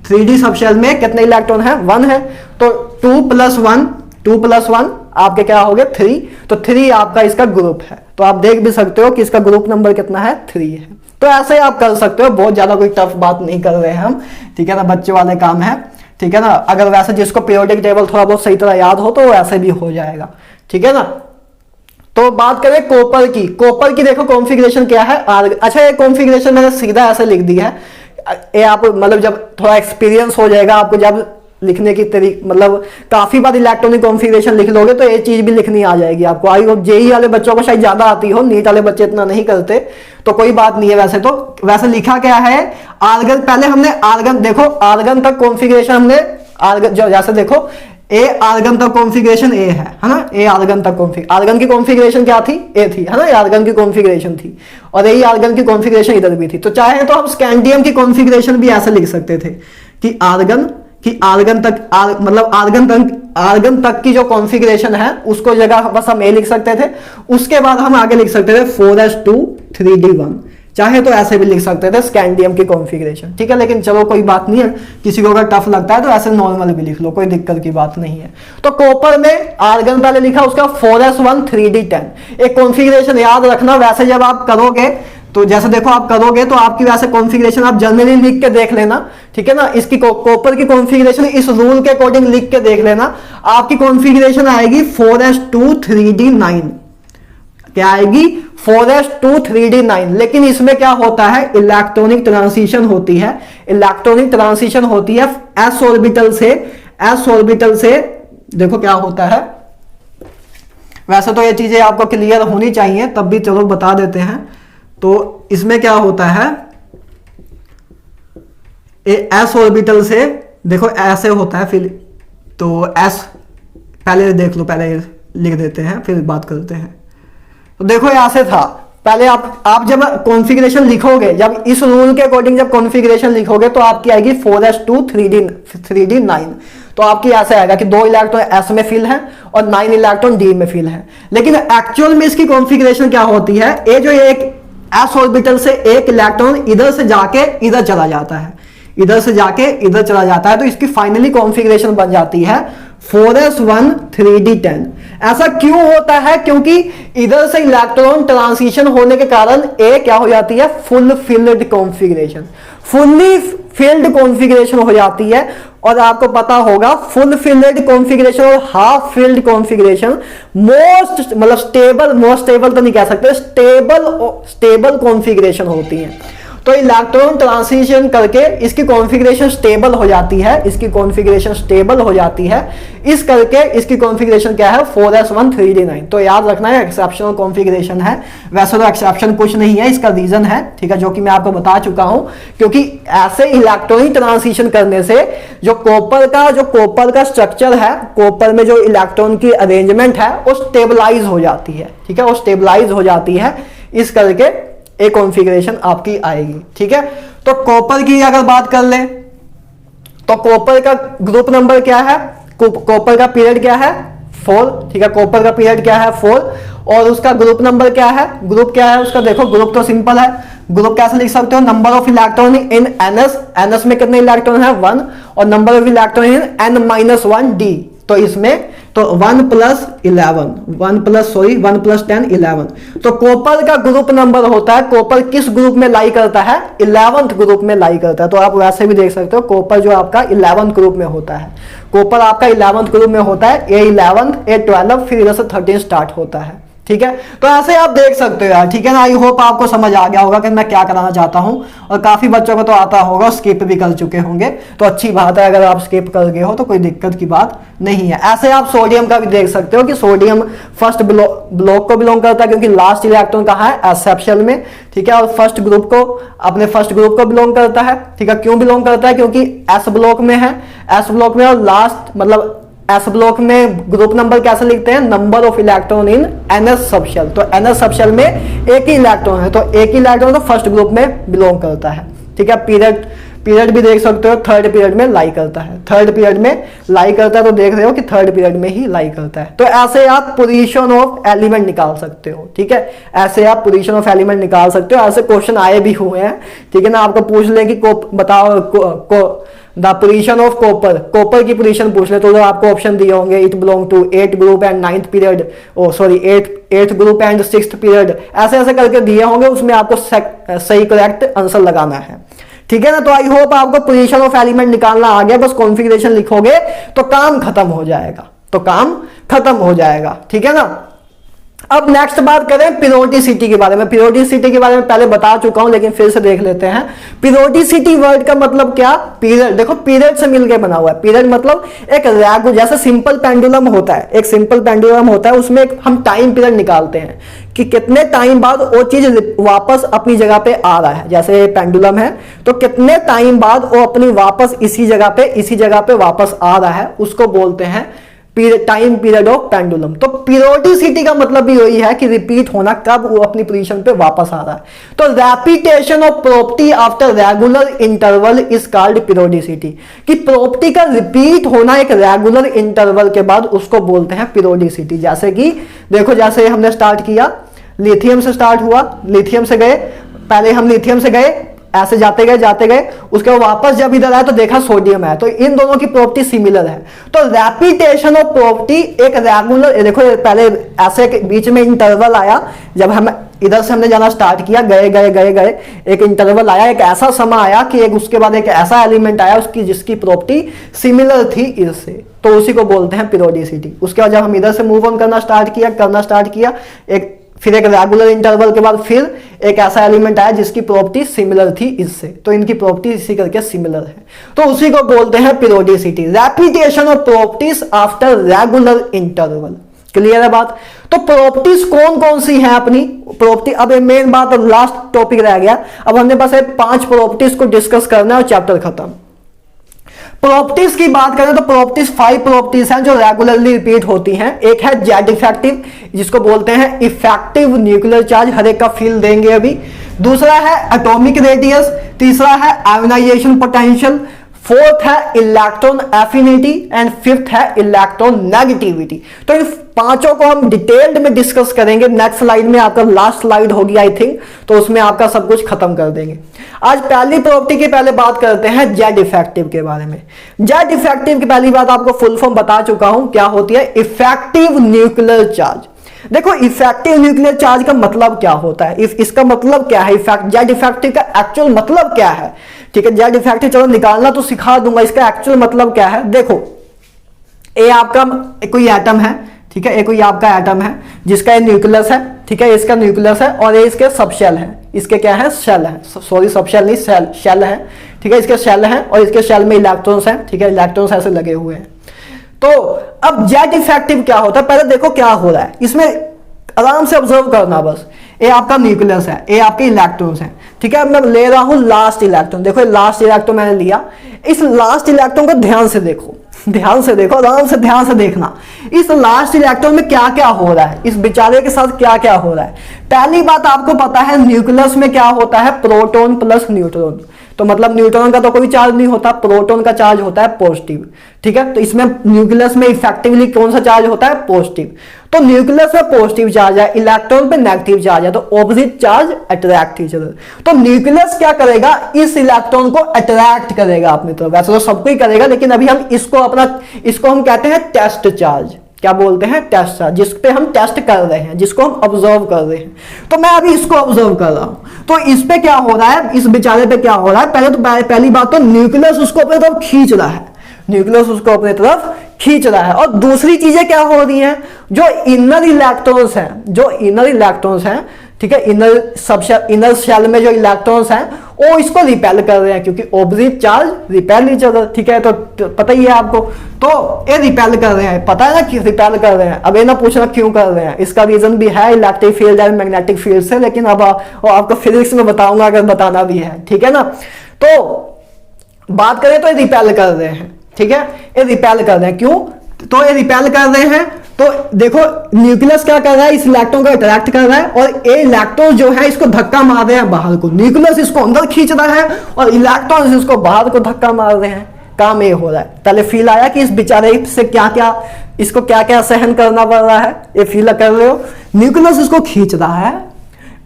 3d सबशेल में कितने इलेक्ट्रॉन है 1 है। तो 2 + 1 आपके क्या हो गए 3। तो 3 आपका इसका ग्रुप है। तो आप देख भी सकते हो कि इसका ग्रुप नंबर कितना है 3 है। तो ऐसे आप कर सकते हो, बहुत ज्यादा कोई टफ बात नहीं कर रहे हैं हम, ठीक है ना, बच्चे वाले काम है, ठीक है ना। अगर वैसे जिसको पीरियोडिक टेबल थोड़ा बहुत सही तरह याद हो तो वैसे भी हो जाएगा, ठीक है ना। तो बात करें कॉपर की। कॉपर की देखो कॉन्फ़िगरेशन क्या है। अच्छा, ये कॉन्फ़िगरेशन मैंने सीधा ऐसे लिख दिया है। ये आप मतलब जब थोड़ा एक्सपीरियंस हो जाएगा आपको, जब लिखने की मतलब काफी बार इलेक्ट्रॉनिक कॉन्फ़िगरेशन लिख लोगे तो ये चीज भी लिखनी आ जाएगी आपको। आई होप जेई वाले बच्चों को शायद ज्यादा आती हो, नीट वाले बच्चे इतना नहीं करते, तो कोई बात नहीं है। वैसे तो वैसे लिखा क्या है आर्गन, पहले हमने आर्गन, देखो आर्गन तक कॉन्फ़िगरेशन हमने आर्गन जैसे देखो ए आर्गन तक कॉन्फ़िगरेशन ए है ना। ए आर्गन तक आर्गन की कॉन्फ़िगरेशन क्या थी ए थी है ना, आर्गन की कॉन्फ़िगरेशन थी। और यही आर्गन की कॉन्फ़िगरेशन इधर भी थी। तो चाहे तो हम स्कैंडियम की कॉन्फ़िगरेशन भी ऐसे लिख सकते थे कि आर्गन तक मतलब आर्गन तक की जो कॉन्फ़िगरेशन है उसको जगह बस हम ए लिख सकते थे। उसके बाद हम आगे लिख सकते थे 4s2 3d1, चाहे तो ऐसे भी लिख सकते थे स्कैंडियम की कॉन्फ़िगरेशन, ठीक है। लेकिन चलो कोई बात नहीं है, किसी को अगर टफ लगता है तो ऐसे नॉर्मल भी लिख लो, कोई दिक्कत की बात नहीं है। तो कॉपर में आर्गन पहले लिखा, उसका 4s1 3d10। एक कॉन्फ़िगरेशन याद रखना, वैसे जब आप करोगे तो जैसे देखो आप करोगे तो आपकी वैसे कॉन्फ़िगरेशन आप जनरली लिख के देख लेना, ठीक है ना। इसकी कॉपर की कॉन्फ़िगरेशन इस रूल के अकॉर्डिंग लिख के देख लेना। आपकी कॉन्फ़िगरेशन आएगी 4s2 3d9, क्या आएगी 4s2 3d9। लेकिन इसमें क्या होता है, इलेक्ट्रॉनिक ट्रांजिशन होती है, इलेक्ट्रॉनिक ट्रांजिशन होती है s ऑर्बिटल से, s ऑर्बिटल से। देखो क्या होता है, वैसे तो ये चीजें आपको क्लियर होनी चाहिए, तब भी चलो बता देते हैं। तो इसमें क्या होता है, s ऑर्बिटल से देखो ऐसे होता है, फिर तो s पहले देख लो, पहले लिख देते हैं फिर बात करते हैं। तो देखो ऐसे था, पहले आप जब कॉन्फ़िगरेशन लिखोगे, जब इस रूल के अकॉर्डिंग जब कॉन्फ़िगरेशन लिखोगे तो आपकी आएगी 4s2 3d9। तो आपकी ऐसे आएगा कि 2 इलेक्ट्रॉन s में फिल है और 9 इलेक्ट्रॉन d में फिल है। लेकिन एक्चुअल में इसकी कॉन्फ़िगरेशन क्या होती है, ये जो एक s ऑर्बिटल से एक इलेक्ट्रॉन इधर से जाके इधर चला जाता है, इधर से जाके इधर चला जाता है, तो इसकी फाइनली कॉन्फ़िगरेशन बन जाती है 4s1 3d10। ऐसा क्यों होता है, क्योंकि इधर से इलेक्ट्रॉन ट्रांजिशन होने के कारण ए क्या हो जाती है, full field configuration, fully filled configuration हो जाती है। और आपको पता होगा फुल फिल्ड कॉन्फ़िगरेशन और हाफ फिल्ड कॉन्फ़िगरेशन मोस्ट मतलब स्टेबल, मोस्ट स्टेबल तो नहीं कह सकते, स्टेबल कॉन्फ़िगरेशन होती है। तो इलेक्ट्रॉन ट्रांजिशन करके इसकी कॉन्फ़िगरेशन स्टेबल हो जाती है, इसकी कॉन्फ़िगरेशन स्टेबल हो जाती है, इस करके इसकी कॉन्फ़िगरेशन क्या है 4s1 3d9। तो याद रखना है एक्सेप्शनल कॉन्फ़िगरेशन है, वैसे तो एक्सेप्शन कुछ नहीं है, इसका रीजन है, ठीक है, जो कि मैं आपको बता चुका हूं। क्योंकि ऐसे इलेक्ट्रॉनिक ट्रांजिशन करने से जो कॉपर का स्ट्रक्चर है, कॉपर में जो इलेक्ट्रॉन की अरेंजमेंट है वो स्टेबलाइज हो जाती है, ठीक है, वो स्टेबलाइज हो जाती है, इस करके एक कॉन्फ़िगरेशन आपकी आएगी, ठीक है। तो कॉपर की अगर बात कर ले तो कॉपर का ग्रुप नंबर क्या है, कॉपर का पीरियड क्या है 4, ठीक है, कॉपर का पीरियड क्या है 4, और उसका ग्रुप नंबर क्या है, ग्रुप क्या है उसका, देखो ग्रुप तो सिंपल है, ग्रुप कैसे लिख सकते हो, number of electron in NS में कितने इलेक्ट्रॉन है 1, और number of electron in n-1d। तो इसमें तो 1 + 10 11। तो कॉपर का ग्रुप नंबर होता है, कॉपर किस ग्रुप में लाई करता है, 11th ग्रुप में लाई करता है। तो आप वैसे भी देख सकते हो कॉपर जो आपका 11th ग्रुप में होता है, कॉपर आपका 11th ग्रुप में होता है, A11 A12 फिर इधर से 13 स्टार्ट होता है, ठीक है। तो ऐसे आप देख सकते हो यार, ठीक है ना। आई होप आपको समझ आ गया होगा कि मैं क्या कराना चाहता हूं, और काफी बच्चों को तो आता होगा, स्किप भी कर चुके होंगे, तो अच्छी बात है, अगर आप स्किप कर गए हो तो कोई दिक्कत की बात नहीं है। ऐसे आप सोडियम का भी देख सकते हो कि सोडियम फर्स्ट ब्लॉक को बिलोंग करता है, क्योंकि लास्ट इलेक्ट्रॉन कहाँ है, एस सेप्शल में, ठीक है, और फर्स्ट ग्रुप को, अपने फर्स्ट ग्रुप को बिलोंग करता है, ठीक है। क्यों बिलोंग करता है, क्योंकि एस ब्लॉक में है, एस ब्लॉक में, और लास्ट मतलब एस ब्लॉक में ग्रुप नंबर कैसे लिखते हैं, number of electron in NS subshell. तो एनएस सबशेल में एक ही इलेक्ट्रॉन है, तो एक ही इलेक्ट्रॉन तो फर्स्ट ग्रुप में बिलोंग करता है, ठीक है। पीरियड भी देख सकते हो, थर्ड पीरियड में लाई करता है, थर्ड पीरियड में लाई करता है, तो देख रहे हो कि थर्ड पीरियड में ही लाई करता है। तो ऐसे आप पोजीशन ऑफ एलिमेंट निकाल सकते हो, ठीक है, ऐसे आप पोजीशन ऑफ एलिमेंट निकाल सकते हो। ऐसे क्वेश्चन आए भी हुए हैं, ठीक है ना, आपको पूछ ले कि बताओ द पोजीशन ऑफ कॉपर की पोजीशन पूछ ले, तो आपको ऑप्शन दिए होंगे, it belong to 8th group and 9th period, eighth group and 6th period, ऐसे ऐसे करके दिए होंगे, उसमें आपको सही करेक्ट आंसर लगाना है, ठीक है ना। तो आई होप आपको पोजीशन ऑफ एलिमेंट निकालना आ गया, बस कॉन्फ़िगरेशन लिखोगे तो काम खत्म हो जाएगा, तो काम खत्म हो जाएगा, ठीक है ना। अब नेक्स्ट बात करें पीरियोडिसिटी के बारे में। पीरियोडिसिटी के बारे में पहले बता चुका हूं, लेकिन फिर से देख लेते हैं। पीरियोडिसिटी वर्ड का मतलब क्या, पीरियड, देखो पीरियड से मिलके बना हुआ है। पीरियड मतलब एक रेगुलर, जैसे सिंपल पेंडुलम होता है, एक सिंपल पेंडुलम होता है, उसमें हम टाइम पीरियड निकालते हैं कि कितने टाइम बाद वो चीज वापस अपनी जगह पे आ रहा है। जैसे पेंडुलम है तो कितने टाइम बाद वो अपनी वापस इसी जगह पे वापस आ रहा है, उसको बोलते हैं टाइम पीरियड ऑफ पेंडुलम। तो पीरियोडिसिटी का मतलब भी यही है कि रिपीट होना, कब वो अपनी पोजीशन पे वापस आ रहा है। तो repetition of property after regular interval is called periodicity, कि प्रॉपर्टी का रिपीट होना एक रेगुलर इंटरवल के बाद, उसको बोलते हैं पीरियोडिसिटी। जैसे कि देखो, जैसे हमने स्टार्ट किया, लिथियम से स्टार्ट हुआ, लिथियम से गए, पहले हम लिथियम से गए, ऐसे जाते गए, उसके बाद वापस जब इधर आए तो देखा सोडियम है, तो इन दोनों की प्रॉपर्टी सिमिलर है। तो रेपिटेशन ऑफ प्रॉपर्टी एक रेगुलर, देखो पहले ऐसे बीच में इंटरवल आया, जब हम इधर से हमने जाना स्टार्ट किया, गए, एक इंटरवल आया, एक ऐसा समय आया कि एक उसके बाद एक ऐसा एलिमेंट आया उसकी जिसकी प्रॉपर्टी सिमिलर थी इससे, तो उसी को बोलते हैं पीरियोडिसिटी। उसके बाद जब हम इधर से मूव ऑन करना स्टार्ट किया, एक फिर एक रेगुलर इंटरवल के बाद फिर एक ऐसा एलिमेंट आया जिसकी प्रॉपर्टी सिमिलर थी इससे, तो इनकी प्रॉपर्टी इसी करके सिमिलर है, तो उसी को बोलते हैं periodicity, repetition of properties after regular interval. Clear है बात? तो प्रॉपर्टीज कौन कौन सी हैं अपनी प्रॉपर्टी, अब मेन बात, अब लास्ट टॉपिक रह गया, अब हमने बस 5 प्रॉपर्टीज को डिस्कस करना है और चैप्टर खत्म। प्रॉपर्टीज की बात करें तो प्रॉपर्टीज 5 प्रॉपर्टीज हैं जो रेगुलरली रिपीट होती हैं। एक है जेड इफेक्टिव, जिसको बोलते हैं इफेक्टिव न्यूक्लियर चार्ज, हर एक का फील देंगे अभी। दूसरा है एटॉमिक रेडियस, तीसरा है आयोनाइजेशन पोटेंशियल, फोर्थ है इलेक्ट्रॉन एफिनिटी एंड फिफ्थ है इलेक्ट्रॉन नेगेटिविटी। तो इन पांचों को हम डिटेल्ड में डिस्कस करेंगे नेक्स्ट स्लाइड में, आपका लास्ट स्लाइड होगी आई थिंक, तो उसमें आपका सब कुछ खत्म कर देंगे। आज पहली प्रॉपर्टी की पहले बात करते हैं जेड इफेक्टिव के बारे में। जेड इफेक्टिव की पहली बात आपको फुल फॉर्म बता चुका हूं, क्या होती है इफेक्टिव न्यूक्लियर चार्ज। देखो इफेक्टिव न्यूक्लियर चार्ज का मतलब क्या होता है, इसका मतलब क्या है, जेड इफेक्टिव का एक्चुअल मतलब क्या है, ठीक है। जेड इफेक्टिव चलो निकालना तो सिखा दूंगा, इसका एक्चुअल मतलब क्या है। देखो ये आपका कोई एटम है, ठीक है, ये कोई आपका एटम है जिसका ये न्यूक्लियस है, ठीक है, इसका न्यूक्लियस है और ये इसके सबशेल है, इसके क्या है शेल है, सॉरी सबशेल नहीं शेल है, ठीक है, इसके शेल है और इसके शेल में इलेक्ट्रॉन्स हैं, ठीक है, इलेक्ट्रॉन्स ऐसे लगे हुए हैं। तो अब जेड इफेक्टिव क्या होता है, पहले देखो क्या हो रहा है, इसमें आराम से ऑब्जर्व करना बस। ये आपका न्यूक्लियस है, ये आपके इलेक्ट्रॉन्स हैं, ठीक है। अब मैं ले रहा हूं लास्ट इलेक्ट्रॉन, देखो लास्ट इलेक्ट्रॉन मैंने लिया, इस लास्ट इलेक्ट्रॉन को ध्यान से देखो, ध्यान से देखो, आराम से ध्यान से देखना, इस लास्ट इलेक्ट्रॉन में क्या क्या हो रहा है, इस बेचारे के साथ क्या क्या हो रहा है। पहली बात आपको पता है न्यूक्लियस में क्या होता है, प्रोटॉन प्लस न्यूट्रॉन, तो मतलब न्यूट्रॉन का तो कोई चार्ज नहीं होता, प्रोटॉन का चार्ज होता है पॉजिटिव, ठीक है। तो इसमें न्यूक्लियस में इफेक्टिवली कौन सा चार्ज होता है, पॉजिटिव। तो न्यूक्लियस में पॉजिटिव चार्ज है, इलेक्ट्रॉन पे नेगेटिव चार्ज है, तो opposite charge attract each other. तो न्यूक्लियस क्या करेगा, इस इलेक्ट्रॉन को अट्रैक्ट करेगा अपनी तरफ, वैसे तो सबको ही करेगा, लेकिन अभी हम इसको हम कहते हैं टेस्ट चार्ज, क्या बोलते हैं, टेस्ट चार्ज, जिस पे हम टेस्ट कर रहे हैं, जिसको हम ऑब्जर्व कर रहे हैं। तो मैं अभी इसको ऑब्जर्व कर रहा हूं, तो इस पे क्या हो रहा है, इस बेचारे पे क्या हो रहा है, पहली बात तो न्यूक्लियस उसको अपनी तरफ खींच रहा है, न्यूक्लियस उसको अपनी तरफ खींच रहा है। और दूसरी चीजें क्या हो रही हैं, जो इनर इलेक्ट्रॉन्स हैं, ठीक है, इनर शेल में जो इलेक्ट्रॉन्स हैं वो इसको रिपेल कर रहे हैं, क्योंकि opposite charge repel each other, ठीक है, तो पता ही है आपको। तो ये रिपेल कर रहे हैं, पता है ना क्यों रिपेल कर रहे हैं, अब ये ना पूछना क्यों कर रहे हैं, इसका रीजन भी है electric field and magnetic field से, लेकिन अब आपको फिजिक्स में बताऊंगा अगर बताना भी है, ठीक है ना। तो बात करें तो ये रिपेल कर रहे हैं, ठीक है, ये रिपेल कर रहे हैं, क्यों, तो ये रिपेल कर रहे हैं। तो देखो न्यूक्लियस क्या कर रहा है, इस इलेक्ट्रॉन को अट्रैक्ट कर रहा है और ये इलेक्ट्रॉन जो है इसको धक्का मार रहे हैं बाहर को, न्यूक्लियस इसको अंदर खींच रहा है और इलेक्ट्रॉन इसको बाहर को धक्का मार रहे हैं। काम ये हो रहा है, पहले फील आया कि इस बेचारे से क्या क्या, इसको क्या क्या सहन करना पड़ रहा है, ये फील कर रहे हो, न्यूक्लियस इसको खींच रहा है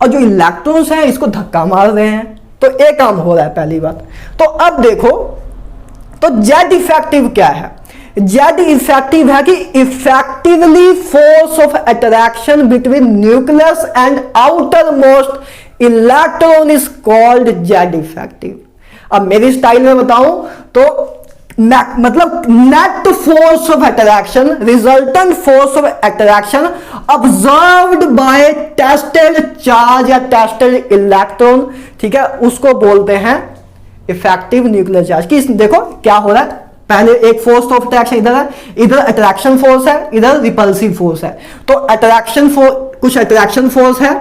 और जो इलेक्ट्रॉन्स हैं इसको धक्का मार रहे हैं, तो ये काम हो रहा है पहली बात। तो अब देखो तो जेड इफेक्टिव क्या है, जेड इफेक्टिव है कि effectively force of attraction between nucleus and outer most electron is called Z effective. अब मेरी स्टाइल में बताऊं तो मतलब net force of attraction, resultant force of attraction observed bye tested charge या टेस्टेड इलेक्ट्रॉन, ठीक है, उसको बोलते हैं इफेक्टिव न्यूक्लियर चार्ज। कि देखो क्या हो रहा है, पहले एक फोर्स ऑफ अट्रैक्शन इधर है, इधर अट्रैक्शन फोर्स है, इधर रिपल्सिव फोर्स है। तो अट्रैक्शन फोर्स, कुछ अट्रैक्शन फोर्स है,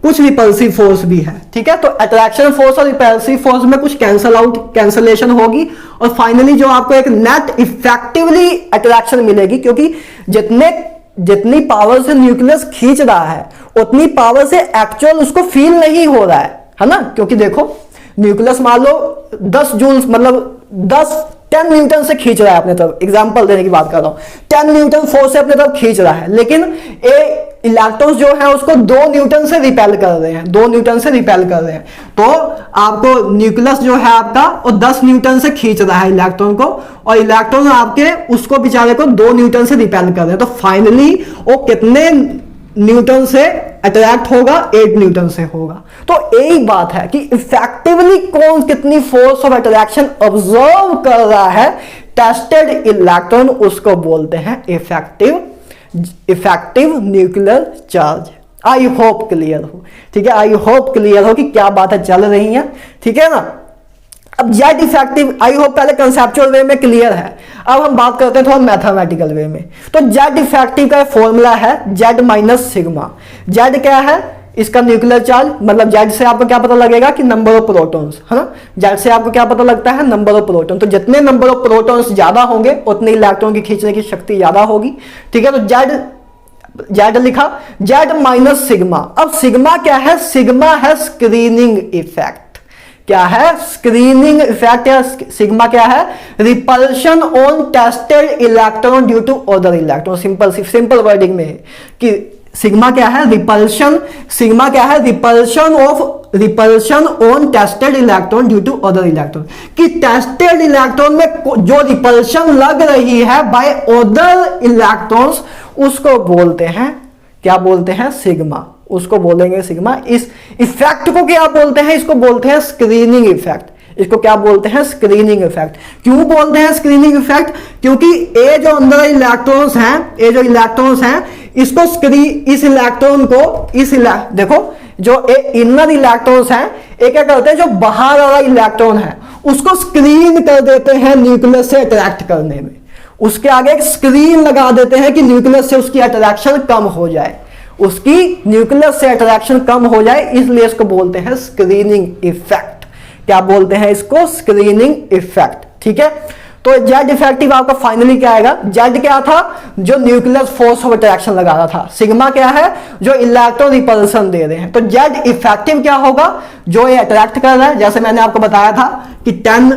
कुछ रिपल्सिव फोर्स भी है, ठीक है। तो अट्रैक्शन फोर्स और रिपल्सिव फोर्स में कुछ कैंसलेशन होगी और फाइनली जो आपको एक नेट इफेक्टिवली अट्रैक्शन मिलेगी, क्योंकि जितनी पावर से न्यूक्लियस खींच रहा है उतनी पावर से एक्चुअल उसको फील नहीं हो रहा है ना। क्योंकि देखो न्यूक्लियस मान लो 10 जूल्स मतलब 10 न्यूटन से खींच रहा है अपने तरफ, एग्जांपल देने की बात कर रहा हूं, 10 न्यूटन फोर्स से अपने तरफ खींच रहा है, लेकिन ये इलेक्ट्रॉन्स जो है उसको 2 न्यूटन से रिपेल कर रहे हैं, 2 न्यूटन से रिपेल कर रहे हैं। तो आपको न्यूक्लियस जो है आपका वो 10 न्यूटन से खींच रहा है इलेक्ट्रॉन को, और इलेक्ट्रॉन आपके उसको बेचारे को 2 न्यूटन से रिपेल कर रहे हैं। तो फाइनली वो कितने न्यूटन से अट्रैक्ट होगा, 8 न्यूटन से होगा। तो यही बात है कि इफेक्टिवली कौन कितनी फोर्स ऑफ अट्रैक्शन ऑब्जर्व कर रहा है टेस्टेड इलेक्ट्रॉन, उसको बोलते हैं इफेक्टिव न्यूक्लियर चार्ज। आई होप क्लियर हो, ठीक है, आई होप क्लियर हो कि क्या बातें चल रही हैं, ठीक है ना। अब जेड इफेक्टिव आई होप पहले कंसेप्चुअल वे में क्लियर है। अब हम बात करते हैं थोड़ा मैथमेटिकल वे में। तो जेड इफेक्टिव का फॉर्मूला है जेड माइनस सिग्मा। जेड क्या है, इसका न्यूक्लियर चार्ज, मतलब जेड से आपको क्या पता लगेगा कि नंबर ऑफ प्रोटॉन्स, है ना। जेड से आपको क्या पता लगता है, नंबर ऑफ प्रोटॉन। तो जितने नंबर ऑफ प्रोटॉन्स ज्यादा होंगे उतने इलेक्ट्रॉन की खींचने की शक्ति ज्यादा होगी, ठीक है। तो जेड लिखा, जेड माइनस सिग्मा। अब सिग्मा क्या है, सिग्मा है स्क्रीनिंग इफेक्ट। क्या है, स्क्रीनिंग इफेक्ट। या सिग्मा क्या है, repulsion on tested electron due to other electron. Simple wording में कि सिग्मा क्या है, रिपल्शन। सिग्मा क्या है, repulsion on tested electron due to other electron. कि टेस्टेड इलेक्ट्रॉन में जो रिपल्शन लग रही है बाय अदर इलेक्ट्रॉन्स, उसको बोलते हैं, क्या बोलते हैं, सिग्मा। उसको बोलेंगे सिग्मा। इस इफेक्ट को क्या बोलते हैं, इसको बोलते हैं स्क्रीनिंग इफेक्ट। इसको क्या बोलते हैं, स्क्रीनिंग इफेक्ट। क्यों बोलते हैं स्क्रीनिंग इफेक्ट, क्योंकि ये जो अंदर इलेक्ट्रॉन्स हैं, ये जो इलेक्ट्रॉन्स हैं, इसको इस इलेक्ट्रॉन को देखो जो इनर इलेक्ट्रॉन्स हैं, ये क्या करते हैं, जो बाहर वाला इलेक्ट्रॉन है उसको स्क्रीन कर देते हैं न्यूक्लियस से अट्रैक्ट करने में। उसके आगे एक स्क्रीन लगा देते हैं कि न्यूक्लियस से उसकी अट्रैक्शन कम हो जाए, उसकी न्यूक्लियस से अट्रैक्शन कम हो जाए, इसलिए इसको बोलते हैं स्क्रीनिंग इफेक्ट। क्या बोलते हैं इसको, स्क्रीनिंग इफेक्ट, ठीक है। तो जेड इफेक्टिव आपका फाइनली क्या आएगा, जेड क्या था, जो न्यूक्लियस फोर्स ऑफ अट्रैक्शन लगा रहा था। सिग्मा क्या है, जो इलेक्ट्रॉन रिपल्सन दे रहे हैं। तो जेड इफेक्टिव क्या होगा, जो ये अट्रैक्ट कर रहा है। जैसे मैंने आपको बताया था कि 10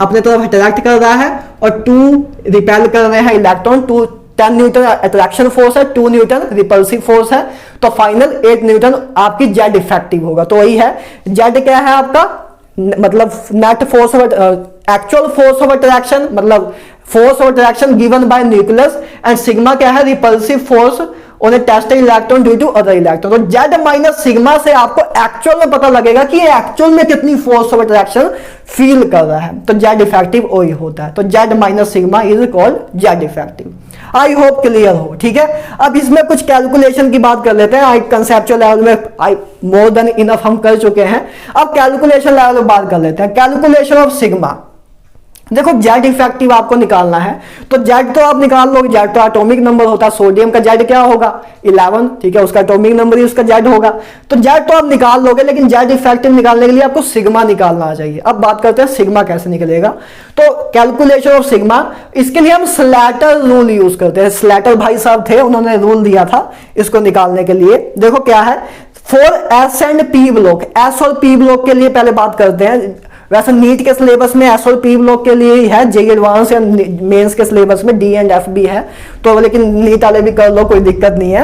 अपने तरफ अट्रैक्ट कर रहा है और 2 रिपेल कर रहे हैं इलेक्ट्रॉन। 10 न्यूटन अट्रैक्शन फोर्स है, 2 न्यूटन रिपल्सिव फोर्स है, तो फाइनल 8 न्यूटन आपकी जेड इफेक्टिव होगा। तो वही है, जेड क्या है आपका, मतलब net force of actual force of attraction, मतलब force of attraction given by nucleus. And sigma क्या है, repulsive force on a tested electron due to other electron. तो जेड माइनस सिग्मा से आपको एक्चुअल में पता लगेगा कि ये एक्चुअल में कितनी फोर्स ऑफ अट्रैक्शन फील कर रहा है। तो जेड इफेक्टिव वही होता है। तो Z minus sigma is called Z effective. I hope clear हो, ठीक है। अब इसमें कुछ कैलकुलेशन की बात कर लेते हैं। आई कंसेप्चुअल लेवल में मोर देन इनफ हम कर चुके हैं। अब कैलकुलेशन लेवल में बात कर लेते हैं। कैलकुलेशन ऑफ सिग्मा, देखो जेड इफेक्टिव आपको निकालना है, तो जेड तो आप निकाल लोगे, जेड तो एटॉमिक नंबर होता है। सोडियम का जेड क्या होगा, 11, ठीक है, उसका एटॉमिक नंबर ही उसका जेड होगा। तो जेड तो आप निकाल लोगे, लेकिन जेड इफेक्टिव निकालने के लिए आपको सिग्मा निकालना चाहिए। अब बात करते हैं सिग्मा कैसे निकलेगा। तो कैलकुलेशन ऑफ सिग्मा, इसके लिए हम स्लैटर रूल यूज करते हैं। स्लैटर भाई साहब थे, उन्होंने रूल दिया था इसको निकालने के लिए। देखो क्या है, for S and P block, S और पी ब्लॉक के लिए पहले बात करते हैं। वैसे नीट के सिलेबस में एस और पी ब्लॉक के लिए ही है, जेई एडवांस या मेंस के सिलेबस में डी एंड एफ भी है, तो लेकिन नीट वाले भी कर लो, कोई दिक्कत नहीं है।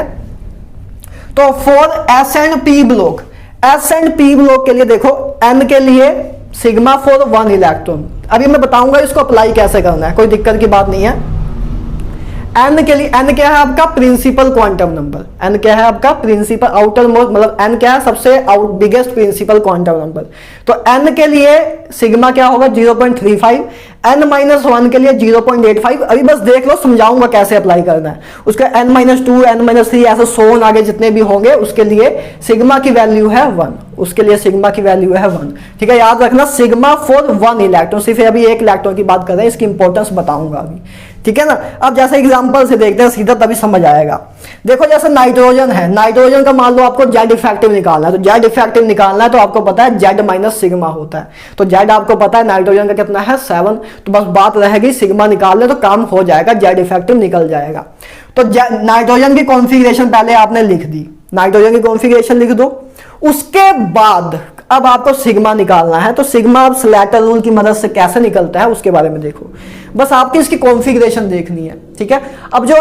तो for S and P block, S and P block के लिए देखो एन के लिए सिग्मा फॉर 1 इलेक्ट्रॉन। अभी मैं बताऊंगा इसको अप्लाई कैसे करना है, कोई दिक्कत की बात नहीं है। एन के लिए, एन क्या है आपका प्रिंसिपल क्वांटम नंबर। एन क्या है आपका प्रिंसिपल आउटर मोस्ट, मतलब एन क्या है सबसे बिगेस्ट प्रिंसिपल क्वांटम नंबर। तो एन के लिए सिग्मा क्या होगा 0.35, एन माइनस 1 के लिए 0.85। अभी बस देख लो, समझाऊंगा कैसे अप्लाई करना है। उसका एन माइनस 2, एन माइनस 3 ऐसे सोन आगे जितने भी होंगे, उसके लिए सिग्मा की वैल्यू है 1। उसके लिए सिग्मा की वैल्यू है 1, ठीक है। याद रखना सिग्मा फॉर 1 इलेक्ट्रॉन, सिर्फ अभी एक इलेक्ट्रॉन की बात कर रहे हैं, इसकी इंपॉर्टेंस बताऊंगा अभी, ठीक है ना। अब जैसे एग्जांपल से देखते हैं, सीधा तभी समझ आएगा। देखो जैसे नाइट्रोजन है, नाइट्रोजन का मान लो आपको जेड इफेक्टिव निकालना है। तो जेड इफेक्टिव निकालना है तो आपको पता है जेड माइनस सिग्मा होता है। तो जेड आपको पता है नाइट्रोजन का कितना है 7, तो बस बात रहेगी सिग्मा निकाल ले तो काम हो जाएगा, जेड इफेक्टिव निकल जाएगा। तो नाइट्रोजन की कॉन्फ़िगरेशन पहले आपने लिख दी, नाइट्रोजन की कॉन्फ़िगरेशन लिख दो। उसके बाद अब आपको सिग्मा निकालना है। तो सिग्मा अब स्लैटर रूल की मदद से कैसे निकलता है उसके बारे में देखो, बस आपकी इसकी कॉन्फ़िगरेशन देखनी है, ठीक है। अब जो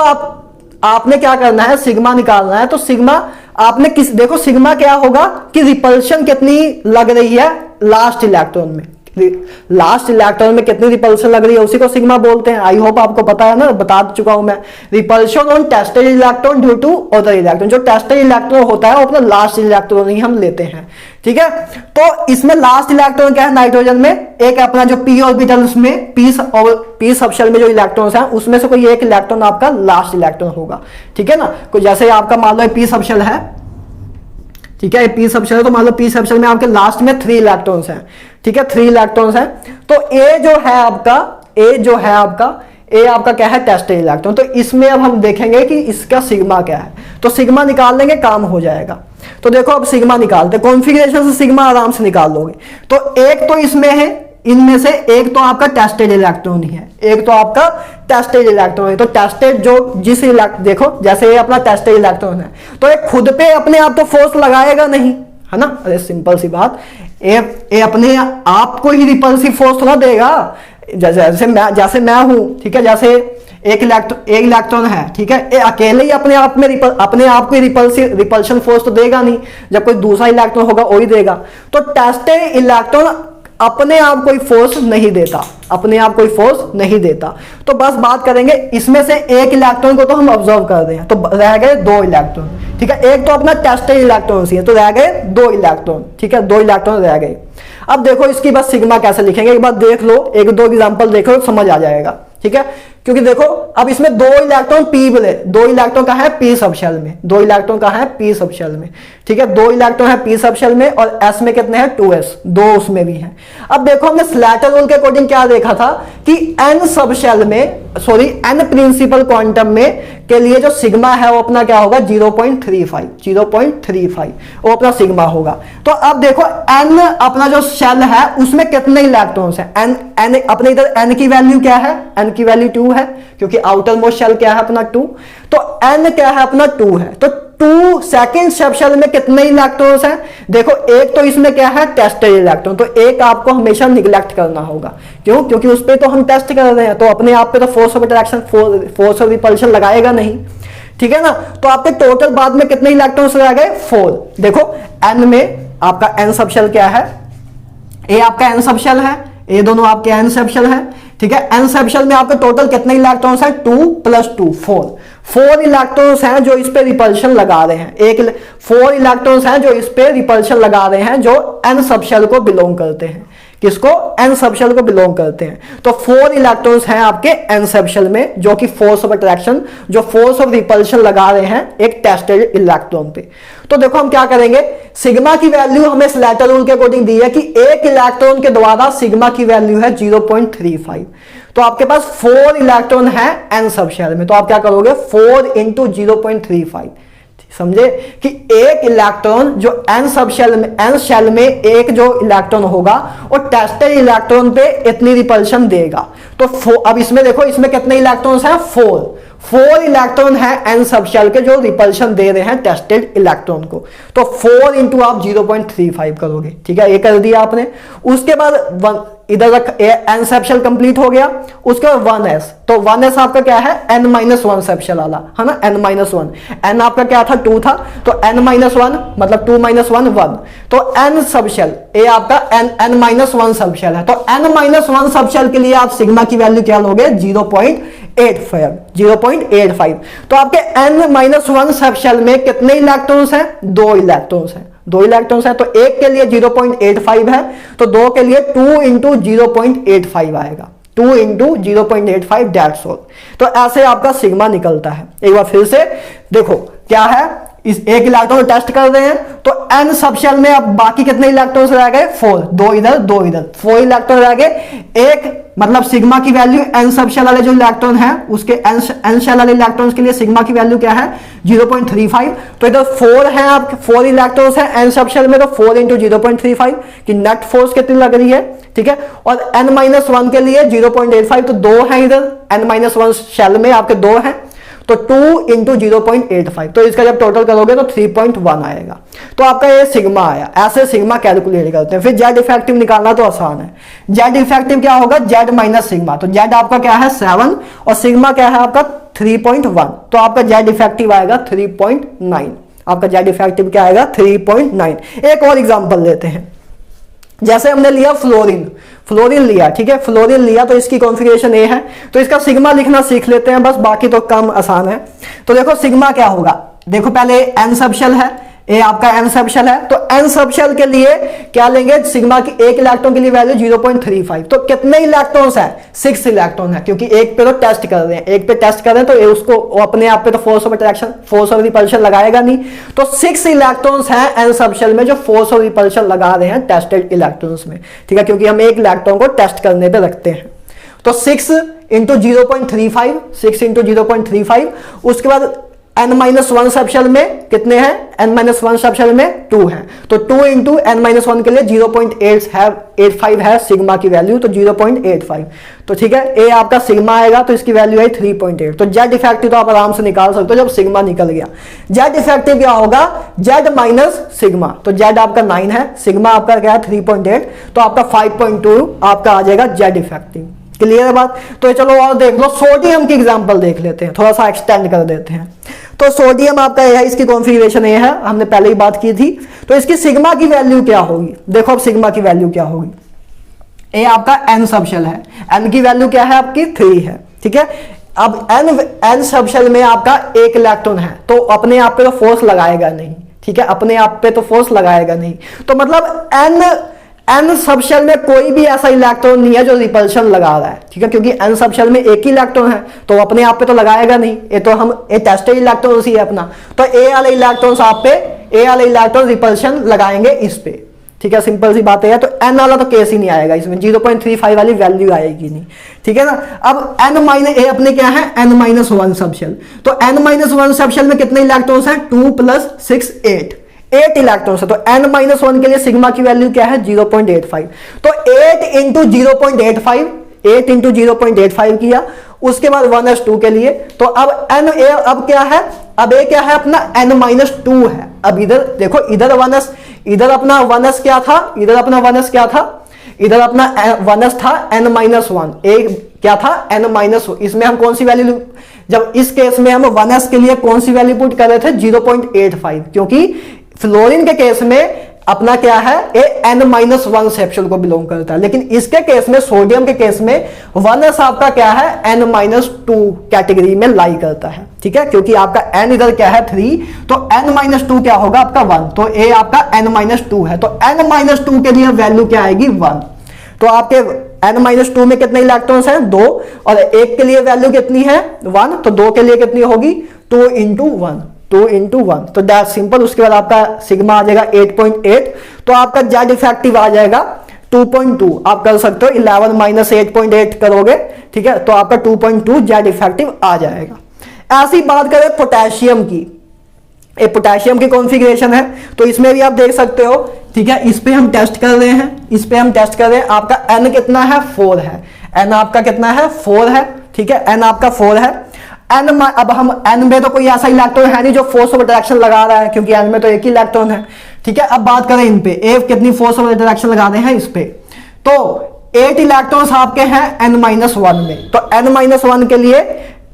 आपने क्या करना है, सिग्मा निकालना है। तो सिग्मा आपने देखो सिग्मा क्या होगा कि रिपल्शन कितनी लग रही है लास्ट इलेक्ट्रॉन में, लास्ट इलेक्ट्रॉन में कितनी रिपल्शन लग रही है उसी को सिग्मा बोलते हैं। आई होप आपको पता है ना, बता चुका हूं मैं। Repulsion on tested electron due to other electron, जो टेस्टेड इलेक्ट्रॉन होता है वो अपना लास्ट इलेक्ट्रॉन ही हम लेते हैं, ठीक है। तो इसमें लास्ट इलेक्ट्रॉन क्या है नाइट्रोजन में, एक अपना जो पी ऑर्बिटल में पी सबशेल में जो इलेक्ट्रॉन्स हैं उसमें से कोई एक इलेक्ट्रॉन आपका लास्ट इलेक्ट्रॉन होगा, ठीक है ना। कोई जैसे आपका मान लो पी सबशेल है, ठीक है, पी सबशेल है, तो मान लो पी सबशेल में आपके लास्ट में 3 इलेक्ट्रॉन्स हैं, ठीक है, 3 इलेक्ट्रॉन्स हैं। तो ए जो है आपका ए आपका क्या है टेस्टेड इलेक्ट्रॉन। तो इसमें अब हम देखेंगे कि इसका सिग्मा क्या है, तो सिग्मा निकाल लेंगे, काम हो जाएगा। तो देखो अब सिग्मा निकालते, कॉन्फ़िगरेशन से सिग्मा आराम से निकाल लोगे। तो एक तो इसमें है, इनमें से एक तो आपका टेस्टेड इलेक्ट्रॉन ही है, एक तो आपका टेस्टेड इलेक्ट्रॉन है। तो टेस्टेड जो जिस देखो जैसे ये अपना टेस्टेड इलेक्ट्रॉन है, तो ये खुद पे अपने आप तो फोर्स लगाएगा नहीं, है ना। अरे सिंपल सी बात, ये अपने आप को ही रिपल्सिव फोर्स थोड़ा देगा। जैसे मैं हूं, ठीक है, जैसे एक इलेक्ट्रॉन है, ठीक है, ये अकेले ही अपने आप को रिपल्शन फोर्स तो देगा नहीं, जब कोई दूसरा इलेक्ट्रॉन होगा वही देगा। तो टेस्टेड इलेक्ट्रॉन अपने आप कोई फोर्स नहीं देता, अपने आप कोई फोर्स नहीं देता। तो बस बात करेंगे इसमें से एक इलेक्ट्रॉन को तो हम ऑब्जर्व कर रहे हैं, तो रह गए 2 इलेक्ट्रॉन, ठीक है। एक तो अपना टेस्टेड इलेक्ट्रॉन ही है, तो रह गए 2 इलेक्ट्रॉन, ठीक है, 2 इलेक्ट्रॉन रह गए। अब देखो इसकी बस सिग्मा कैसे लिखेंगे, एक बार देख लो, 1-2 एग्जांपल देखो समझ आ जाएगा, ठीक है। क्योंकि देखो अब इसमें 2 इलेक्ट्रॉन पी बोले, 2 इलेक्ट्रॉन का है पी सबशेल में, 2 इलेक्ट्रॉन का है पी सबशेल में, ठीक है, 2 इलेक्ट्रॉन है पी सबशेल में, और एस में कितने हैं 2s, 2 उसमें भी हैं। अब देखो हमने स्लैटर रूल के अकॉर्डिंग क्या देखा था कि एन सबशेल में, सॉरी एन प्रिंसिपल क्वांटम में के लिए जो सिग्मा है वो अपना क्या होगा 0.35 वो अपना सिग्मा होगा। तो अब देखो एन अपना जो शेल है उसमें कितने इलेक्ट्रॉन्स हैं, एन अपने इधर एन की वैल्यू क्या है, एन की वैल्यू 2 है, क्योंकि आउटर मोस्ट शेल क्या है अपना 2, तो एन क्या है अपना 2 है। तो 2 सेकेंड सबशेल में कितने इलेक्ट्रॉन्स हैं, देखो एक तो इसमें क्या है टेस्टेड इलेक्ट्रॉन, तो एक आपको हमेशा निगलेक्ट करना होगा, क्यों, क्योंकि उस पर तो हम टेस्ट कर रहे हैं, तो अपने आप पे तो force of attraction force of repulsion लगाएगा नहीं, ठीक है ना। तो आपके टोटल बाद में कितने इलेक्ट्रॉन्स रह गए 4। देखो एन में आपका एन सबशेल क्या है, ए आपका एन सबशेल है, ये दोनों आपके एन सबशेल है, ठीक है। एन सबशेल में आपके टोटल कितने इलेक्ट्रॉन्स हैं 2 + 2 4 इलेक्ट्रॉन्स हैं जो इस पे रिपल्शन लगा रहे हैं, 4 इलेक्ट्रॉन्स हैं जो इस पे रिपल्शन लगा रहे हैं, जो एन सबशेल को बिलोंग करते हैं, किसको, एन सबशेल को बिलोंग करते हैं। तो 4 इलेक्ट्रॉन्स हैं आपके एन सबशेल में जो कि फोर्स ऑफ अट्रैक्शन, जो फोर्स ऑफ रिपल्शन लगा रहे हैं एक टेस्टेड इलेक्ट्रॉन पे। तो देखो हम क्या करेंगे, सिग्मा की वैल्यू हमें स्लैटर रूल के अकॉर्डिंग दी है कि एक इलेक्ट्रॉन के द्वारा सिग्मा की वैल्यू है 0.35। तो आपके पास 4 इलेक्ट्रॉन है एन सबशेल में, तो आप क्या करोगे 4 × 0.35, समझे कि एक इलेक्ट्रॉन जो एन सबशेल में, एन शेल में एक जो इलेक्ट्रॉन होगा वो टेस्टेड इलेक्ट्रॉन पे इतनी रिपल्शन देगा। तो अब इसमें देखो इसमें कितने इलेक्ट्रॉन्स हैं 4 इलेक्ट्रॉन है एन सबशेल के जो रिपल्शन दे रहे हैं टेस्टेड इलेक्ट्रॉन को। तो 4 × आप 0.35 करोगे, ठीक है, ये कर दिया आपने। उसके बाद इधर रख एन सबशेल कंप्लीट हो गया, उसके बाद 1s, तो 1s आपका क्या है n-1 सबशेल वाला, है ना, n-1, n आपका क्या था 2 था, तो n-1 मतलब 2 - 1 1, तो n सबशेल ये आपका n-1 सबशेल है। तो n-1 सबशेल के लिए आप सिग्मा की वैल्यू क्या लोगे 0.85। तो आपके n-1 सबशेल में कितने इलेक्ट्रॉन्स हैं 2 इलेक्ट्रॉन्स हैं, 2 इलेक्ट्रॉन्स है, तो एक के लिए 0.85 है, तो 2 के लिए 2 × 0.85 आएगा, 2 × 0.85 दैट्स ऑल। तो ऐसे आपका सिग्मा निकलता है। एक बार फिर से देखो क्या है, इस एक इलेक्ट्रॉन को टेस्ट कर रहे हैं, तो एन सबशेल में अब बाकी कितने इलेक्ट्रॉन्स रह गए 4, 2 इधर 2 इधर, 4 इलेक्ट्रॉन रह गए। एक मतलब सिग्मा की वैल्यू एन सबशेल वाले जो इलेक्ट्रॉन है उसके एन शेल वाले इलेक्ट्रॉन्स के लिए सिग्मा की वैल्यू क्या है 0.35। तो इधर 4 है, आपके 4 इलेक्ट्रॉन्स हैं एन सबशेल में, तो 4 × 0.35 की नेट फोर्स कितनी लग रही है, ठीक है। और n-1 के लिए 0.85, तो 2 है इधर n-1 शेल में आपके 2 हैं, तो 2 × 0.85, तो इसका जब टोटल करोगे तो 3.1 आएगा। तो आपका ये सिग्मा आया। ऐसे सिग्मा कैलकुलेट करते हैं। फिर जेड इफेक्टिव निकालना तो आसान है। जेड इफेक्टिव क्या होगा जेड माइनस सिग्मा, तो जेड आपका क्या है 7 और सिग्मा क्या है आपका 3.1, तो आपका जेड इफेक्टिव आएगा 3.9। आपका जेड इफेक्टिव क्या आएगा 3.9। एक और एग्जांपल लेते हैं। जैसे हमने लिया फ्लोरीन लिया, ठीक है, फ्लोरीन लिया तो इसकी कॉन्फ़िगरेशन ए है, तो इसका सिग्मा लिखना सीख लेते हैं बस, बाकी तो काम आसान है। तो देखो सिग्मा क्या होगा, देखो पहले एन सबशेल है, ए आपका एन सबशेल है, तो एन सबशेल के लिए क्या लेंगे, सिग्मा की एक इलेक्ट्रॉन के लिए वैल्यू 0.35, तो कितने इलेक्ट्रॉन्स है, 6 इलेक्ट्रॉन है, क्योंकि एक पे तो टेस्ट कर रहे हैं, एक पे टेस्ट कर रहे हैं तो उसको अपने आप पे तो force of attraction, force of repulsion लगाएगा नहीं, तो 6 इलेक्ट्रॉन्स हैं एन सबशेल में जो फोर्स ऑफ रिपल्शन लगा रहे हैं टेस्टेड इलेक्ट्रॉन्स में, ठीक है, क्योंकि हम एक इलेक्ट्रॉन को टेस्ट करने पे रखते हैं। तो 6 इंटू 0.35, 6 इंटू 0.35, उसके बाद n-1 सबशेल में कितने हैं, n-1 सबशेल में 2 है, तो 2 इंटू n-1 के लिए 0.85 है सिग्मा की वैल्यू, तो 0.85, तो ठीक है, ए आपका सिग्मा आएगा तो इसकी वैल्यू है 3.8। तो जेड इफेक्टिव तो आप आराम से निकाल सकते हो जब सिग्मा निकल गया। जेड इफेक्टिव क्या होगा, जेड माइनस सिग्मा, तो जेड आपका 9 है, सिग्मा आपका क्या है 3.8, तो आपका 5.2 आपका आ जाएगा जेड इफेक्टिव। क्लियर है बात। तो चलो और देख लो, सोडियम की एग्जांपल देख लेते हैं, थोड़ा सा एक्सटेंड कर देते हैं। तो सोडियम आपका है, इसकी कॉन्फ़िगरेशन ये है, हमने पहले ही बात की थी, तो इसकी सिग्मा की वैल्यू क्या होगी, देखो अब सिग्मा की वैल्यू क्या होगी, ए आपका एन सबशेल है, एन की वैल्यू क्या है आपकी 3 है, ठीक है। अब एन सबशेल में आपका एक इलेक्ट्रॉन है, तो अपने आप पे तो फोर्स लगाएगा नहीं, ठीक है, अपने आप पे तो फोर्स लगाएगा नहीं, तो मतलब एन सबशेल में कोई भी ऐसा इलेक्ट्रॉन नहीं है जो रिपल्शन लगा रहा है, ठीक है, क्योंकि एन सबशेल में एक ही इलेक्ट्रॉन है तो अपने आप पे तो लगाएगा नहीं, ये तो हम टेस्टेड इलेक्ट्रॉन ही है अपना, तो ए वाले इलेक्ट्रॉन्स आप पे, ए वाले इलेक्ट्रॉन रिपल्शन लगाएंगे इस पे, ठीक है, सिंपल सी बात है। तो एन वाला तो केस ही नहीं आएगा, इसमें 0.35 वाली वैल्यू आएगी नहीं, ठीक है ना। अब एन माइनस ए अपने क्या है, n-1 सबशेल, तो n-1 सबशेल में कितने इलेक्ट्रॉन्स हैं, 2 + 6 8 इलेक्ट्रॉन्स है, तो n-1 के लिए सिग्मा की वैल्यू क्या है 0.85, तो 8 इंटू 0.85, 8 इंटू 0.85 किया, उसके बाद 1s2 के लिए, तो अब अब क्या है, अब ए क्या है अपना n-2 है। अब इधर देखो, इधर 1s, इधर अपना 1s क्या था, इधर अपना 1s क्या था, इधर अपना 1s था n-1, ए क्या था n-1, इसमें हम कौन सी वैल्यू, जब इस केस में हम 1s के लिए कौन सी वैल्यू पुट कर रहे थे 0.85, क्योंकि फ्लोरीन के केस में अपना क्या है, ए n-1 सेक्शन को बिलोंग करता है, लेकिन इसके केस में, सोडियम के केस में 1s आपका क्या है n-2 कैटेगरी में लाई करता है, ठीक है, क्योंकि आपका n इधर क्या है 3, तो n-2 क्या होगा आपका 1, तो ए आपका n-2 है, तो n-2 के लिए वैल्यू क्या आएगी 1, तो आपके n-2 में कितने इलेक्ट्रॉन्स हैं 2, और एक के लिए वैल्यू कितनी है 1, तो 2 के लिए कितनी होगी 2 इंटू 1, तो दैट सिंपल। उसके बाद आपका सिग्मा आ जाएगा 8.8, तो आपका जेड इफेक्टिव आ जाएगा 2.2, आप कर सकते हो 11 माइनस 8.8 करोगे, ठीक है, तो आपका 2.2 जेड इफेक्टिव आ जाएगा। ऐसी बात करें पोटेशियम की, एक पोटेशियम की कॉन्फ़िगरेशन है, तो इसमें भी आप देख सकते हो, ठीक है, इस पे हम टेस्ट कर रहे हैं, इस पे हम टेस्ट कर रहे हैं, आपका n कितना है 4 है, n आपका कितना है 4 है, ठीक है, n आपका 4 है। अब हम n में तो कोई ऐसा इलेक्ट्रॉन है नहीं जो फोर्स ऑफ अट्रैक्शन लगा रहा है, क्योंकि n में तो एक ही इलेक्ट्रॉन है, ठीक है। अब बात करें इन पे, ए कितनी फोर्स ऑफ अट्रैक्शन लगा रहे हैं इस पे, तो 8 इलेक्ट्रॉन्स आपके हैं n-1 में, तो n-1 के लिए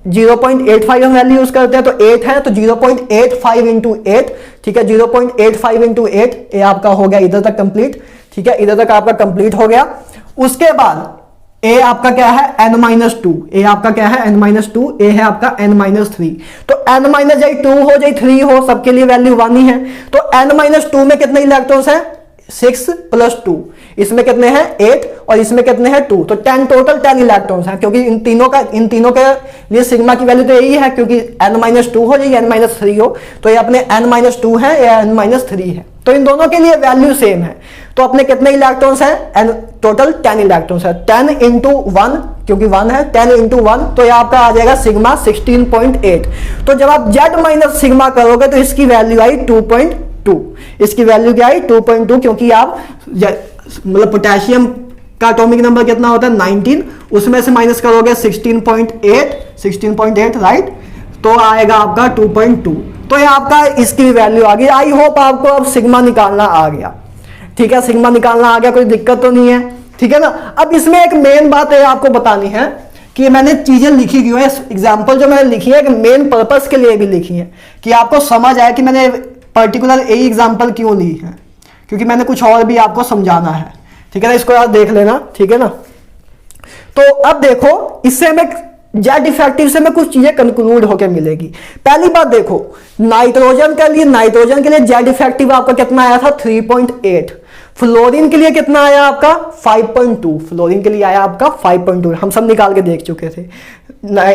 0.85 हम वैल्यू यूज करते हैं, तो 8 है, तो 0.85 इंटू 8, ठीक है, 0.85 इंटू 8, ये आपका हो गया इधर तक कंप्लीट, ठीक है, इधर तक आपका कंप्लीट हो गया। उसके बाद ए आपका क्या है n-2, ए आपका क्या है n-2, ए है आपका n-3, तो n-2 हो जाए 3 हो, सबके लिए वैल्यू 1 ही है, तो n-2 में कितने इलेक्ट्रॉन्स हैं 6 + 2, इसमें कितने हैं 8 और इसमें कितने हैं 2, तो 10 टोटल 10 इलेक्ट्रॉन्स हैं, क्योंकि इन तीनों के लिए सिग्मा की वैल्यू तो यही है, क्योंकि n-2 हो जाए n-3 हो, तो ये अपने n-2 है या n-3 है, तो इन दोनों के लिए वैल्यू सेम है। तो अपने कितने इलेक्ट्रॉन्स हैं, टोटल 10 इलेक्ट्रॉन्स है, 10 इंटू 1, क्योंकि 1 है, 10 इंटू 1, तो ये आपका आ जाएगा सिग्मा 16.8। तो जब आप जेड माइनस सिग्मा करोगे तो इसकी वैल्यू आई 2.2, इसकी वैल्यू क्या आई 2.2, क्योंकि आप मतलब पोटेशियम का एटॉमिक नंबर कितना होता है 19, उसमें से माइनस करोगे 16.8 राइट, तो आएगा आपका 2.2, तो ये आपका इसकी वैल्यू आ गई। आई होप आपको अब सिग्मा निकालना आ गया, ठीक है, सिग्मा निकालना आ गया, कोई दिक्कत तो नहीं है, ठीक है ना। अब इसमें एक मेन बात है आपको बतानी है कि मैंने चीजें लिखी क्यों है, एग्जाम्पल जो मैंने लिखी है मेन पर्पस के लिए भी लिखी है, कि आपको समझ आए कि मैंने पर्टिकुलर यही एग्जाम्पल क्यों ली है, क्योंकि मैंने कुछ और भी आपको समझाना है, ठीक है ना, इसको यार देख लेना, ठीक है ना। तो अब देखो इससे हमें जेड इफेक्टिव से हमें कुछ चीजें कंक्लूड होकर मिलेगी। पहली बात देखो, नाइट्रोजन के लिए जेड इफेक्टिव आपका कितना आया था 3.8, फ्लोरीन के लिए कितना आया आपका 5.2, फ्लोरीन के लिए आया आपका 5.2, हम सब निकाल के देख चुके थे।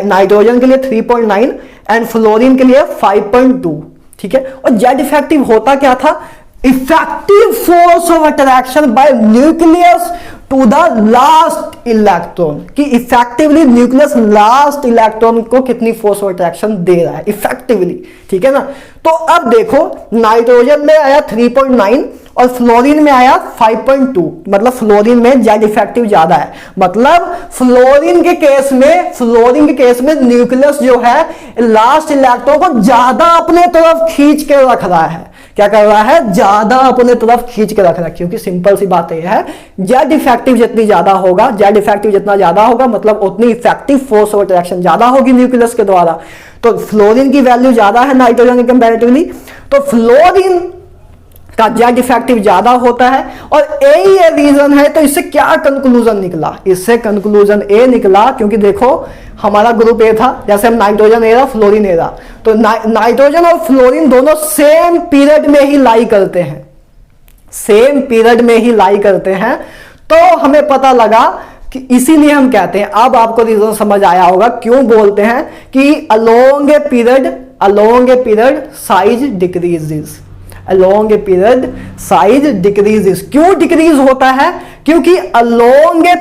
नाइट्रोजन के लिए 3.9 एंड फ्लोरीन के लिए 5.2, ठीक है। और जेड इफेक्टिव होता क्या था, effective force of attraction by nucleus to the last electron, कि इफेक्टिवली न्यूक्लियस लास्ट इलेक्ट्रॉन को कितनी फोर्स ऑफ अट्रैक्शन दे रहा है इफेक्टिवली, ठीक है ना। तो अब देखो नाइट्रोजन में आया 3.9 और फ्लोरीन में आया 5.2, मतलब फ्लोरीन में जेड इफेक्टिव ज्यादा है। मतलब फ्लोरीन के केस में न्यूक्लियस जो है लास्ट इलेक्ट्रॉन को ज्यादा अपने तरफ खींच के रख रहा है। क्या कर रहा है, ज्यादा अपने तरफ खींच के रख रहा है, क्योंकि सिंपल सी बात यह है, जेड इफेक्टिव जितना ज्यादा होगा मतलब उतनी इफेक्टिव फोर्स ऑफ अट्रैक्शन ज्यादा होगी न्यूक्लियस के द्वारा। तो फ्लोरीन की वैल्यू ज्यादा है नाइट्रोजन के कंपैरेटिवली, तो फ्लोरीन का जेड इफेक्टिव ज्यादा होता है। और यही रीजन है। तो इससे क्या कंक्लूजन निकला, इससे कंक्लूजन ए निकला, क्योंकि देखो हमारा ग्रुप ए था, जैसे हम नाइट्रोजन ए रहा फ्लोरीन ए रहा, तो नाइट्रोजन और फ्लोरीन दोनों सेम पीरियड में ही लाई करते हैं, तो हमें पता लगा कि इसीलिए हम कहते हैं, अब आपको रीजन समझ आया होगा क्यों बोलते हैं कि along a period size decreases, along a period size decreases. क्यों डिक्रीज होता है, क्योंकि अलोंग ए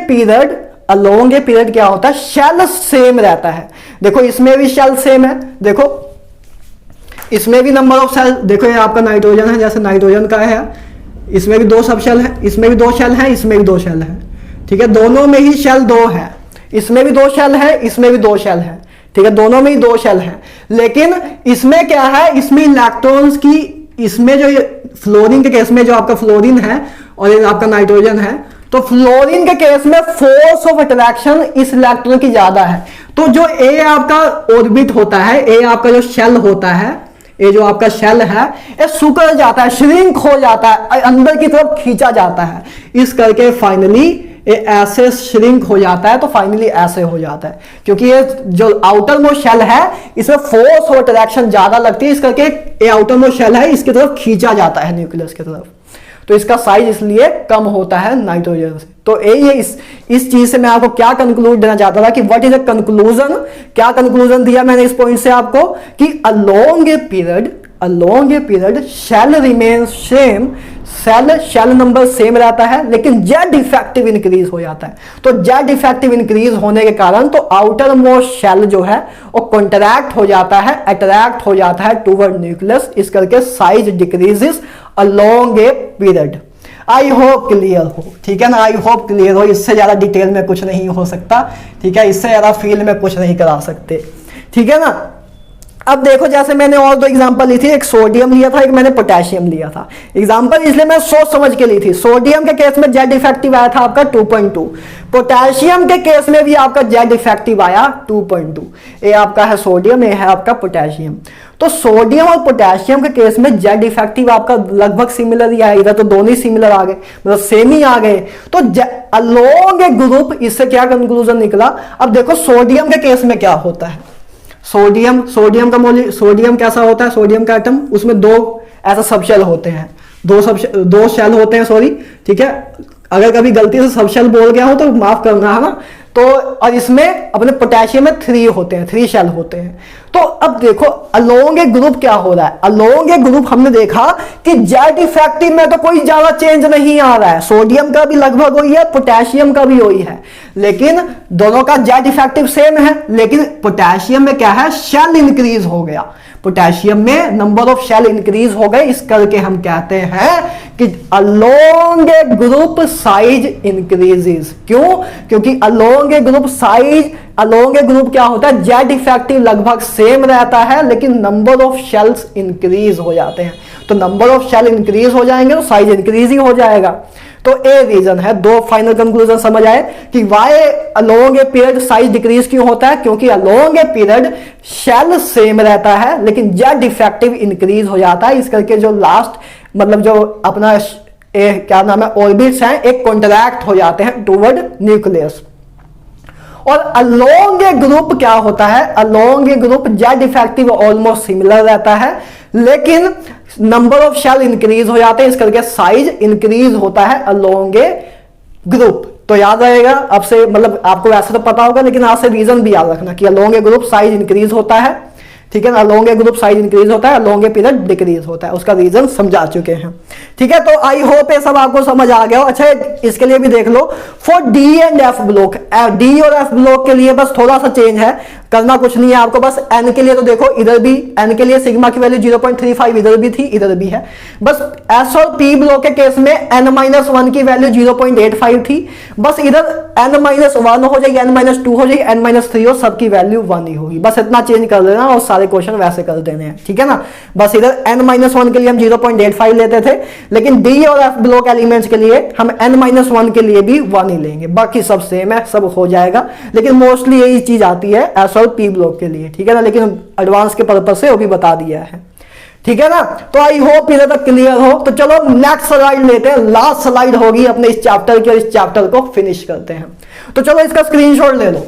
पीरियड क्या होता है, शेल सेम रहता है। देखो इसमें भी शेल सेम है, देखो इसमें भी नंबर ऑफ शेल, देखो ये आपका नाइट्रोजन है, जैसे नाइट्रोजन का है, इसमें भी 2 सब शेल है, इसमें भी 2 शेल है, इसमें भी 2 शेल है, ठीक है। दोनों में ही शेल 2 है, इसमें भी 2 शेल है, इसमें भी 2 शेल है, ठीक है, दोनों में ही 2 शेल है। लेकिन इसमें क्या है, इसमें इलेक्ट्रॉन्स की, इसमें जो फ्लोरीन के केस में जो आपका फ्लोरीन है और ये आपका नाइट्रोजन है, तो फ्लोरीन के केस में फोर्स ऑफ अट्रैक्शन इस इलेक्ट्रॉन की ज्यादा है। तो जो ए आपका ऑर्बिट होता है, ए आपका जो शेल होता है, ये जो आपका शेल है ये सिकुड़ जाता है, श्रिंक हो जाता है, अंदर की तरफ खींचा जाता है, इस करके फाइनली ये ऐसे श्रिंक हो जाता है, तो फाइनली ऐसे हो जाता है, क्योंकि ये जो आउटर मोस्ट शेल है इसमें फोर्स और अट्रैक्शन ज्यादा लगती है, इस करके ये आउटर मोस्ट शेल है इसकी तरफ खींचा जाता है न्यूक्लियस की तरफ, तो इसका साइज इसलिए कम होता है नाइट्रोजन से। तो यही है, इस चीज से मैं आपको क्या कंक्लूड देना चाहता था कि व्हाट इज अ कंक्लूजन, क्या कंक्लूजन दिया मैंने इस पॉइंट से आपको कि along a period shell remain same, shell number same रहता है, लेकिन जेड इफेक्टिव इंक्रीज हो जाता है। तो जेड इफेक्टिव इंक्रीज होने के कारण तो आउटर मोस्ट शेल जो है वो कॉन्ट्रैक्ट हो जाता है, अट्रैक्ट हो जाता है टूवर्ड न्यूक्लियस, इस करके size decreases along a period. I hope clear हो, ठीक है ना, आई होप क्लियर हो, इससे ज्यादा डिटेल में कुछ नहीं हो सकता, ठीक है, इससे ज्यादा फील्ड में कुछ नहीं करा सकते, ठीक है ना। अब देखो जैसे मैंने और 2 एग्जांपल ली थी, एक सोडियम लिया था, एक मैंने पोटेशियम लिया था। एग्जांपल इसलिए मैं सोच समझ के ली थी। सोडियम के केस में जेड इफेक्टिव आया था आपका 2.2, पोटेशियम के केस में भी आपका जेड इफेक्टिव आया 2.2। ये आपका है सोडियम, ये है आपका पोटेशियम। तो सोडियम और पोटेशियम के केस में जेड इफेक्टिव आपका लगभग सिमिलर ही आया, इधर तो दोनों ही सिमिलर आ गए, मतलब सेम ही आ गए। तो अलोंग ए ग्रुप, इससे क्या कंक्लूजन निकला। अब देखो सोडियम के केस में क्या होता है, सोडियम कैसा होता है, सोडियम का एटम, उसमें 2 ऐसा सबशेल होते हैं, 2 शेल होते हैं, सॉरी, ठीक है, अगर कभी गलती से सबशेल बोल गया हो तो माफ करना, है ना। तो और इसमें अपने पोटेशियम में 3 होते हैं, 3 शेल होते हैं। तो अब देखो अलोंग ए ग्रुप क्या हो रहा है, अलोंग ए ग्रुप हमने देखा कि जेड इफेक्टिव में तो कोई ज्यादा चेंज नहीं आ रहा है, सोडियम का भी लगभग वही है, पोटेशियम का भी वही है, लेकिन दोनों का जेड इफेक्टिव सेम है, लेकिन पोटेशियम में क्या है, शेल इंक्रीज हो गया, पोटेशियम में नंबर ऑफ शेल इंक्रीज हो गए, इस करके हम कहते हैं कि along a group size increases. क्यों, क्योंकि अलोंग ए ग्रुप क्या होता है, जेड इफेक्टिव लगभग सेम रहता है, लेकिन नंबर ऑफ शेल्स इंक्रीज हो जाते हैं। तो नंबर ऑफ शेल इंक्रीज हो जाएंगे तो साइज इंक्रीज ही हो जाएगा। तो ए रीजन है, 2 फाइनल कंक्लूजन समझ आए कि why along a period size decrease क्यों होता है, क्योंकि along a period shell same रहता है, लेकिन जेड इफेक्टिव इंक्रीज हो जाता है, इस करके जो लास्ट मतलब जो अपना क्या नाम है, ऑर्बिट्स हैं, एक कॉन्ट्रैक्ट हो जाते हैं टुवर्ड न्यूक्लियस। और अलोंग ए ग्रुप क्या होता है, along a group Z effective almost similar रहता है, लेकिन नंबर ऑफ शेल इंक्रीज हो जाते हैं, इस करके साइज इंक्रीज होता है अलोंग ए ग्रुप। तो याद रहेगा, अब से मतलब आपको वैसे तो पता होगा, लेकिन आज से रीजन भी याद रखना कि along a group size increase होता है, ठीक है ना, along a group size increase होता है, अलोंग ए पीरियड डिक्रीज होता है, उसका रीजन समझा चुके हैं, ठीक है। तो आई होप ये सब आपको समझ आ गया हो। अच्छा, इसके लिए भी देख लो, for D and F block, D और एफ ब्लॉक के लिए बस थोड़ा सा चेंज है, करना कुछ नहीं है आपको, बस एन के लिए तो देखो इधर भी एन के लिए सिग्मा की वैल्यू 0.35 इधर भी थी, इधर भी है। बस एस और पी ब्लॉक के केस में n-1 की वैल्यू 0.85 थी, बस इधर n-1 हो जाएगी, n-2 हो जाएगी, n-3 हो, सबकी वैल्यू 1 ही होगी, बस इतना चेंज कर देना और सारे क्वेश्चन वैसे कर देने हैं, ठीक है ना। बस इधर n-1 के लिए हम 0.85 लेते थे, लेकिन डी और एफ ब्लॉक एलिमेंट्स के लिए हम n-1 के लिए भी 1 ही लेंगे, बाकी सब सेम है, सब हो जाएगा, लेकिन मोस्टली यही चीज आती है एस और पी ब्लॉक के लिए, ठीक है ना, लेकिन एडवांस के पर्पस से वो भी बता दिया है, ठीक है ना। तो आई होप इधर तक क्लियर हो। तो चलो नेक्स्ट स्लाइड लेते हैं, लास्ट स्लाइड होगी अपने इस चैप्टर की, और इस चैप्टर को फिनिश करते हैं। तो चलो इसका स्क्रीनशॉट ले लो।